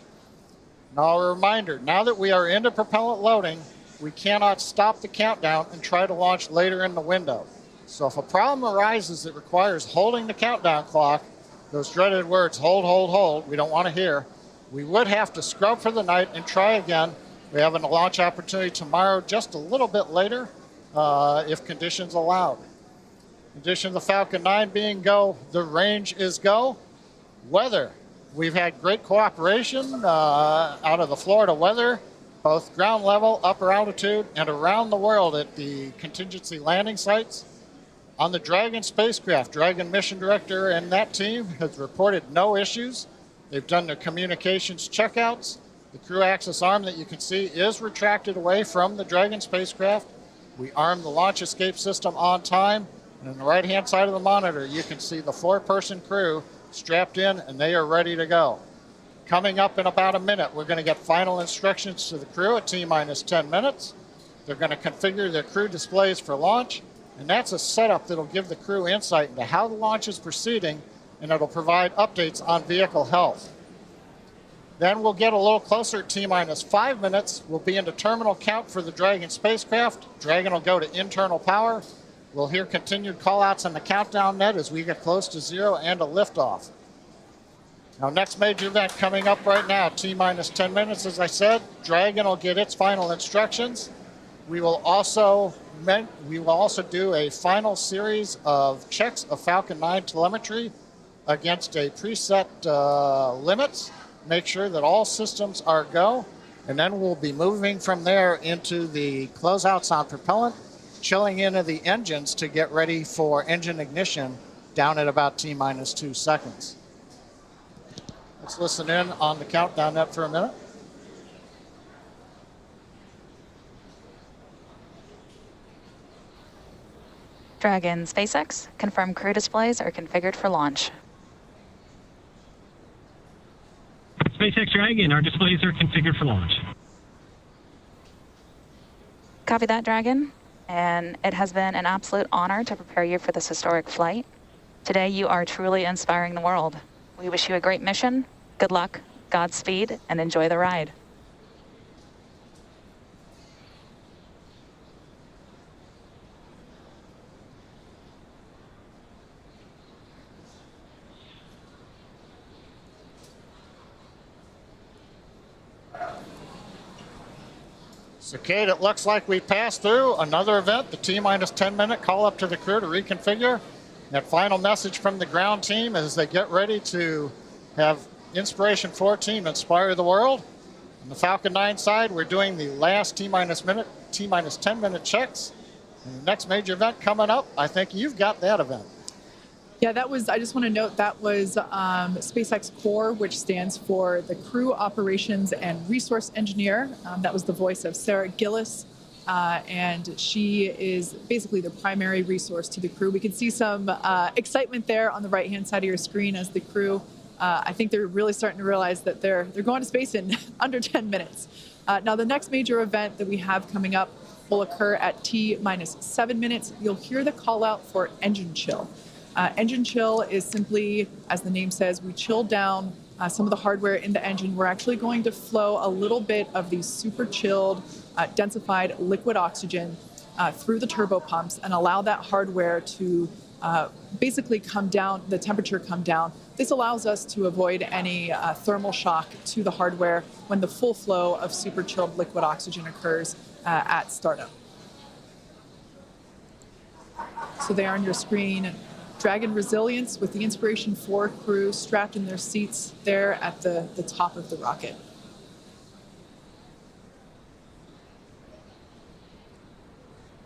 Now a reminder, now that we are into propellant loading, we cannot stop the countdown and try to launch later in the window. So if a problem arises that requires holding the countdown clock, those dreaded words, hold, hold, hold, we don't want to hear, we would have to scrub for the night and try again. We have a launch opportunity tomorrow just a little bit later if conditions allow. Condition of the Falcon 9 being go, the range is go. Weather, we've had great cooperation out of the Florida weather, both ground level, upper altitude, and around the world at the contingency landing sites. On the Dragon spacecraft, Dragon mission director and that team has reported no issues. They've done their communications checkouts. The crew access arm that you can see is retracted away from the Dragon spacecraft. We armed the launch escape system on time. And on the right-hand side of the monitor, you can see the 4-person crew strapped in, and they are ready to go. Coming up in about a minute, we're going to get final instructions to the crew at T-minus 10 minutes. They're going to configure their crew displays for launch, and that's a setup that'll give the crew insight into how the launch is proceeding, and it'll provide updates on vehicle health. Then we'll get a little closer at T-minus 5 minutes. We'll be into terminal count for the Dragon spacecraft. Dragon will go to internal power. We'll hear continued callouts on the countdown net as we get close to 0 and a liftoff. Now, next major event coming up right now, T-minus 10 minutes, as I said. Dragon will get its final instructions. We will also do a final series of checks of Falcon 9 telemetry against a preset limits. Make sure that all systems are go. And then we'll be moving from there into the closeouts on propellant, chilling into the engines to get ready for engine ignition down at about T-minus 2 seconds. Let's listen in on the countdown net for a minute. Dragon SpaceX, confirm crew displays are configured for launch. SpaceX Dragon, our displays are configured for launch. Copy that, Dragon. And it has been an absolute honor to prepare you for this historic flight. Today, you are truly inspiring the world. We wish you a great mission, good luck, Godspeed, and enjoy the ride. So, Kate, it looks like we passed through another event, the T-minus 10-minute call up to the crew to reconfigure. That final message from the ground team as they get ready to have Inspiration 14 inspire the world. On the Falcon 9 side, we're doing the last T-minus 10-minute checks. And the next major event coming up, I think you've got that event. Yeah, that was, I just want to note, that was SpaceX Core, which stands for the Crew Operations and Resource Engineer. That was the voice of Sarah Gillis, and she is basically the primary resource to the crew. We can see some excitement there on the right-hand side of your screen as the crew, I think they're really starting to realize that they're going to space in under 10 minutes. Now, the next major event that we have coming up will occur at T-minus 7 minutes. You'll hear the call out for engine chill. Engine chill is simply, as the name says, we chill down some of the hardware in the engine. We're actually going to flow a little bit of the super chilled, densified liquid oxygen through the turbo pumps and allow that hardware to basically come down, the temperature come down. This allows us to avoid any thermal shock to the hardware when the full flow of super chilled liquid oxygen occurs at startup. So there on your screen, Dragon Resilience with the Inspiration 4 crew strapped in their seats there at the top of the rocket.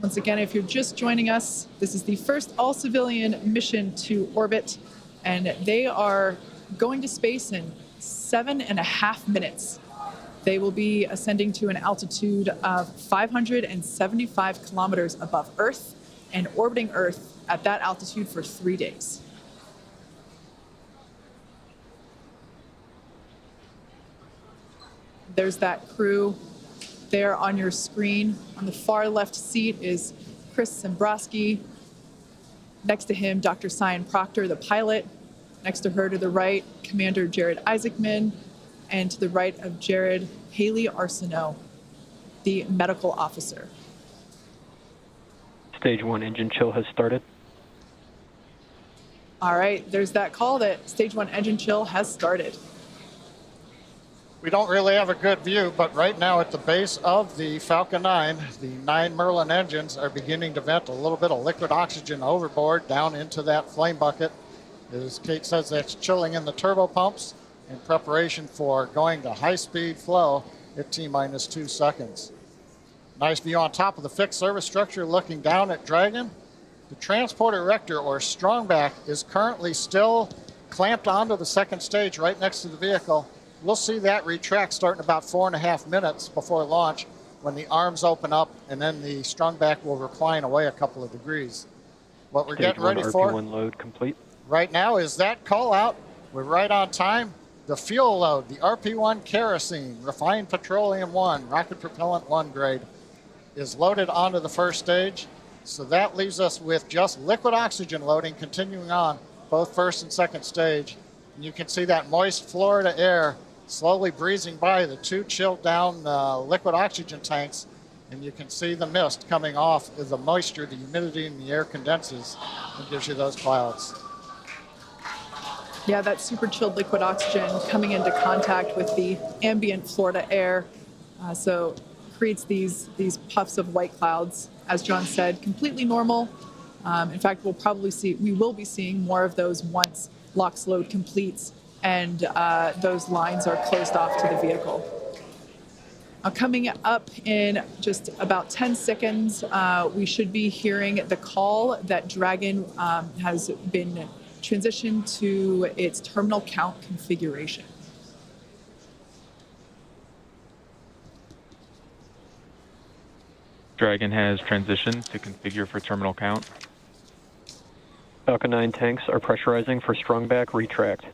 Once again, if you're just joining us, this is the first all-civilian mission to orbit, and they are going to space in 7.5 minutes. They will be ascending to an altitude of 575 kilometers above Earth and orbiting Earth at that altitude for 3 days. There's that crew there on your screen. On the far left seat is Chris Sembroski. Next to him, Dr. Sian Proctor, the pilot. Next to her to the right, Commander Jared Isaacman. And to the right of Jared, Hayley Arceneaux, the medical officer. Stage 1 engine chill has started. All right, there's that call that stage 1 engine chill has started. We don't really have a good view, but right now at the base of the Falcon 9, the 9 Merlin engines are beginning to vent a little bit of liquid oxygen overboard down into that flame bucket. As Kate says, that's chilling in the turbo pumps in preparation for going to high-speed flow at T-minus 2 seconds. Nice view on top of the fixed service structure looking down at Dragon. The transport erector, or strongback, is currently still clamped onto the second stage right next to the vehicle. We'll see that retract starting about 4.5 minutes before launch when the arms open up and then the strongback will recline away a couple of degrees. What we're getting ready for RP1 load complete. right now is that call out. We're right on time. The fuel load, the RP1 kerosene, refined petroleum 1, rocket propellant 1 grade, is loaded onto the first stage. So that leaves us with just liquid oxygen loading continuing on both first and second stage. And you can see that moist Florida air slowly breezing by the 2 chilled down liquid oxygen tanks. And you can see the mist coming off as the moisture, the humidity in the air condenses and gives you those clouds. Yeah, that super chilled liquid oxygen coming into contact with the ambient Florida air. So creates these puffs of white clouds. As John said, completely normal. In fact, we will be seeing more of those once LOX load completes and those lines are closed off to the vehicle. Coming up in just about 10 seconds, we should be hearing the call that Dragon has been transitioned to its terminal count configuration. Dragon has transitioned to configure for terminal count. Falcon 9 tanks are pressurizing for strongback retract.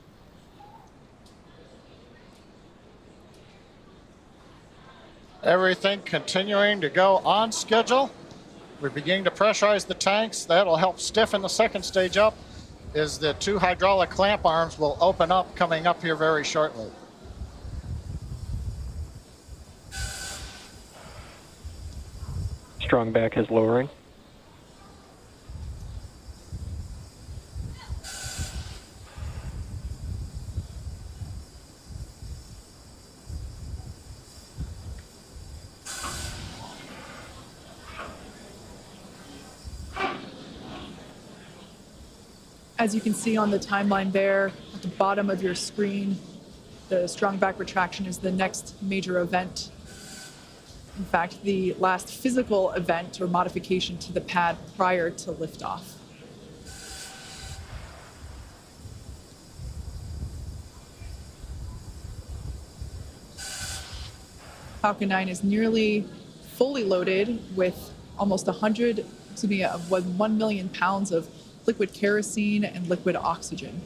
Everything continuing to go on schedule. We're beginning to pressurize the tanks. That'll help stiffen the second stage up as the 2 hydraulic clamp arms will open up coming up here very shortly. Strongback is lowering. As you can see on the timeline there at the bottom of your screen, the strongback retraction is the next major event. In fact, the last physical event or modification to the pad prior to liftoff. Falcon 9 is nearly fully loaded with almost 1 million pounds of liquid kerosene and liquid oxygen.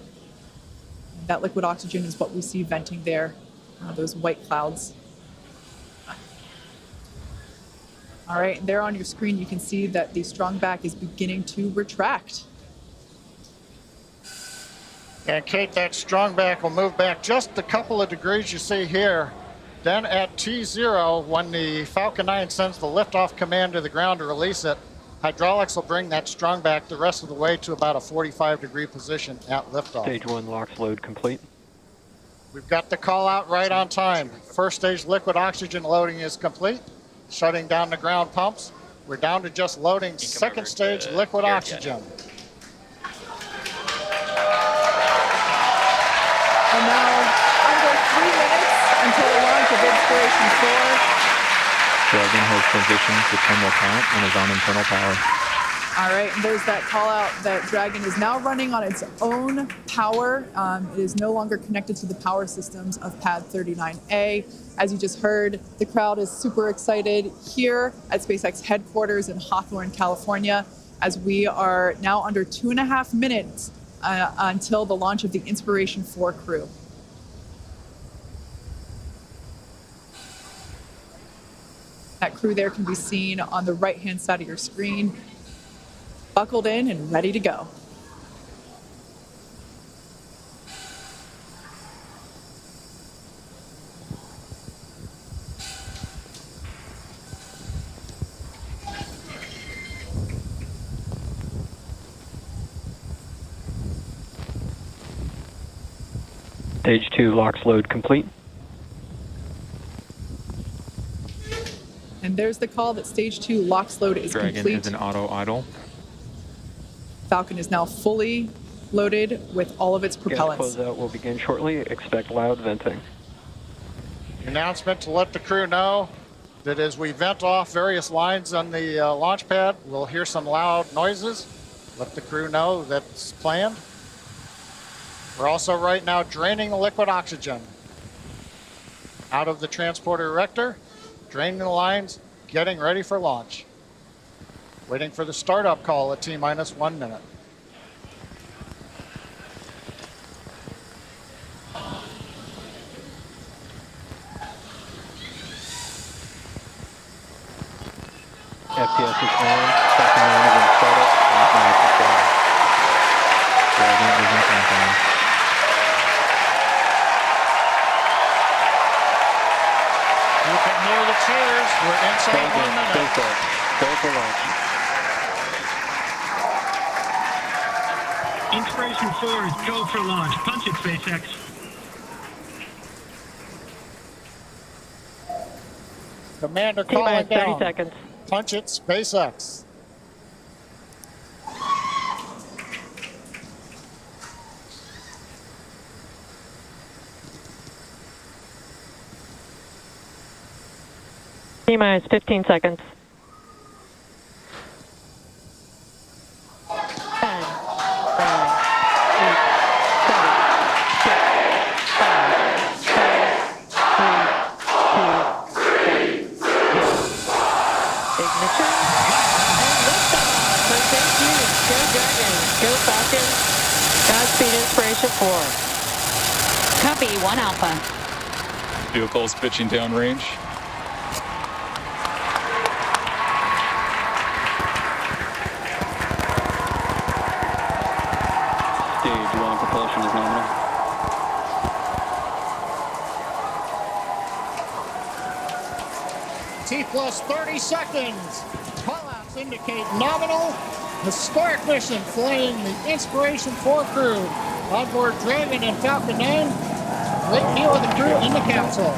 And that liquid oxygen is what we see venting there, those white clouds. All right, there on your screen, you can see that the strongback is beginning to retract. And Kate, that strongback will move back just a couple of degrees you see here. Then at T0, when the Falcon 9 sends the liftoff command to the ground to release it, hydraulics will bring that strongback the rest of the way to about a 45-degree position at liftoff. Stage 1 LOX load complete. We've got the call out right on time. First stage liquid oxygen loading is complete. Shutting down the ground pumps. We're down to just loading second stage liquid oxygen. And now, under 3 minutes until the launch of Inspiration 4. Dragon has transitioned to terminal count and is on internal power. All right, and there's that call out that Dragon is now running on its own power. It is no longer connected to the power systems of Pad 39A. As you just heard, the crowd is super excited here at SpaceX headquarters in Hawthorne, California, as we are now under 2.5 minutes until the launch of the Inspiration 4 crew. That crew there can be seen on the right-hand side of your screen, buckled in and ready to go. Stage 2 LOX load complete. And there's the call that stage 2 LOX load is Dragon complete. is an auto idle. Falcon is now fully loaded with all of its propellants. Gas closeout will begin shortly. Expect loud venting. Announcement to let the crew know that as we vent off various lines on the launch pad, we'll hear some loud noises. Let the crew know that's planned. We're also right now draining the liquid oxygen out of the transporter erector, draining the lines, getting ready for launch. Waiting for the startup call at T-minus 1 minute. FPS is on. Second line is in startup. Dragon is in countdown. You can hear the cheers. We're inside 1 minute. Go for launch. Inspiration 4 is go for launch. Punch it, SpaceX. Commander calling down. 30 seconds. Punch it, SpaceX. T-minus 15 seconds. 10, 9, 8, 7, 6, 5, 4, 3, 2, 1. Ignition and liftoff. So thank you. Go Dragon. Go Falcon. Godspeed Inspiration 4. Copy, 1 Alpha. Vehicles pitching downrange. Stage 1 propulsion is nominal. T plus 30 seconds. Callouts indicate nominal. Historic mission flying the Inspiration 4 crew. Onboard Dragon and Falcon 9. Great view of the crew in the capsule.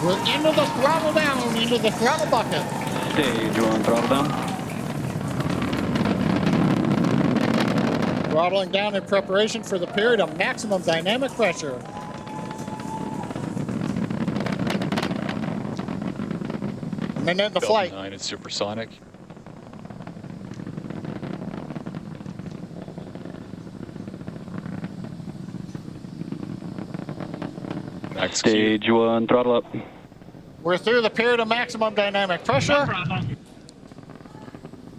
We're into the throttle down, into the throttle bucket. Stage 1 throttle down. Throttling down in preparation for the period of maximum dynamic pressure. A minute into flight. 9 is supersonic. Max Stage 1 throttle up. We're through the period of maximum dynamic pressure.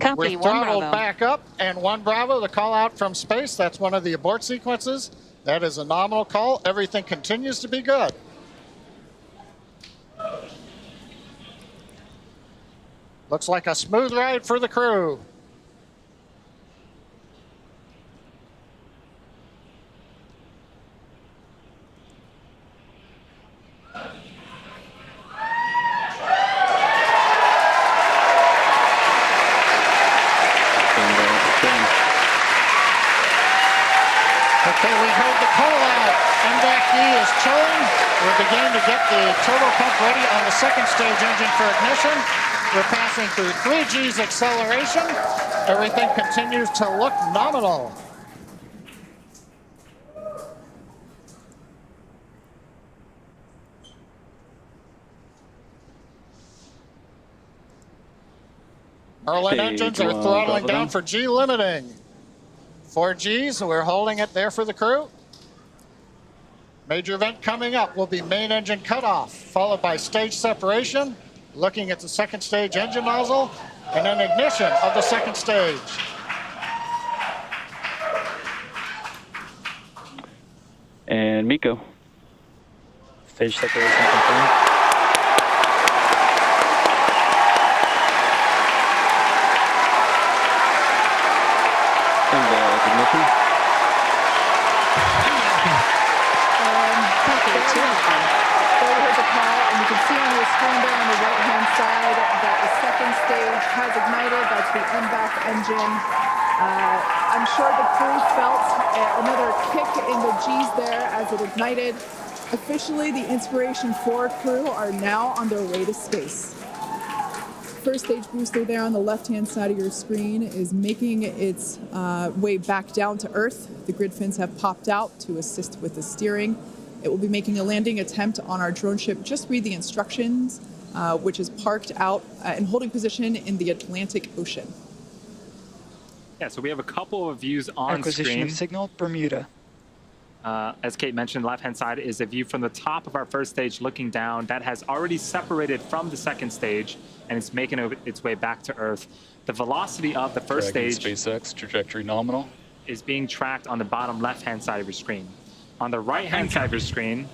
Copy, We're 1 throttled Bravo. back up, and 1 Bravo, the call out from space. That's one of the abort sequences. That is a nominal call. Everything continues to be good. Looks like a smooth ride for the crew. Okay, we heard the call out. MVAC-D is chilling. We're beginning to get the turbo pump ready on the second stage engine for ignition. We're passing through 3 G's acceleration. Everything continues to look nominal. Merlin engines are throttling down for G limiting. 4 G's, we're holding it there for the crew. Major event coming up will be main engine cutoff, followed by stage separation, looking at the second stage engine nozzle, and then ignition of the second stage. And Miko. Stage separation confirmed. Ignition. Here's a call, and you can see on your screen there on the right-hand side that the second stage has ignited. That's the MVAC engine I'm sure the crew felt another kick in the G's there as it ignited. Officially, the Inspiration4 crew are now on their way to space. First stage booster there on the left-hand side of your screen is making its way back down to Earth. The grid fins have popped out to assist with the steering. It will be making a landing attempt on our drone ship. Just read the instructions, which is parked out in holding position in the Atlantic Ocean. Yeah, so we have a couple of views on Acquisition screen. of signal, Bermuda. As Kate mentioned, the left-hand side is a view from the top of our first stage looking down. That has already separated from the second stage, and it's making its way back to Earth. The velocity of the first stage SpaceX, trajectory nominal, is being tracked on the bottom left-hand side of your screen. On the right-hand side of your screen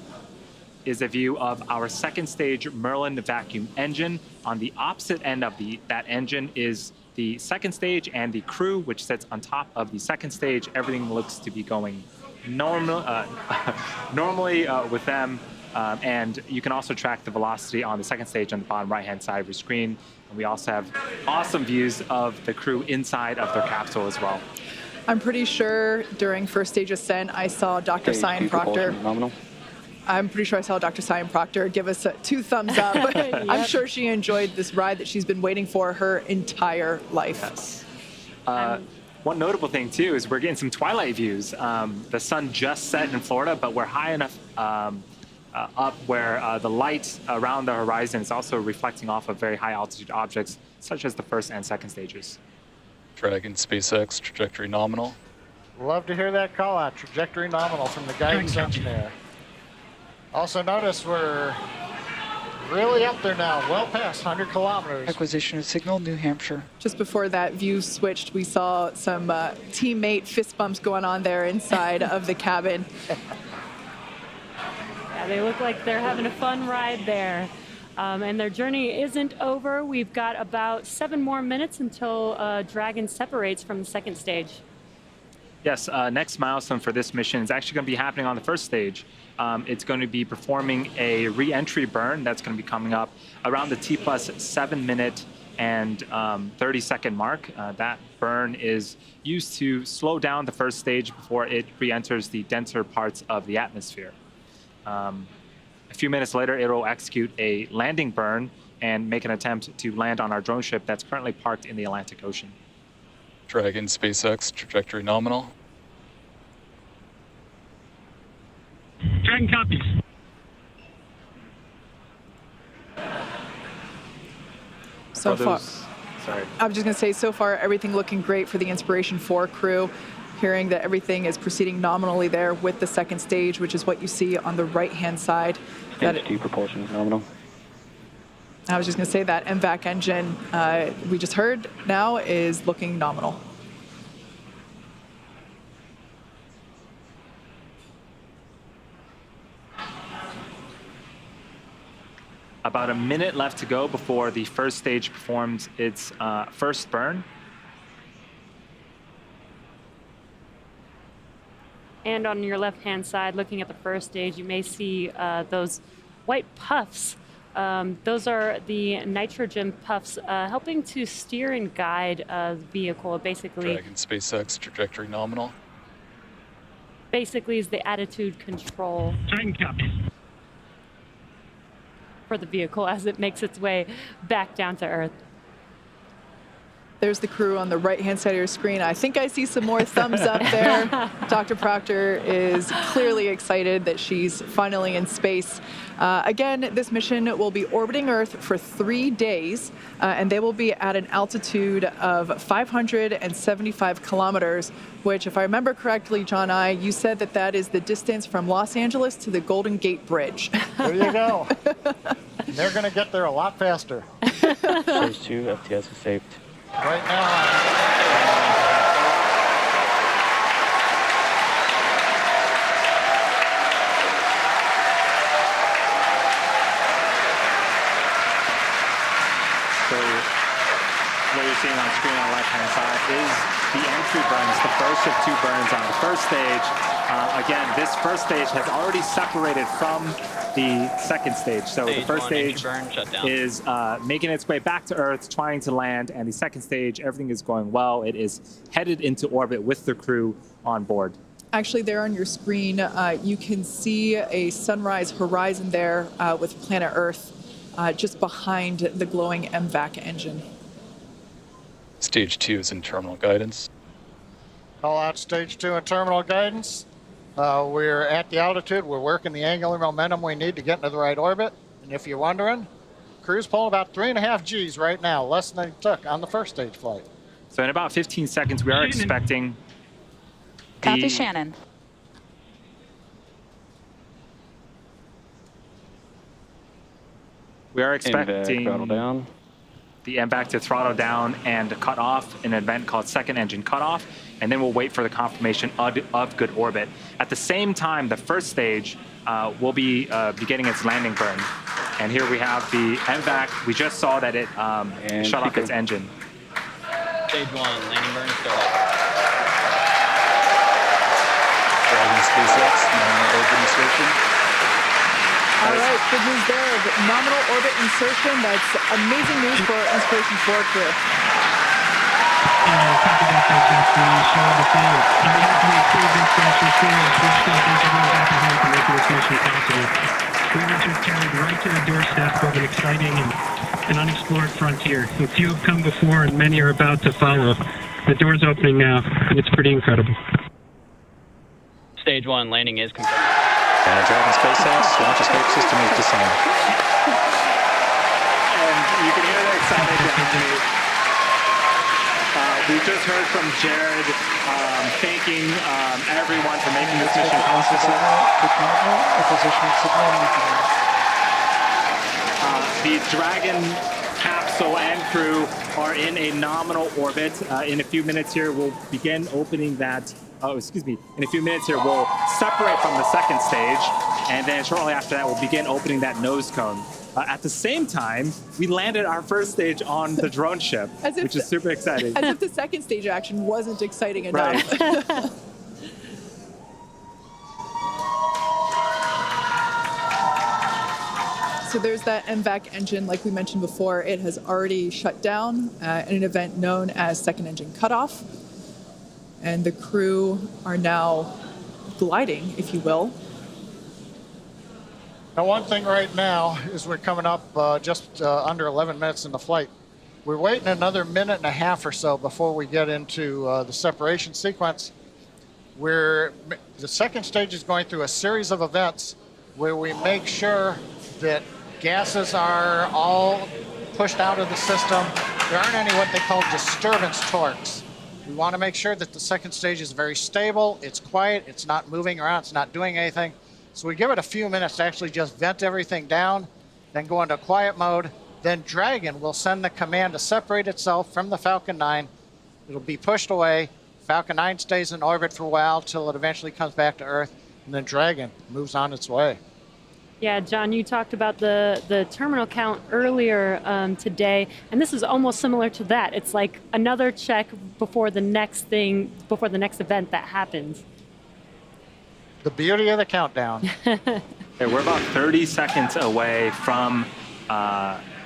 is a view of our second stage Merlin vacuum engine. On the opposite end of that engine is the second stage and the crew, which sits on top of the second stage. Everything looks to be going normally with them. And you can also track the velocity on the second stage on the bottom right-hand side of your screen. And we also have awesome views of the crew inside of their capsule as well. I'm pretty sure during first stage ascent, I saw Dr. Sian Proctor. I'm pretty sure I saw Dr. Sian Proctor give us 2 thumbs up. Yep. I'm sure she enjoyed this ride that she's been waiting for her entire life. Yes. One notable thing, too, is we're getting some twilight views. The sun just set in Florida, but we're high enough up where the light around the horizon is also reflecting off of very high altitude objects, such as the first and second stages. Dragon SpaceX, trajectory nominal. Love to hear that call out, trajectory nominal from the guidance engineer. Also notice we're really up there now, well past 100 kilometers. Acquisition of signal, New Hampshire. Just before that view switched, we saw some teammate fist bumps going on there inside of the cabin. Yeah, they look like they're having a fun ride there. And their journey isn't over. We've got about 7 more minutes until Dragon separates from the second stage. Yes, next milestone for this mission is actually going to be happening on the first stage. It's going to be performing a re-entry burn that's going to be coming up around the T plus 7 minute and 30-second mark. That burn is used to slow down the first stage before it re-enters the denser parts of the atmosphere. A few minutes later, it will execute a landing burn and make an attempt to land on our drone ship that's currently parked in the Atlantic Ocean. Dragon SpaceX, trajectory nominal. Dragon copies. So far, sorry. I was just going to say, so far, everything looking great for the Inspiration4 crew. Hearing that everything is proceeding nominally there with the second stage, which is what you see on the right-hand side. Stage 2 propulsion is nominal. I was just going to say that MVAC engine we just heard now is looking nominal. About a minute left to go before the first stage performs its first burn. And on your left-hand side, looking at the first stage, you may see those white puffs. Those are the nitrogen puffs helping to steer and guide the vehicle. Basically, Dragon SpaceX, trajectory nominal. Basically is the attitude control Dragon copies. for the vehicle as it makes its way back down to Earth. There's the crew on the right-hand side of your screen. I think I see some more thumbs up there. Dr. Proctor is clearly excited that she's finally in space. Again, this mission will be orbiting Earth for 3 days, and they will be at an altitude of 575 kilometers, which, if I remember correctly, John you said that that is the distance from Los Angeles to the Golden Gate Bridge. There you go. They're going to get there a lot faster. Stage 2, FTS is saved. Right now, So what you're seeing on screen on the left-hand side is the entry burns, the first of 2 burns on the first stage. again, this first stage has already separated from the second stage. So the first stage is making its way back to Earth, trying to land, and the second stage, everything is going well. It is headed into orbit with the crew on board. Actually, there on your screen, you can see a sunrise horizon there with planet Earth just behind the glowing MVAC engine. Stage 2 is in terminal guidance. Call out stage 2 in terminal guidance. We're at the altitude. We're working the angular momentum we need to get into the right orbit. And if you're wondering, crew's pulling about 3.5 Gs right now, less than they took on the first stage flight. So in about 15 seconds, we are expecting... Copy, Shannon. We are expecting throttle down. The MVAC to throttle down and cut off an event called second engine cutoff, and then we'll wait for the confirmation of good orbit. At the same time, the first stage will be beginning its landing burn. And here we have the MVAC. We just saw that it shut off its engine. Stage 1, landing burn started. SpaceX, nominal orbit insertion. All right, good news there. The nominal orbit insertion. That's amazing news for Inspiration4 crew. And copy that, we show the field. On behalf of the approved Inspiration4 and Switch Scope engineers at the helm for making this mission possible, we were just carried right to the doorstep of an exciting and unexplored frontier. A few have come before and many are about to follow. The door's opening now, and it's pretty incredible. Stage 1, landing is confirmed. Dragon SpaceX, launch escape system is disarmed. And you can hear the excitement behind me. We just heard from Jared thanking everyone for making this mission possible. The Dragon capsule and crew are in a nominal orbit. In a few minutes here, we'll begin opening that. In a few minutes here, we'll separate from the second stage, and then shortly after that, we'll begin opening that nose cone. At the same time, we landed our first stage on the drone ship, which is super exciting. As if the second stage action wasn't exciting enough. Right. So there's that MVAC engine, like we mentioned before. It has already shut down in an event known as second engine cutoff. And the crew are now gliding, if you will. Now, one thing right now is we're coming up just under 11 minutes in the flight. We're waiting another minute and a half or so before we get into the separation sequence. The second stage is going through a series of events where we make sure that gases are all pushed out of the system. There aren't any what they call disturbance torques. We want to make sure that the second stage is very stable, it's quiet, it's not moving around, it's not doing anything. So we give it a few minutes to actually just vent everything down, then go into quiet mode. Then Dragon will send the command to separate itself from the Falcon 9. It'll be pushed away. Falcon 9 stays in orbit for a while till it eventually comes back to Earth, and then Dragon moves on its way. Yeah, John, you talked about the terminal count earlier today, and this is almost similar to that. It's like another check before the next event that happens. The beauty of the countdown. We're about 30 seconds away from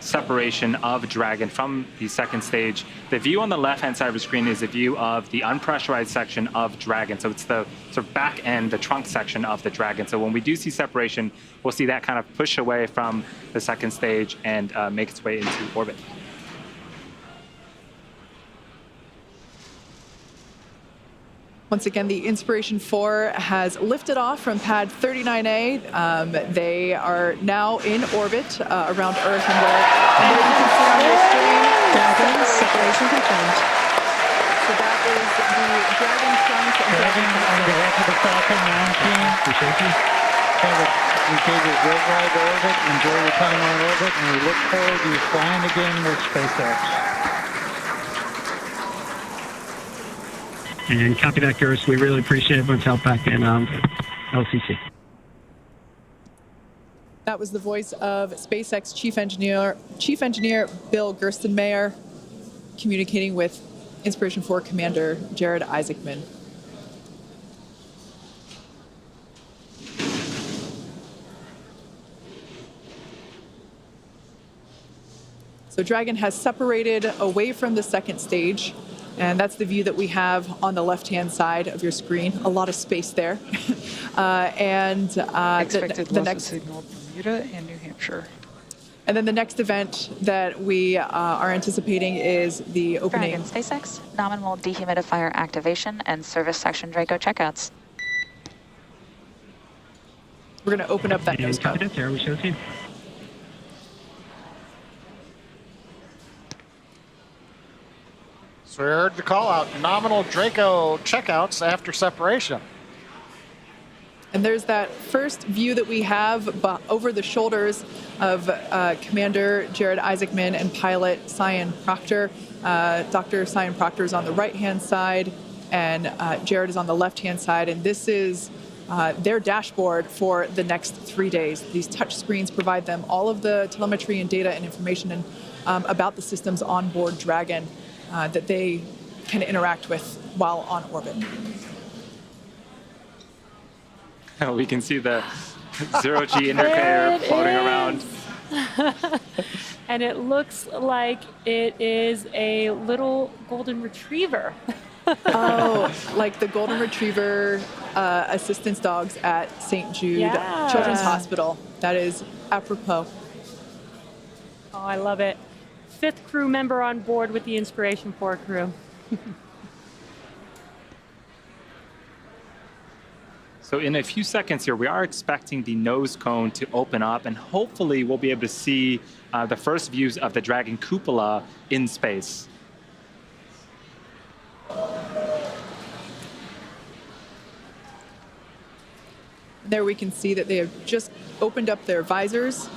separation of Dragon from the second stage. The view on the left-hand side of the screen is a view of the unpressurized section of Dragon. So it's the sort of back end, the trunk section of the Dragon. So when we do see separation, we'll see that kind of push away from the second stage and make its way into orbit. Once again, the Inspiration4 has lifted off from pad 39A. They are now in orbit around Earth, and there you can see on your screen. Dragon separation confirmed. So that is the Dragon trunk. Dragon, on behalf of the Falcon 9 team, we gave you a great ride to orbit. Enjoy your time on orbit, and we look forward to you flying again with SpaceX. And copy that, Gers. We really appreciate everyone's help back in LCC. That was the voice of SpaceX Chief Engineer Bill Gerstenmaier communicating with Inspiration4 Commander Jared Isaacman. So Dragon has separated away from the second stage, and that's the view that we have on the left-hand side of your screen. A lot of space there. Expected the loss next of signal Bermuda and New Hampshire. And then the next event that we are anticipating is the opening. Dragon SpaceX, nominal dehumidifier activation and service section Draco checkouts. We're going to open up that nose cone. So we heard the call out, nominal Draco checkouts after separation. And there's that first view that we have over the shoulders of Commander Jared Isaacman and pilot Sian Proctor. Dr. Sian Proctor is on the right-hand side, and Jared is on the left-hand side. And this is their dashboard for the next 3 days. These touch screens provide them all of the telemetry and data and information about the systems on board Dragon that they can interact with while on orbit. We can see the zero-G indicator floating around. And it looks like it is a little golden retriever. Oh, like the golden retriever assistance dogs at St. Jude Children's Hospital. That is apropos. Oh, I love it. 5th crew member on board with the Inspiration 4 crew. So in a few seconds here, we are expecting the nose cone to open up, and hopefully we'll be able to see the first views of the Dragon cupola in space. There we can see that they have just opened up their visors.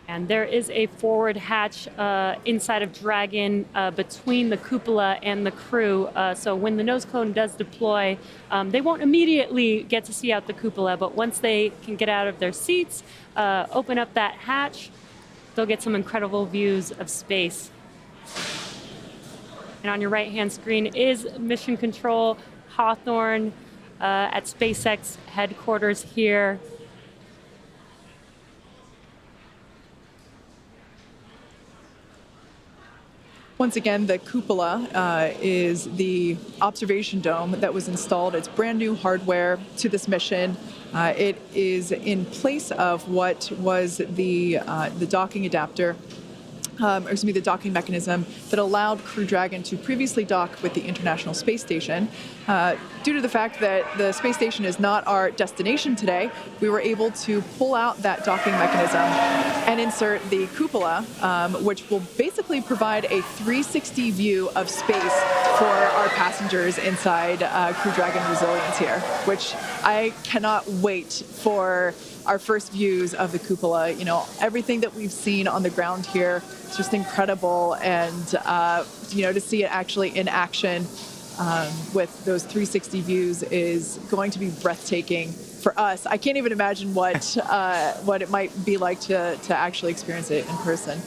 And there is a forward hatch inside of Dragon between the cupola and the crew. So when the nose cone does deploy, they won't immediately get to see out the cupola, but once they can get out of their seats, open up that hatch, they'll get some incredible views of space. And on your right-hand screen is Mission Control Hawthorne at SpaceX headquarters here. Once again, the cupola is the observation dome that was installed. It's brand new hardware to this mission. It is in place of what was the docking adapter, the docking mechanism that allowed Crew Dragon to previously dock with the International Space Station. Due to the fact that the space station is not our destination today, we were able to pull out that docking mechanism and insert the cupola, which will basically provide a 360 view of space for our passengers inside Crew Dragon Resilience here, which I cannot wait for our first views of the cupola. You know, everything that we've seen on the ground here, it's just incredible. And, to see it actually in action with those 360 views is going to be breathtaking for us. I can't even imagine what it might be like to actually experience it in person.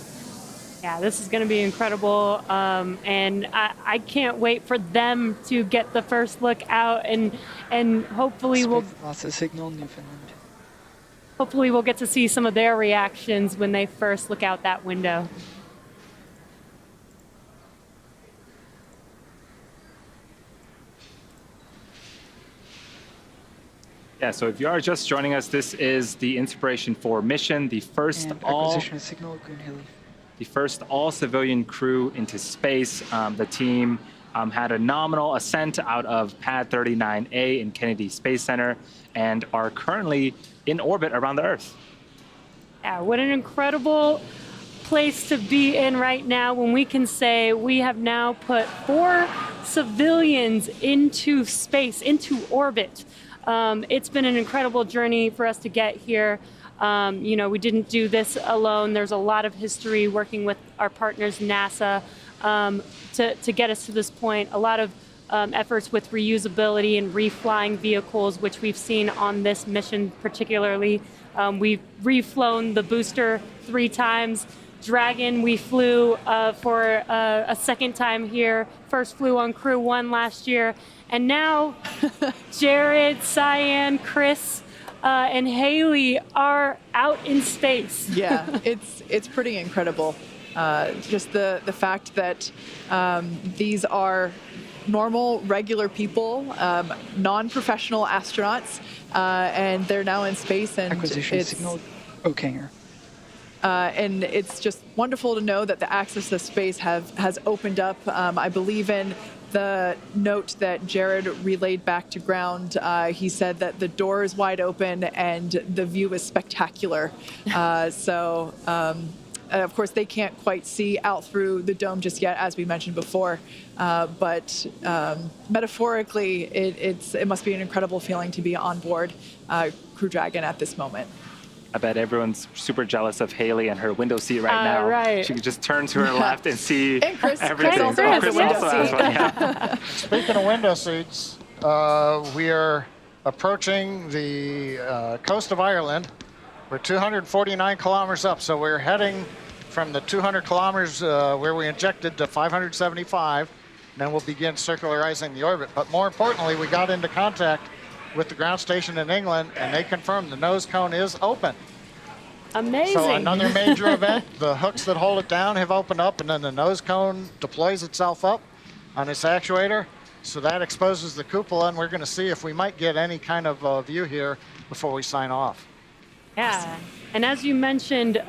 Yeah, this is going to be incredible, and I can't wait for them to get the first look out, and hopefully Lots of signal, Newfoundland. Hopefully we'll get to see some of their reactions when they first look out that window. Yeah, so if you are just joining us, this is the Inspiration 4 mission, the first all-civilian crew into space. The team had a nominal ascent out of Pad 39A in Kennedy Space Center and are currently in orbit around the Earth. Yeah, what an incredible place to be in right now when we can say we have now put 4 civilians into space, into orbit. It's been an incredible journey for us to get here. We didn't do this alone. There's a lot of history working with our partners, NASA, to get us to this point. A lot of efforts with reusability and reflying vehicles, which we've seen on this mission particularly. We've reflown the booster 3 times. Dragon, we flew for a second time here. First flew on Crew 1 last year. And now Jared, Sian, Chris, and Hayley are out in space. Yeah, it's pretty incredible. Just the fact that these are normal, regular people, non-professional astronauts, and they're now in space. And Acquisition signal Okanger. And it's just wonderful to know that the access to space has opened up. I believe in the note that Jared relayed back to ground. He said that the door is wide open and the view is spectacular. Of course, they can't quite see out through the dome just yet, as we mentioned before. But metaphorically, it must be an incredible feeling to be on board Crew Dragon at this moment. I bet everyone's super jealous of Hayley and her window seat right now. Right. She could just turn to her left and see and Chris, everything. Chris also has one, yeah. Speaking of window seats, we are approaching the coast of Ireland. We're 249 kilometers up, so we're heading from the 200 kilometers where we injected to 575, and then we'll begin circularizing the orbit. But more importantly, we got into contact with the ground station in England, and they confirmed the nose cone is open. Amazing. So another major event, the hooks that hold it down have opened up, and then the nose cone deploys itself up on its actuator. So that exposes the cupola, and we're going to see if we might get any kind of view here before we sign off. Yeah, and as you mentioned,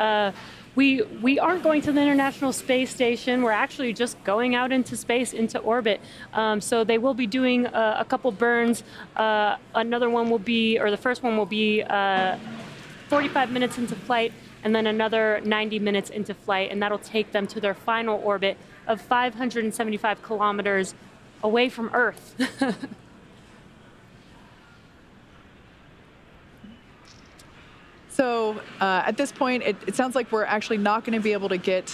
we aren't going to the International Space Station. We're actually just going out into space, into orbit. So they will be doing a couple burns. Another one will be, or the first one will be 45 minutes into flight, and then another 90 minutes into flight, and that'll take them to their final orbit of 575 kilometers away from Earth. So at this point, it sounds like we're actually not going to be able to get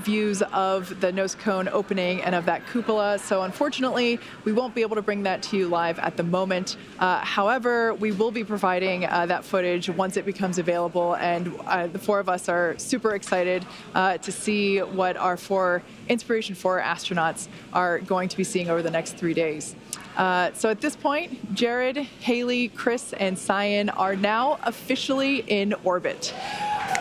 views of the nose cone opening and of that cupola. So unfortunately, we won't be able to bring that to you live at the moment. However, we will be providing that footage once it becomes available. And the four of us are super excited to see what our four Inspiration 4 astronauts are going to be seeing over the next 3 days. So at this point, Jared, Hayley, Chris, and Sian are now officially in orbit.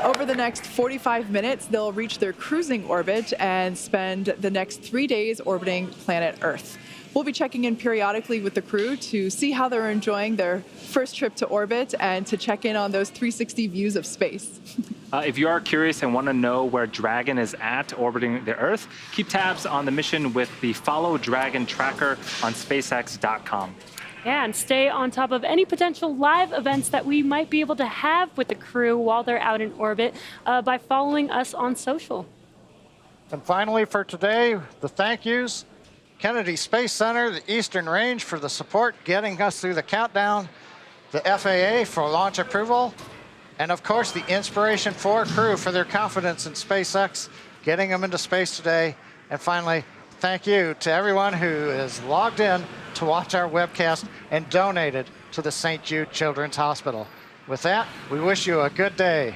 Over the next 45 minutes, they'll reach their cruising orbit and spend the next 3 days orbiting planet Earth. We'll be checking in periodically with the crew to see how they're enjoying their first trip to orbit and to check in on those 360 views of space. If you are curious and want to know where Dragon is at orbiting the Earth, keep tabs on the mission with the Follow Dragon tracker on SpaceX.com. Yeah, and stay on top of any potential live events that we might be able to have with the crew while they're out in orbit by following us on social. And finally for today, the thank yous. Kennedy Space Center, the Eastern Range for the support getting us through the countdown, the FAA for launch approval, and of course the Inspiration 4 crew for their confidence in SpaceX, getting them into space today. And finally, thank you to everyone who is logged in to watch our webcast and donated to the St. Jude Children's Hospital. With that, we wish you a good day.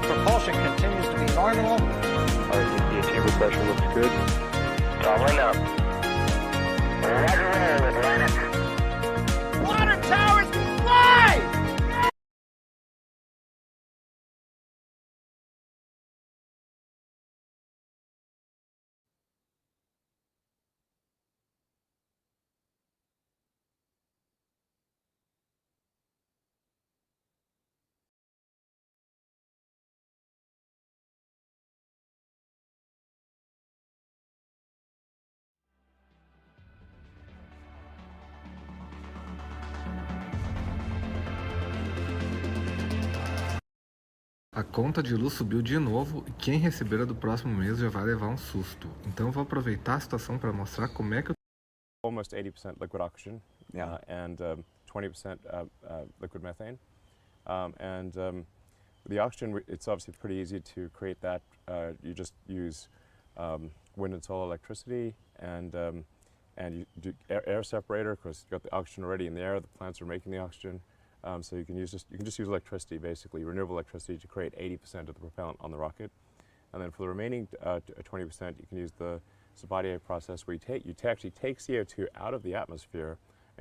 Propulsion continues to be normal. Our EPA chamber pressure looks good. Doubling up. Roger, roll, Atlantic. Water towers, fly! A conta de luz subiu de novo e quem receber a do próximo mês já vai levar um susto. Então vou aproveitar a situação para mostrar como é que eu... Almost 80% liquid oxygen, and 20% liquid methane. The oxygen, it's obviously pretty easy to create that. You just use wind and solar electricity, and you do air separator, because you've got the oxygen already in the air. The plants are making the oxygen. So you can just use electricity, basically, renewable electricity, to create 80% of the propellant on the rocket. And then for the remaining 20%, you can use the Sabatier process, where you actually take CO2 out of the atmosphere